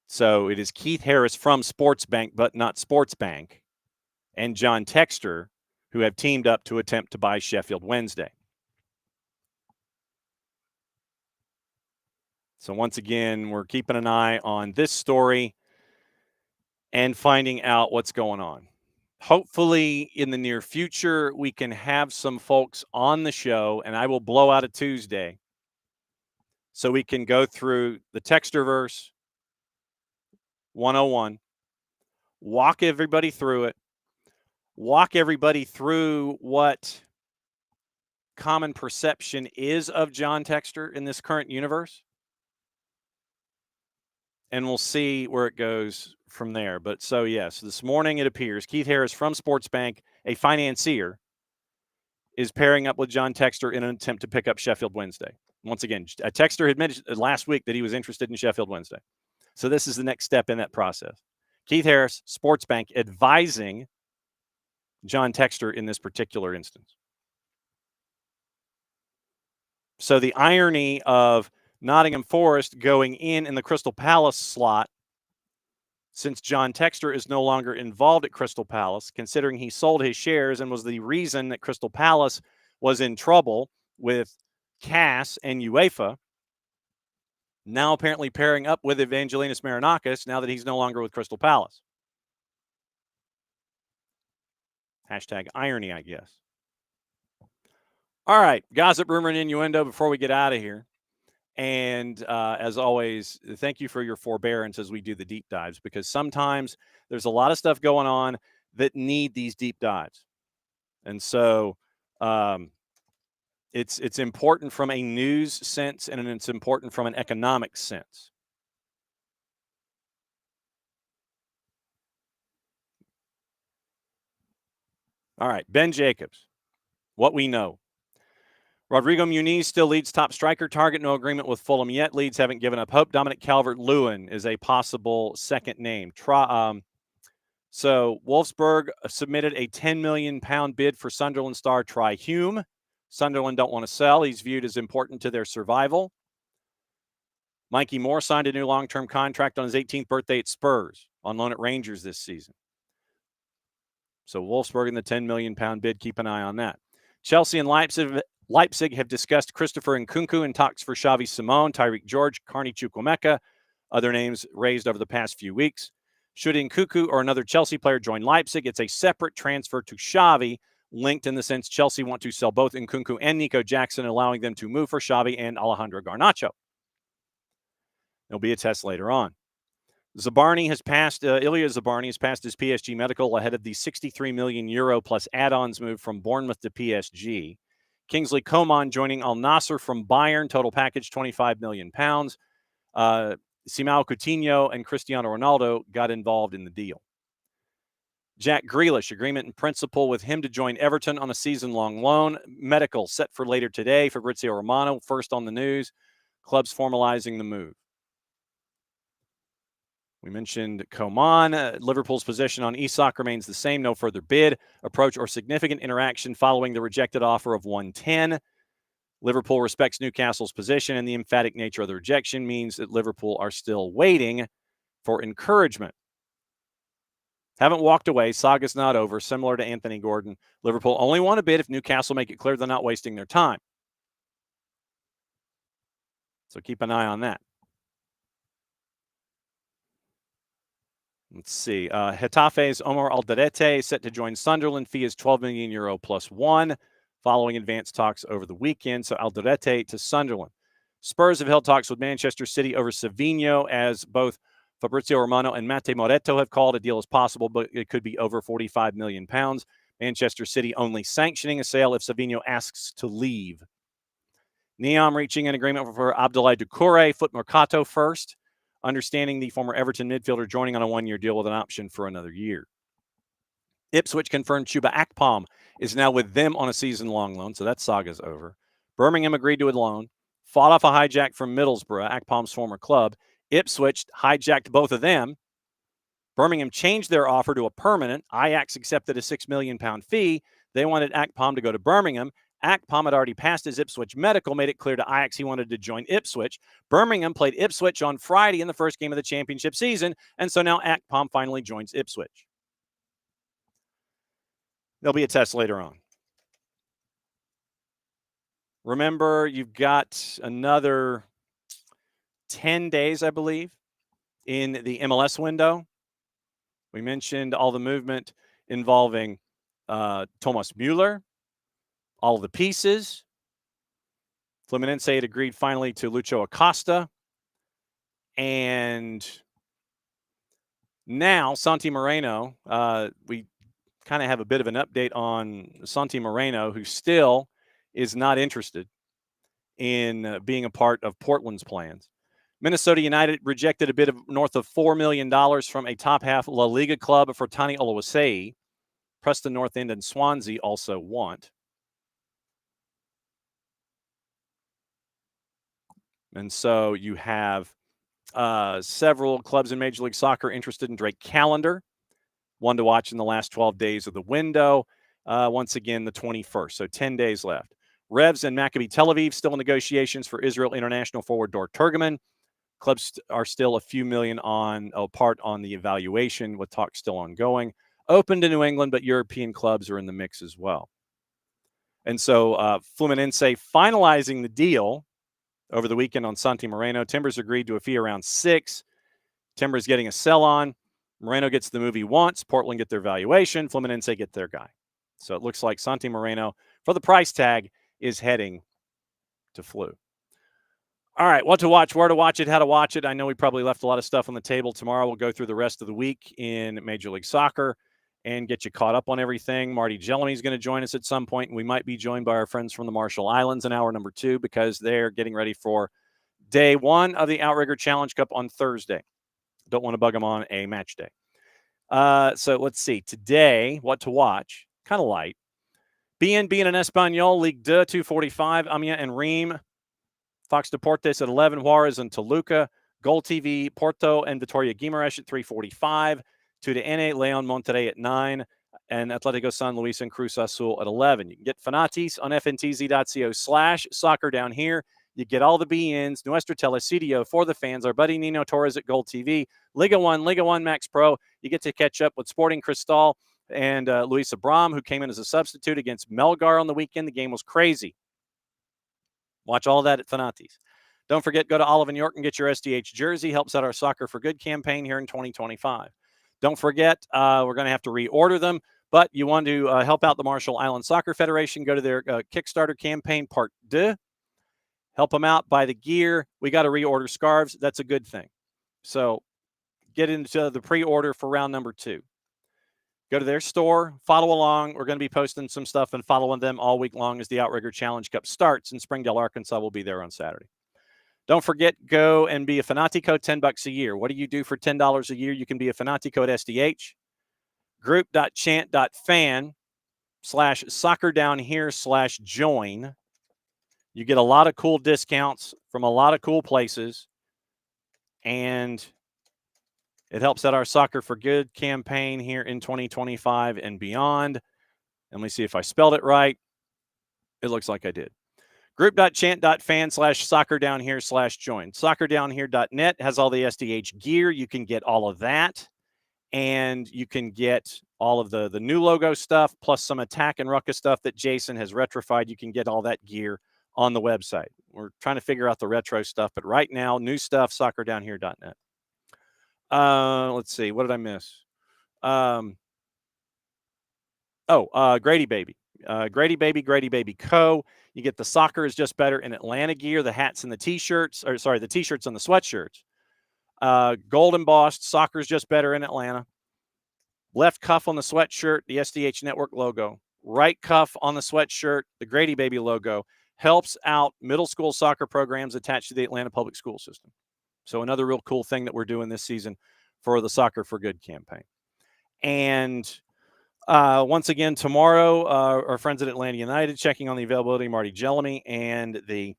So it is Keith Harris from Sportsbank, but not Sportsbank, and John Texter who have teamed up to attempt to buy Sheffield Wednesday. So once again, we're keeping an eye on this story and finding out what's going on. Hopefully, in the near future, we can have some folks on the show, and I will blow out a Tuesday so we can go through the Texterverse 101, walk everybody through it, walk everybody through what common perception is of John Texter in this current universe, and we'll see where it goes from there. But so, yes, this morning it appears Keith Harris from Sportsbank, a financier, is pairing up with John Texter in an attempt to pick up Sheffield Wednesday. Once again, Texter had mentioned last week that he was interested in Sheffield Wednesday. So this is the next step in that process. Keith Harris, Sportsbank, advising John Texter in this particular instance. So the irony of Nottingham Forest going in the Crystal Palace slot, since John Texter is no longer involved at Crystal Palace, considering he sold his shares and was the reason that Crystal Palace was in trouble with CAS and UEFA, now apparently pairing up with Evangelinas Marinakis now that he's no longer with Crystal Palace. Hashtag irony, I guess. All right, gossip, rumor, and innuendo before we get out of here. And as always, thank you for your forbearance as we do the deep dives, because sometimes there's a lot of stuff going on that need these deep dives. And so it's important from a news sense, and it's important from an economic sense. All right, Ben Jacobs. What we know. Rodrigo Muniz still leads top striker target. No agreement with Fulham yet. Leeds haven't given up hope. Dominic Calvert-Lewin is a possible second name. So Wolfsburg submitted a £10 million bid for Sunderland star Try Hume. Sunderland don't want to sell. He's viewed as important to their survival. Mikey Moore signed a new long-term contract on his 18th birthday at Spurs, on loan at Rangers this season. So Wolfsburg in the £10 million bid, keep an eye on that. Chelsea and Leipzig have discussed Christopher Nkunku in talks for Xavi Simone, Tyreek George, Carney Chukwuemeka, other names raised over the past few weeks. Should Nkunku or another Chelsea player join Leipzig, it's a separate transfer to Xavi, linked in the sense Chelsea want to sell both Nkunku and Nico Jackson, allowing them to move for Xavi and Alejandro Garnacho. There'll be a test later on. Ilya Zabarny has passed his PSG medical ahead of the €63 million plus add-ons move from Bournemouth to PSG. Kingsley Coman joining Al Nassr from Bayern, total package £25 million. Simão Coutinho and Cristiano Ronaldo got involved in the deal. Jack Grealish, agreement in principle with him to join Everton on a season-long loan. Medical set for later today. Fabrizio Romano, first on the news. Clubs formalizing the move. We mentioned Coman. Liverpool's position on Isak remains the same. No further bid, approach, or significant interaction following the rejected offer of 110. Liverpool respects Newcastle's position, and the emphatic nature of the rejection means that Liverpool are still waiting for encouragement. Haven't walked away. Saga's not over. Similar to Anthony Gordon, Liverpool only want a bid if Newcastle make it clear they're not wasting their time. So keep an eye on that. Let's see. Getafe's Omar Alderete set to join Sunderland. Fee is €12 million plus one, following advanced talks over the weekend. So Alderete to Sunderland. Spurs have held talks with Manchester City over Savinho, as both Fabrizio Romano and Mate Moretto have called. A deal is possible, but it could be over £45 million. Manchester City only sanctioning a sale if Savinho asks to leave. Neom reaching an agreement for Abdoulaye Doucouré, Foot Mercato first. Understanding the former Everton midfielder joining on a one-year deal with an option for another year. Ipswich confirmed Chuba Akpom is now with them on a season-long loan, so that saga's over. Birmingham agreed to a loan, fought off a hijack from Middlesbrough, Akpom's former club. Ipswich hijacked both of them. Birmingham changed their offer to a permanent. Ajax accepted a £6 million fee. They wanted Akpom to go to Birmingham. Akpom had already passed his Ipswich medical, made it clear to Ajax he wanted to join Ipswich. Birmingham played Ipswich on Friday in the first game of the championship season, and so now Akpom finally joins Ipswich. There'll be a test later on. Remember, you've got another 10 days, I believe, in the MLS window. We mentioned all the movement involving Thomas Müller, all the pieces. Fluminense had agreed finally to Lucho Acosta. And now Santi Moreno, we kind of have a bit of an update on Santi Moreno, who still is not interested in being a part of Portland's plans. Minnesota United rejected a bid of north of $4 million from a top-half La Liga club for Tani Oluwaseyi. Preston North End and Swansea also want. And so you have several clubs in Major League Soccer interested in Drake Callender, one to watch in the last 12 days of the window. Once again, the 21st, so 10 days left. Revs and Maccabi Tel Aviv still in negotiations for Israel international forward Dor Turgeman. Clubs are still a few million apart on the evaluation, with talks still ongoing. Open to New England, but European clubs are in the mix as well. And so Fluminense finalizing the deal over the weekend on Santi Moreno. Timbers agreed to a fee around 6. Timbers getting a sell on. Moreno gets the move he wants. Portland get their valuation. Fluminense get their guy. So it looks like Santi Moreno, for the price tag, is heading to Flu. All right, what to watch, where to watch it, how to watch it. I know we probably left a lot of stuff on the table. Tomorrow we'll go through the rest of the week in Major League Soccer and get you caught up on everything. Marty Jellamy is going to join us at some point, and we might be joined by our friends from the Marshall Islands in hour number 2, because they're getting ready for day 1 of the Outrigger Challenge Cup on Thursday. Don't want to bug them on a match day. So let's see. Today, what to watch, kind of light. BNB en Español, Ligue 2, 2:45. Amiens and Reims. Fox Deportes at 11. Juarez and Toluca. Goal TV, Porto and Vitoria Guimarães at 3:45. 2:00 Leon Monterrey at 9. And Atlético San Luis and Cruz Azul at 11. You can get Fanatis on fntz.co/soccer down here. You get all the BNs, Nuestro Telesitio for the fans, our buddy Nino Torres at Gold TV, Liga 1 Max Pro. You get to catch up with Sporting Cristal and Luis Abram, who came in as a substitute against Melgar on the weekend. The game was crazy. Watch all of that at Fanatis. Don't forget, go to Olive & York and get your SDH jersey. Helps out our Soccer for Good campaign here in 2025. Don't forget, we're going to have to reorder them, but you want to help out the Marshall Islands Soccer Federation, go to their Kickstarter campaign, Part 2. Help them out, buy the gear. We got to reorder scarves. That's a good thing. So get into the pre-order for round number 2. Go to their store, follow along. We're going to be posting some stuff and following them all week long as the Outrigger Challenge Cup starts in Springdale, Arkansas. We'll be there on Saturday. Don't forget, go and be a Fanatico, $10 a year. What do you do for $10 a year? You can be a Fanatico at SDH. Group.chant.fan/soccer-down-here/join. You get a lot of cool discounts from a lot of cool places. And it helps out our Soccer for Good campaign here in 2025 and beyond. Let me see if I spelled it right. It looks like I did. Group.chant.fan/soccer-down-here/join. Soccerdownhere.net has all the SDH gear. You can get all of that. And you can get all of the new logo stuff, plus some Attack and Ruckus stuff that Jason has retrofied. You can get all that gear on the website. We're trying to figure out the retro stuff, but right now, new stuff, soccerdownhere.net. Let's see. What did I miss? Grady Baby. Grady Baby Co. You get the Soccer is Just Better in Atlanta gear, the hats and the T-shirts, the T-shirts and the sweatshirts. Gold embossed, Soccer is Just Better in Atlanta. Left cuff on the sweatshirt, the SDH Network logo. Right cuff on the sweatshirt, the Grady Baby logo. Helps out middle school soccer programs attached to the Atlanta Public School System. So another real cool thing that we're doing this season for the Soccer for Good campaign. And once again, tomorrow, our friends at Atlanta United checking on the availability of Marty Jelemy and the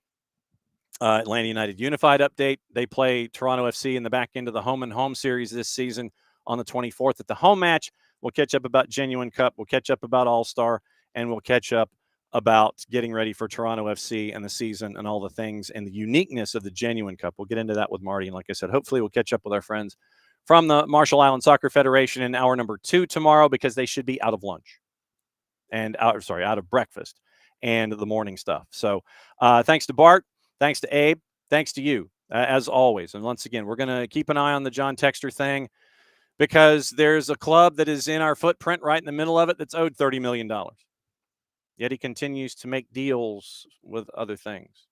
Atlanta United Unified update. They play Toronto FC in the back end of the home and home series this season on the 24th at the home match. We'll catch up about Genuine Cup. We'll catch up about All-Star, and we'll catch up about getting ready for Toronto FC and the season and all the things and the uniqueness of the Genuine Cup. We'll get into that with Marty. And like I said, hopefully we'll catch up with our friends from the Marshall Islands Soccer Federation in hour number 2 tomorrow, because they should be out of lunch and out of breakfast and the morning stuff. So thanks to Bart. Thanks to Abe. Thanks to you, as always. And once again, we're going to keep an eye on the John Texter thing, because there's a club that is in our footprint right in the middle of it that's owed $30 million. Yet he continues to make deals with other things.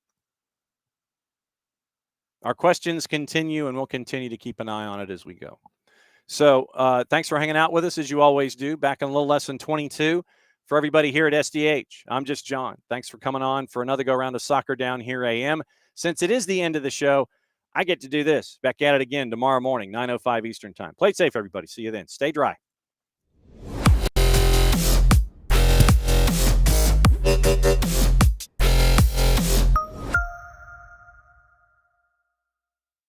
Our questions continue, and we'll continue to keep an eye on it as we go. So thanks for hanging out with us, as you always do. Back in a little less than 22. For everybody here at SDH, I'm just John. Thanks for coming on for another go-round of Soccer Down Here AM. Since it is the end of the show, I get to do this. Back at it again tomorrow morning, 9:05 Eastern Time. Play it safe, everybody. See you then. Stay dry.